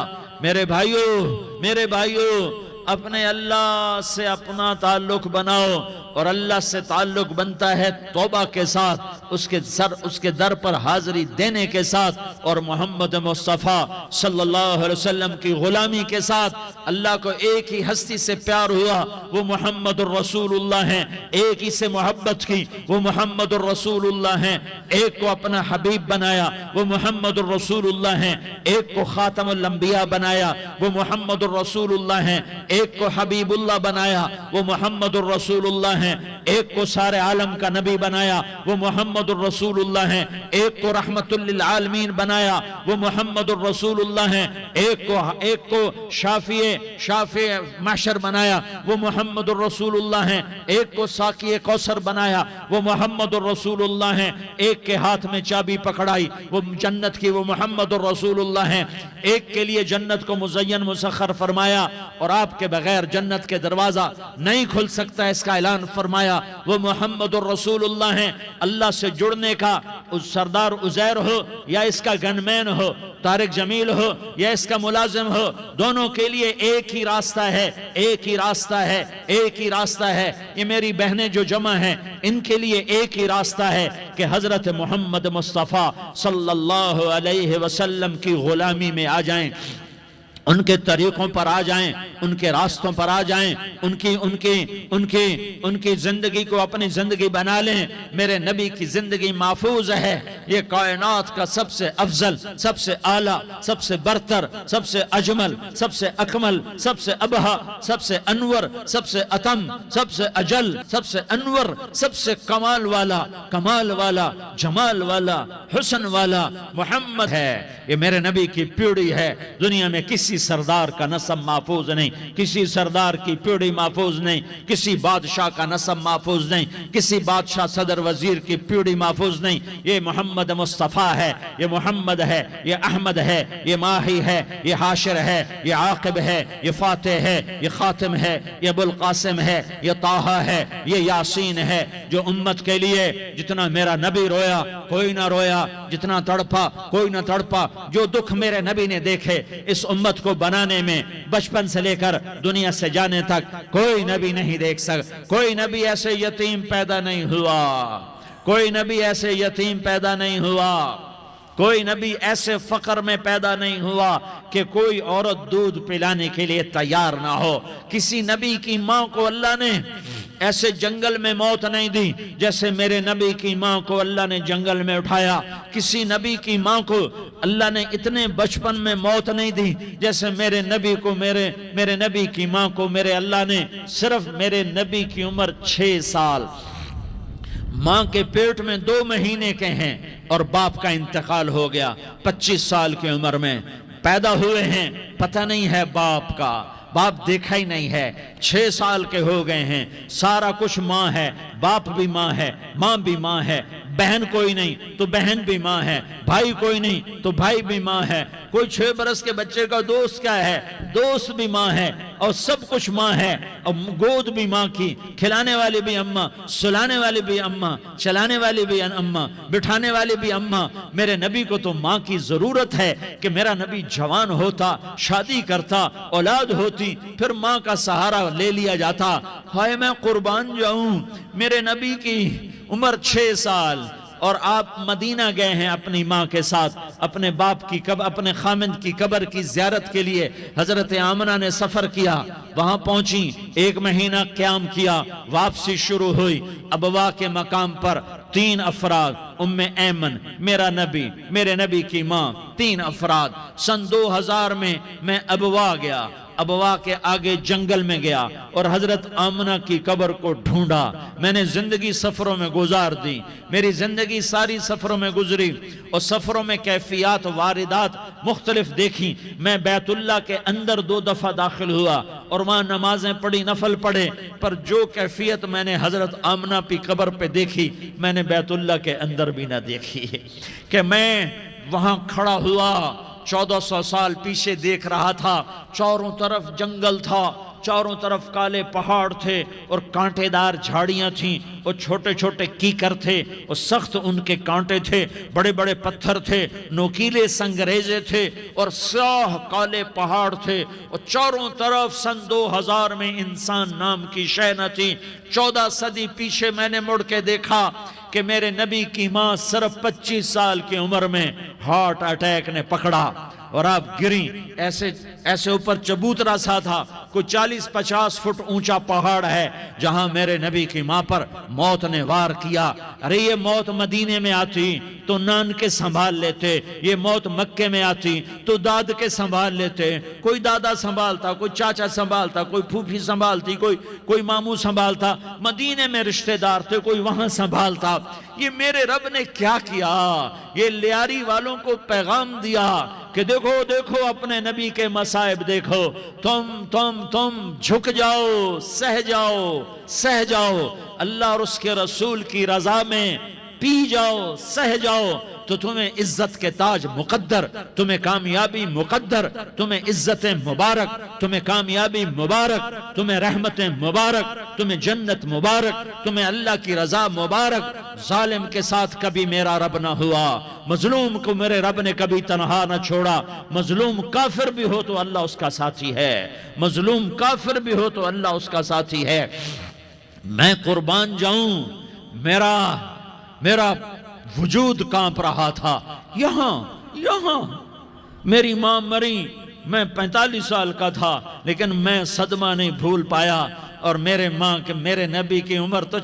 میرے بھائیو اپنے اللہ سے اپنا تعلق بناؤ، اور اللہ سے تعلق بنتا ہے توبہ کے ساتھ، اس کے در پر حاضری دینے کے ساتھ، اور محمد مصطفیٰ صلی اللہ علیہ وسلم کی غلامی کے ساتھ۔ اللہ کو ایک ہی ہستی سے پیار ہوا، وہ محمد الرسول اللہ ہیں، ایک ہی سے محبت کی، وہ محمد الرسول اللہ ہیں، ایک کو اپنا حبیب بنایا، وہ محمد الرسول اللہ ہیں، ایک کو خاتم الانبیاء بنایا، وہ محمد الرسول اللہ ہیں، ایک کو حبیب اللہ بنایا، وہ محمد الرسول اللہ ہیں، ایک کو سارے عالم کا نبی بنایا، وہ محمد الرسول اللہ ہیں، ایک کو رحمت للعالمین بنایا، وہ محمد الرسول اللہ ہیں، ایک کو شافع محشر بنایا، وہ محمد الرسول اللہ ہیں، ایک کو ساقی کوثر بنایا، وہ محمد الرسول اللہ ہیں، ایک کے ہاتھ میں چابی پکڑائی وہ جنت کی، وہ محمد الرسول اللہ ہیں، ایک کے لیے جنت کو مزین مسخر فرمایا اور آپ کے بغیر جنت کے دروازہ نہیں کھل سکتا، اس کا اعلان فرمایا، وہ محمد الرسول اللہ ہیں۔ اللہ سے جڑنے کا سردار عزیر ہو یا اس کا گنمین ہو، طارق جمیل ہو یا اس کا ملازم ہو، دونوں کے لیے ایک ہی راستہ ہے، ایک ہی راستہ ہے، ایک ہی راستہ ہے۔ یہ میری بہنیں جو جمع ہیں ان کے لیے ایک ہی راستہ ہے کہ حضرت محمد مصطفیٰ صلی اللہ علیہ وسلم کی غلامی میں آ جائیں، ان کے طریقوں پر آ جائیں، ان کے راستوں پر آ جائیں، ان کی زندگی کو اپنی زندگی بنا لیں۔ میرے نبی کی زندگی محفوظ ہے، یہ کائنات کا سب سے افضل، سب سے اعلیٰ، سب سے برتر، سب سے اجمل، سب سے اکمل، سب سے ابہا، سب سے انور، سب سے اتم، سب سے اجل، سب سے انور، سب سے کمال والا، جمال والا، حسن والا محمد ہے۔ یہ میرے نبی کی پیڑھی ہے، دنیا میں کسی سردار کا نسب محفوظ نہیں، کسی سردار کی پیڑھی محفوظ نہیں، کسی بادشاہ کا نسب محفوظ نہیں، کسی بادشاہ صدر وزیر کی پیڑھی محفوظ نہیں۔ یہ محمد مصطفیٰ ہے، یہ محمد ہے، یہ احمد ہے، یہ ماہی ہے، یہ حاشر ہے، یہ عاقب ہے، یہ فاتح ہے، یہ خاتم ہے، یہ ابو القاسم ہے، یہ طٰہٰ ہے، یہ یاسین ہے۔ جو امت کے لیے جتنا میرا نبی رویا کوئی نہ رویا، جتنا تڑپا کوئی نہ تڑپا، جو دکھ میرے نبی نے دیکھے اس امت کو بنانے میں، بچپن سے لے کر دنیا سے جانے تک کوئی نبی نہیں دیکھ سکتا۔ کوئی نبی ایسے یتیم پیدا نہیں ہوا، کوئی نبی ایسے یتیم پیدا نہیں ہوا، کوئی نبی ایسے فقر میں پیدا نہیں ہوا کہ کوئی عورت دودھ پلانے کے لیے تیار نہ ہو۔ کسی نبی کی ماں کو اللہ نے ایسے جنگل میں موت نہیں دی جیسے میرے نبی کی ماں کو اللہ نے جنگل میں اٹھایا۔ کسی نبی کی ماں کو اللہ نے اتنے بچپن میں موت نہیں دی جیسے میرے نبی کو، میرے نبی کی ماں کو میرے اللہ نے صرف میرے نبی کی عمر 6 سال، ماں کے پیٹ میں 2 مہینے کے ہیں اور باپ کا انتقال ہو گیا 25 سال کی عمر میں پیدا ہوئے ہیں، پتہ نہیں ہے باپ کا، باپ دیکھا ہی نہیں ہے، 6 سال کے ہو گئے ہیں، سارا کچھ ماں ہے، باپ بھی ماں ہے، ماں بھی ماں ہے، بہن کوئی نہیں تو بہن بھی ماں ہے، بھائی کوئی نہیں تو بھائی بھی ماں ہے، کوئی 6 برس کے بچے کا دوست کیا ہے، دوست بھی ماں ہے، اور سب کچھ ماں ہے، اور گود بھی ماں کی، کھلانے والی بھی اماں، سلانے والی بھی اماں، چلانے والی بھی اماں، بٹھانے والی بھی اماں۔ میرے نبی کو تو ماں کی ضرورت ہے کہ میرا نبی جوان ہوتا، شادی کرتا، اولاد ہوتی، پھر ماں کا سہارا لے لیا جاتا۔ ہائے میں قربان جاؤں، میرے نبی کی عمر 6 سال اور آپ مدینہ گئے ہیں اپنی ماں کے ساتھ، اپنے باپ کی اپنے خامند کی قبر کی زیارت کے لیے حضرت آمنہ نے سفر کیا، وہاں پہنچی، 1 مہینہ قیام کیا، واپسی شروع ہوئی۔ ابوا کے مقام پر 3 افراد، ام ایمن، میرا نبی، میرے نبی کی ماں، 3 افراد۔ سن 2000 میں ابوا گیا، ابوا کے آگے جنگل میں گیا اور حضرت آمنہ کی قبر کو ڈھونڈا. میں نے زندگی سفروں میں گزار دی، میری زندگی ساری سفروں میں گزری اور سفروں میں کیفیات واردات مختلف دیکھی. میں بیت اللہ کے اندر 2 دفعہ داخل ہوا اور وہاں نمازیں پڑھی، نفل پڑھے، پر جو کیفیت میں نے حضرت آمنہ کی قبر پہ دیکھی میں نے بیت اللہ کے اندر بھی نہ دیکھی. کہ میں وہاں کھڑا ہوا 1400 سال پیچھے دیکھ رہا تھا، چاروں طرف جنگل تھا، چاروں طرف کالے پہاڑ تھے اور کانٹے دار جھاڑیاں تھیں اور چھوٹے چھوٹے کیکر تھے اور سخت ان کے کانٹے تھے، بڑے بڑے پتھر تھے، نوکیلے سنگریزے تھے اور سیاہ کالے پہاڑ تھے اور چاروں طرف سن 2000 میں انسان نام کی شے نہ تھی. 14 صدی پیچھے میں نے مڑ کے دیکھا کہ میرے نبی کی ماں صرف 25 سال کی عمر میں ہارٹ اٹیک نے پکڑا اور آپ گریں. ایسے اوپر چبوترا سا تھا، کوئی 40-50 فٹ اونچا پہاڑ ہے جہاں میرے نبی کی ماں پر موت نے وار کیا. ارے یہ موت مدینے میں آتی تو نان کے سنبھال لیتے، یہ موت مکے میں آتی تو داد کے سنبھال لیتے. کوئی دادا سنبھالتا، کوئی چاچا سنبھالتا، کوئی پھوپھی سنبھالتی، کوئی ماموں سنبھالتا. مدینے میں رشتہ دار تھے، کوئی وہاں سنبھالتا. یہ میرے رب نے کیا کیا؟ یہ لیاری والوں کو پیغام دیا کہ دیکھو دیکھو اپنے نبی کے مصائب دیکھو، تم جھک جاؤ، سہ جاؤ اللہ اور اس کے رسول کی رضا میں، پی جاؤ، سہ جاؤ تو تمہیں عزت کے تاج مقدر، تمہیں کامیابی مقدر، تمہیں عزتیں مبارک، تمہیں کامیابی مبارک، تمہیں رحمتیں مبارک، تمہیں جنت مبارک، تمہیں اللہ کی رضا مبارک. ظالم کے ساتھ کبھی میرا رب نہ ہوا، مظلوم کو میرے رب نے کبھی تنہا نہ چھوڑا. مظلوم کافر بھی ہو تو اللہ اس کا ساتھی ہے، مظلوم کافر بھی ہو تو اللہ اس کا ساتھی ہے. میں قربان جاؤں، میرا وجود کانپ رہا تھا. یہاں میری ماں مری، میں 45 سال کا تھا لیکن میں صدمہ نہیں بھول پایا. اور میرے نبی کی عمر تو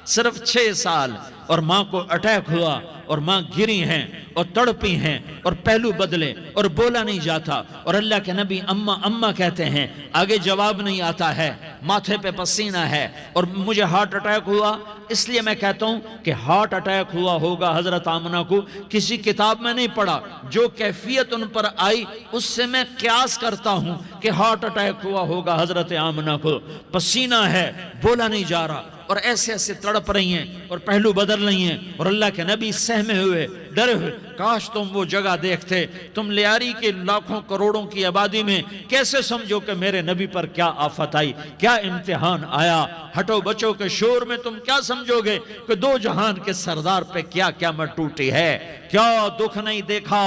صرف 6 سال اور ماں کو اٹیک ہوا اور ماں گری ہیں اور تڑپی ہیں اور پہلو بدلے اور بولا نہیں جاتا اور اللہ کے نبی اماں کہتے ہیں، آگے جواب نہیں آتا ہے، ماتھے پہ پسینہ ہے. اور مجھے ہارٹ اٹیک ہوا، اس لیے میں کہتا ہوں کہ ہارٹ اٹیک ہوا ہوگا حضرت آمنہ کو، کسی کتاب میں نہیں پڑھا. جو کیفیت ان پر آئی اس سے میں قیاس کرتا ہوں کہ ہارٹ اٹیک ہوا ہوگا حضرت آمنہ کو. پسینہ ہے، بولا نہیں جا رہا اور ایسے تڑپ رہی ہیں اور پہلو بدل رہی ہیں اور اللہ کے نبی سہمے ہوئے، ڈرے ہوئے. کاش تم وہ جگہ دیکھتے. تم لیاری کے لاکھوں کروڑوں کی آبادی میں کیسے سمجھو کہ میرے نبی پر کیا آفت آئی، کیا امتحان آیا. ہٹو بچوں کے شور میں تم کیا سمجھو گے کہ 2 جہان کے سردار پہ کیا قیامت ٹوٹی ہے. کیا دکھ نہیں دیکھا،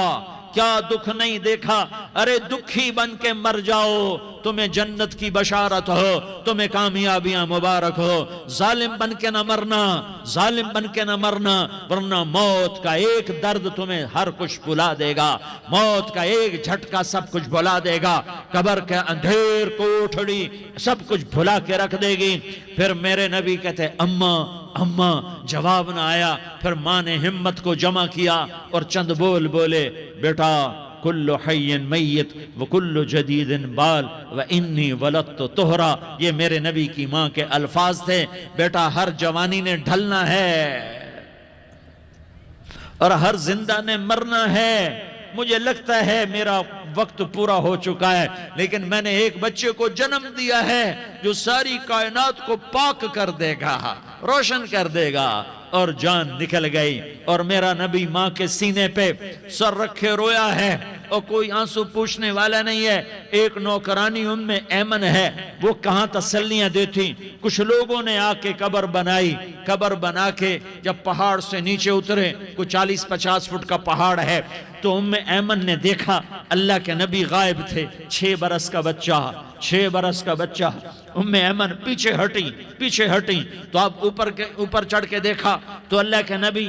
کیا دکھ نہیں دیکھا. ارے دکھی بن کے مر جاؤ، تمہیں جنت کی بشارت ہو، تمہیں کامیابیاں مبارک ہو. ظالم بن کے نہ مرنا ورنہ موت کا ایک درد تمہیں ہر کچھ بھلا دے گا، موت کا ایک جھٹکا سب کچھ بھلا دے گا. قبر کے اندھیر کوٹھڑی سب کچھ بھلا کے رکھ دے گی. پھر میرے نبی کہتے اماں جواب نہ آیا. پھر ماں نے ہمت کو جمع کیا اور چند بولے، بیٹا کل حی میت وکل جدید بال وانی ولدت طہرا. یہ میرے نبی کی ماں کے الفاظ تھے. بیٹا ہر جوانی نے ڈھلنا ہے اور ہر زندہ نے مرنا ہے. مجھے لگتا ہے میرا وقت پورا ہو چکا ہے لیکن میں نے ایک بچے کو جنم دیا ہے جو ساری کائنات کو پاک کر دے گا، روشن کر دے گا. اور جان نکل گئی اور میرا نبی ماں کے سینے پہ سر رکھے رویا ہے اور کوئی آنسو پوچھنے والا نہیں ہے. ایک نوکرانی ایمن ہے، وہ کہاں تسلیاں دیتی. کچھ لوگوں نے آ کے قبر بنا کے جب پہاڑ سے نیچے اترے، کوئی 40-50 فٹ کا پہاڑ ہے، تو ایمن نے دیکھا اللہ کے نبی غائب تھے. 6 برس کا بچہ. ایمن پیچھے ہٹی تو آپ اوپر چڑھ کے دیکھا تو اللہ کے نبی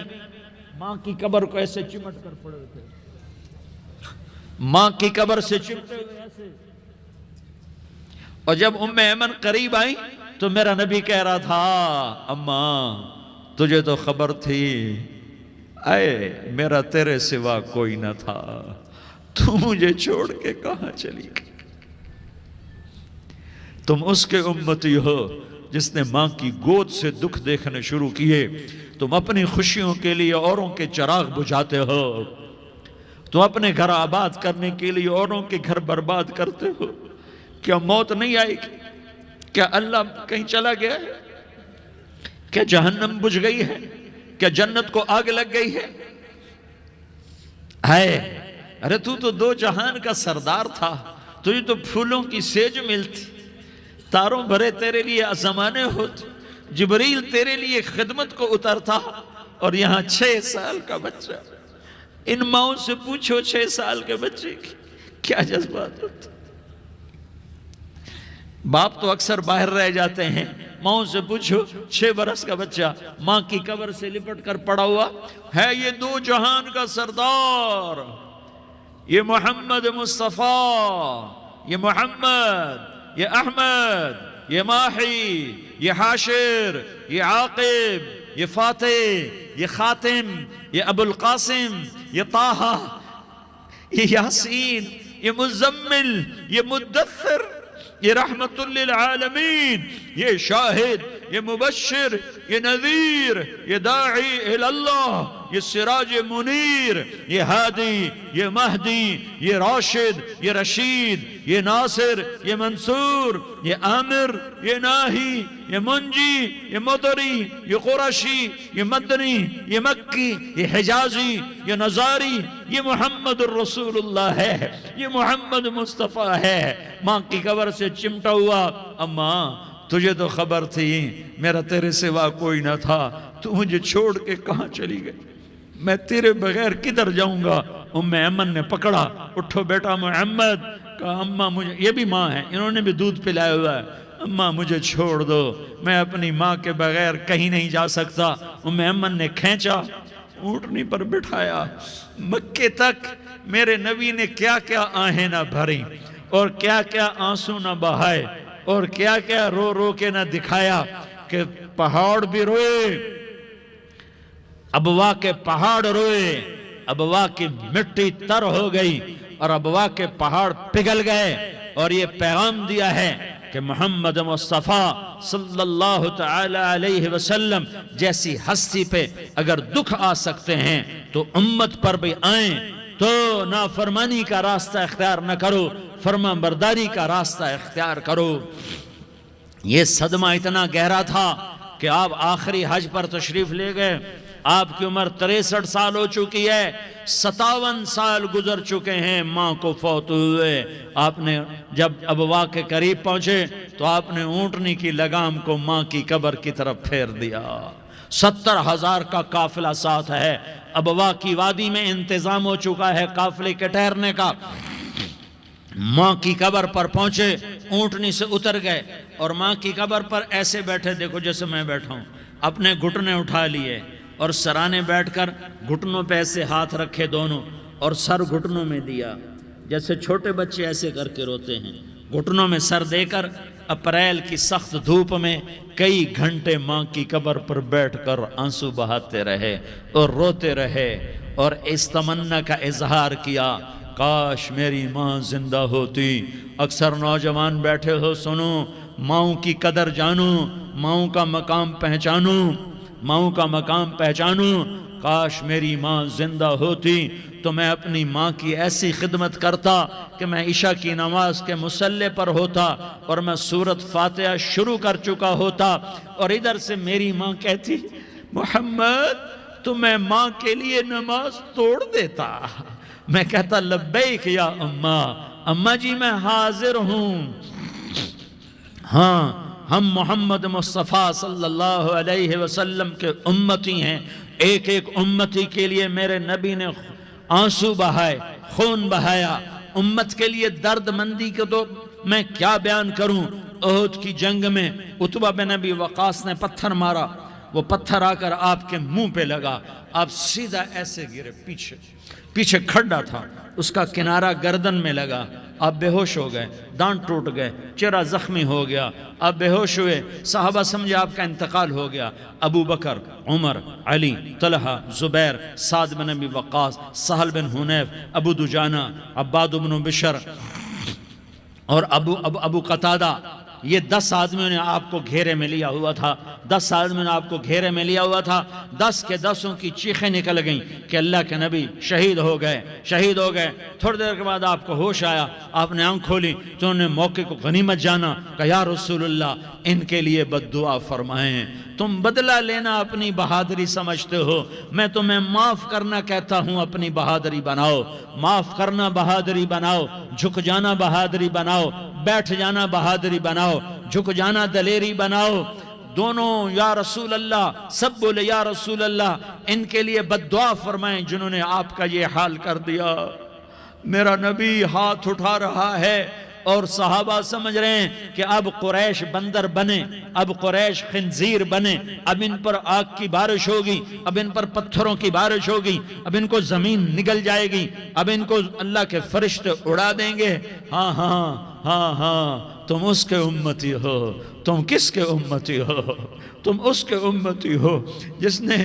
ماں کی قبر کو ایسے چمٹ کر پڑے تھے، ماں کی قبر سے چمٹے ہوئے ایسے. اور جب ایمن قریب آئی تو میرا نبی کہہ رہا تھا، اماں تجھے تو خبر تھی، اے میرا تیرے سوا کوئی نہ تھا، تو مجھے چھوڑ کے کہاں چلی گئی. تم اس کے امتی ہو جس نے ماں کی گود سے دکھ دیکھنے شروع کیے، تم اپنی خوشیوں کے لیے اوروں کے چراغ بجھاتے ہو، تم اپنے گھر آباد کرنے کے لیے اوروں کے گھر برباد کرتے ہو۔ کیا موت نہیں آئے گی؟ کیا اللہ کہیں چلا گیا ہے؟ کیا جہنم بجھ گئی ہے؟ کیا جنت کو آگ لگ گئی ہے؟ ارے تو دو جہان کا سردار تھا، تجھے تو پھولوں کی سیج ملتی، تاروں بھرے تیرے لیے زمانے ہوتے، جبریل تیرے لیے خدمت کو اترتا، اور یہاں 6 سال کا بچہ۔ ان ماؤں سے پوچھو 6 سال کے بچے کی کیا جذبات ہوتے۔ باپ تو اکثر باہر رہ جاتے ہیں، ماؤں سے پوچھو 6 برس کا بچہ ماں کی قبر سے لپٹ کر پڑا ہوا ہے، یہ دو جہان کا سردار، یہ محمد مصطفیٰ، یہ محمد، یہ احمد، یہ ماہی، یہ حاشر، یہ عاقب، یہ فاتح، یہ خاتم، یہ ابو القاسم، یہ طٰہٰ، یہ یاسین، یہ مزمل، یہ مدثر، یہ رحمت للعالمین، یہ شاہد، یہ مبشر، یہ نذیر، یہ داعی اللہ، یہ سراج منیر، یہ ہادی، یہ مہدی، یہ راشد، یہ رشید، یہ ناصر، یہ منصور، یہ عامر، یہ ناہی، یہ منجی، یہ مدری، یہ قرشی، یہ مدنی، یہ مکی، یہ حجازی، یہ نظاری، یہ محمد الرسول اللہ ہے، یہ محمد مصطفیٰ ہے۔ ماں کی قبر سے چمٹا ہوا، اماں تجھے تو خبر تھی میرا تیرے سوا کوئی نہ تھا، تو مجھے چھوڑ کے کہاں چلی گئی، میں تیرے بغیر کدھر جاؤں گا؟ ایمن نے پکڑا، اٹھو بیٹا محمد، کہا اماں مجھے، یہ بھی ماں ہے، انہوں نے بھی دودھ پلایا ہوا ہے، اماں مجھے چھوڑ دو، میں اپنی ماں کے بغیر کہیں نہیں جا سکتا۔ ایمن نے کھینچا، اونٹنی پر بٹھایا، مکے تک میرے نبی نے کیا کیا آہیں نہ بھری، اور کیا کیا آنسو نہ بہائے، اور کیا کیا رو رو کے نہ دکھایا، کہ پہاڑ بھی روئے، ابوا کے پہاڑ روئے، ابوا کی مٹی تر ہو گئی، اور ابوا کے پہاڑ پگھل گئے، اور یہ پیغام دیا ہے کہ محمد مصطفیٰ صلی اللہ تعالی علیہ وسلم جیسی ہستی پہ اگر دکھ آ سکتے ہیں تو امت پر بھی آئیں، تو نافرمانی کا راستہ اختیار نہ کرو، فرما برداری کا راستہ اختیار کرو۔ یہ صدمہ اتنا گہرا تھا کہ آپ آخری حج پر تشریف لے گئے، آپ کی عمر 63 سال ہو چکی ہے، 57 سال گزر چکے ہیں ماں کو فوت ہوئے۔ آپ نے جب ابوا کے قریب پہنچے تو آپ نے اونٹنی کی لگام کو ماں کی قبر کی طرف پھیر دیا۔ 70,000 کا قافلہ ساتھ ہے، ابوا کی وادی میں انتظام ہو چکا ہے قافلے کے ٹھہرنے کا۔ ماں کی قبر پر پہنچے، اونٹنی سے اتر گئے، اور ماں کی قبر پر ایسے بیٹھے، دیکھو جیسے میں بیٹھا ہوں، اپنے گھٹنے اٹھا لیے، اور سرانے بیٹھ کر گھٹنوں پہ ایسے ہاتھ رکھے دونوں، اور سر گھٹنوں میں دیا، جیسے چھوٹے بچے ایسے کر کے روتے ہیں، گھٹنوں میں سر دے کر اپریل کی سخت دھوپ میں کئی گھنٹے ماں کی قبر پر بیٹھ کر آنسو بہاتے رہے اور روتے رہے، اور اس تمنا کا اظہار کیا، کاش میری ماں زندہ ہوتی۔ اکثر نوجوان بیٹھے ہو، سنو، ماؤں کی قدر جانو، ماؤں کا مقام پہچانو، ماؤں کا مقام پہچانو۔ کاش میری ماں زندہ ہوتی تو میں اپنی ماں کی ایسی خدمت کرتا کہ میں عشاء کی نماز کے مصلی پر ہوتا اور میں سورۃ فاتحہ شروع کر چکا ہوتا، اور ادھر سے میری ماں کہتی محمد تو میں ماں کے لیے نماز توڑ دیتا، میں کہتا لبیک یا اماں، اماں جی میں حاضر ہوں۔ ہاں، ہم محمد مصطفیٰ صلی اللہ علیہ وسلم کے امتی ہیں، ایک ایک امتی کے لیے میرے نبی نے آنسو بہائے، خون بہایا، امت کے لیے درد مندی کو تو میں کیا بیان کروں۔ احد کی جنگ میں عتبہ بن ابی وقاص نے پتھر مارا، وہ پتھر آ کر آپ کے منہ پہ لگا، آپ سیدھا ایسے گرے، پیچھے کھڈا تھا، اس کا کنارہ گردن میں لگا، آپ بے ہوش ہو گئے، دانت ٹوٹ گئے، چہرہ زخمی ہو گیا، آپ بے ہوش ہوئے، صحابہ سمجھے آپ کا انتقال ہو گیا۔ ابو بکر، عمر، علی، طلحہ، زبیر، سعد بن ابی وقاص، سہل بن حنیف، ابو دجانہ، عباد بن بشر اور ابو قتادہ، یہ 10 آدمیوں نے آپ کو گھیرے میں لیا ہوا تھا، 10 آدمیوں نے آپ کو گھیرے میں لیا ہوا تھا، 10 کے 10 کی چیخیں نکل گئیں کہ اللہ کے نبی شہید ہو گئے، شہید ہو گئے۔ تھوڑی دیر کے بعد آپ کو ہوش آیا، آپ نے آنکھ کھولی تو انہوں نے موقع کو غنیمت جانا کہ یا رسول اللہ ان کے لیے بد دعا فرمائیں، تم بدلہ لینا اپنی بہادری سمجھتے ہو، میں تمہیں معاف کرنا کہتا ہوں اپنی بہادری بناؤ، معاف کرنا بہادری بناؤ، جھک جانا بہادری بناؤ، بیٹھ جانا بہادری بناؤ، جھک جانا دلیری بناؤ۔ دونوں یا رسول اللہ، سب بولے یا رسول اللہ ان کے لیے بد دعا فرمائیں جنہوں نے آپ کا یہ حال کر دیا۔ میرا نبی ہاتھ اٹھا رہا ہے اور صحابہ سمجھ رہے ہیں کہ اب قریش بندر بنے، اب قریش خنزیر بنے، اب ان پر آگ کی بارش ہوگی، اب ان پر پتھروں کی بارش ہوگی، اب ان کو زمین نگل جائے گی، اب ان کو اللہ کے فرشتے اڑا دیں گے۔ ہاں ہاں ہاں ہاں، تم اس کے امتی ہو، تم کس کے امتی ہو؟ تم اس کے امتی ہو جس نے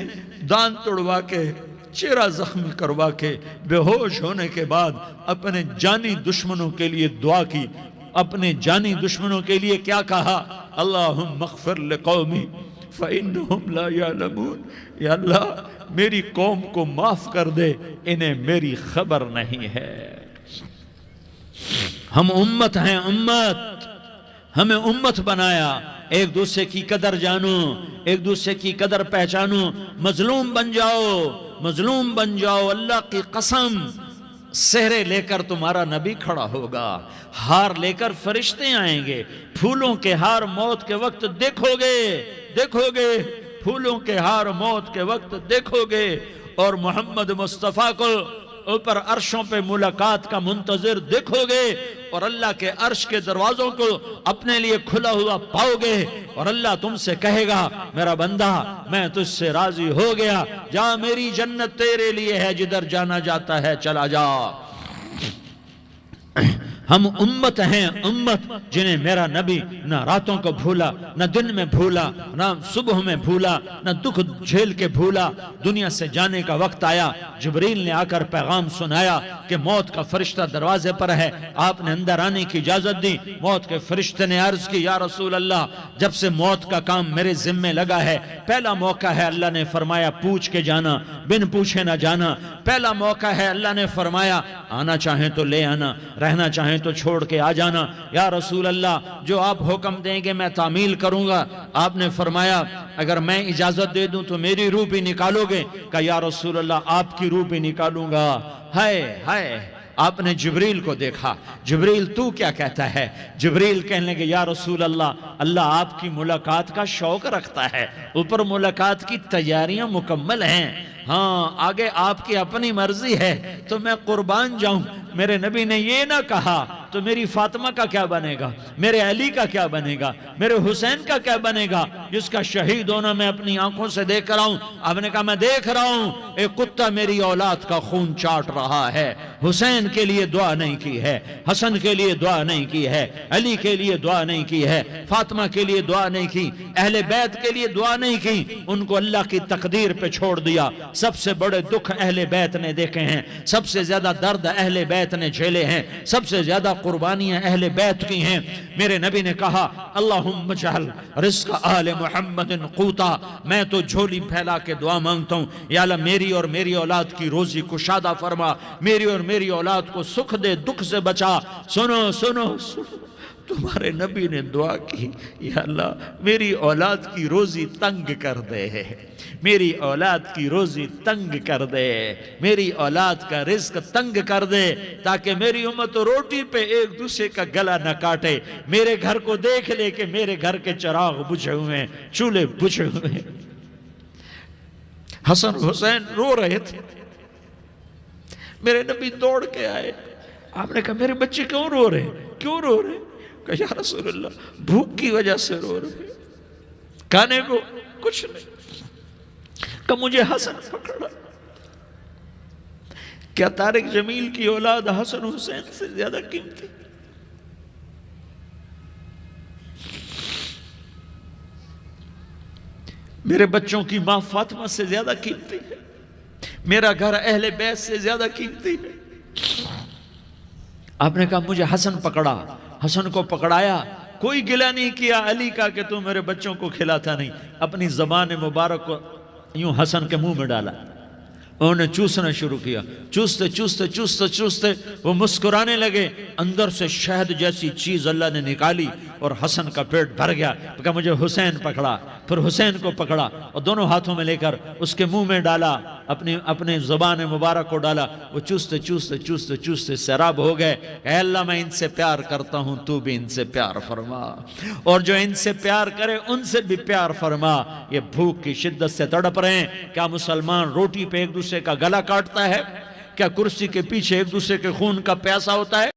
دان توڑوا کے، چہرہ زخمی کروا کے، بے ہوش ہونے کے بعد اپنے جانی دشمنوں کے لیے دعا کی، اپنے جانی دشمنوں کے لیے کیا کہا؟ اللہم اغفر لقومی فإنہم لا یعلمون، یا اللہ میری قوم کو معاف کر دے، انہیں میری خبر نہیں ہے۔ ہم امت ہیں، امت، ہمیں امت بنایا، ایک دوسرے کی قدر جانو، ایک دوسرے کی قدر پہچانو، مظلوم بن جاؤ، مظلوم بن جاؤ۔ اللہ کی قسم سہرے لے کر تمہارا نبی کھڑا ہوگا، ہار لے کر فرشتے آئیں گے، پھولوں کے ہار موت کے وقت دیکھو گے، دیکھو گے، پھولوں کے ہار موت کے وقت دیکھو گے، اور محمد مصطفیٰ کو اوپر عرشوں پہ ملاقات کا منتظر دیکھو گے، اور اللہ کے عرش کے دروازوں کو اپنے لیے کھلا ہوا پاؤ گے، اور اللہ تم سے کہے گا میرا بندہ میں تجھ سے راضی ہو گیا، جا میری جنت تیرے لیے ہے، جدھر جانا جاتا ہے چلا جا۔ ہم امت ہیں، امت جنہیں میرا نبی نہ راتوں کو بھولا، نہ دن میں بھولا، نہ صبح میں بھولا، نہ دکھ جھیل کے بھولا۔ دنیا سے جانے کا وقت آیا، جبریل نے آ کر پیغام سنایا کہ موت کا فرشتہ دروازے پر ہے، آپ نے اندر آنے کی اجازت دی۔ موت کے فرشتے نے عرض کی یا رسول اللہ جب سے موت کا کام میرے ذمہ لگا ہے، پہلا موقع ہے، اللہ نے فرمایا پوچھ کے جانا، بن پوچھے نہ جانا۔ پہلا موقع ہے، اللہ نے فرمایا آنا چاہیں تو لے آنا، رہنا چاہیں تو چھوڑ کے آ جانا۔ یا رسول اللہ جو آپ حکم دیں گے میں تعمیل کروں گا۔ آپ نے فرمایا اگر میں اجازت دے دوں تو میری روح بھی نکالو گے؟ کہ یا رسول اللہ آپ کی روح بھی نکالوں گا۔ ہائے ہائے، آپ نے جبریل کو دیکھا، جبریل تو کیا کہتا ہے؟ جبریل کہنے لگے یا رسول اللہ اللہ آپ کی ملاقات کا شوق رکھتا ہے، اوپر ملاقات کی تیاریاں مکمل ہیں، ہاں آگے آپ کی اپنی مرضی ہے تو میں قربان جاؤں۔ میرے نبی نے یہ نہ کہا تو میری فاطمہ کا کیا بنے گا، میرے علی کا کیا بنے گا، میرے حسین کا کیا بنے گا جس کا شہید ہونا میں اپنی آنکھوں سے دیکھ رہا ہوں۔ آپ نے کہا میں دیکھ رہا ہوں ایک کتا میری اولاد کا خون چاٹ رہا ہے، حسین کے لیے دعا نہیں کی ہے، حسن کے لیے دعا نہیں کی ہے، علی کے لیے دعا نہیں کی ہے، فاطمہ کے لیے دعا نہیں کی، اہل بیت کے لیے دعا نہیں کی، ان کو اللہ کی تقدیر پہ چھوڑ دیا۔ سب سے بڑے دکھ اہل بیت نے دیکھے ہیں، سب سے زیادہ درد اہل بیت نے جھیلے ہیں، سب سے زیادہ قربانیاں اہل بیت کی ہیں۔ میرے نبی نے کہا اللہم اجعل رزق آل محمد قوتا، میں تو جھولی پھیلا کے دعا مانگتا ہوں یا اللہ میری اور میری اولاد کی روزی کشادہ فرما، میری اور میری اولاد کو سکھ دے، دکھ سے بچا۔ سنو سنو سنو، تمہارے نبی نے دعا کی یا اللہ میری اولاد کی روزی تنگ کر دے، میری اولاد کی روزی تنگ کر دے، میری اولاد کا رزق تنگ کر دے تاکہ میری امت روٹی پہ ایک دوسرے کا گلا نہ کاٹے، میرے گھر کو دیکھ لے کہ میرے گھر کے چراغ بجھے ہوئے ہیں، چولہے بجھے ہوئے ہیں۔ حسن حسین رو رہے تھے، میرے نبی دوڑ کے آئے، آپ نے کہا میرے بچے کیوں رو رہے ہیں، کیوں رو رہے ہیں؟ کہ یا رسول اللہ بھوک کی وجہ سے رو رہے ہیں، کھانے کو کچھ نہیں۔ کہ مجھے حسن پکڑا۔ کیا طارق جمیل کی اولاد حسن حسین سے زیادہ قیمتی؟ میرے بچوں کی ماں فاطمہ سے زیادہ قیمتی ہے، میرا گھر اہل بیت سے زیادہ قیمتی ہے۔ آپ نے کہا مجھے حسن پکڑا، حسن کو پکڑایا، کوئی گلہ نہیں کیا علی کا کہ تو میرے بچوں کو کھلاتا نہیں، اپنی زبان مبارک کو یوں حسن کے منہ میں ڈالا، انہوں نے چوسنا شروع کیا، چوستے چوستے چوستے چوستے وہ مسکرانے لگے، اندر سے شہد جیسی چیز اللہ نے نکالی اور حسن کا پیٹ بھر گیا، کہا مجھے حسین پکڑا، پھر حسین کو پکڑا اور دونوں ہاتھوں میں لے کر اس کے منہ میں ڈالا، اپنے زبان مبارک کو ڈالا، وہ چوستے چوستے چوستے چوستے سیراب ہو گئے، اے اللہ میں ان سے پیار کرتا ہوں، تو بھی ان سے پیار فرما، اور جو ان سے پیار کرے ان سے بھی پیار فرما۔ یہ بھوک کی شدت سے تڑپ رہے ہیں، کیا مسلمان روٹی پہ ایک دوسرے کا گلا کاٹتا ہے؟ کیا کرسی کے پیچھے ایک دوسرے کے خون کا پیاسا ہوتا ہے؟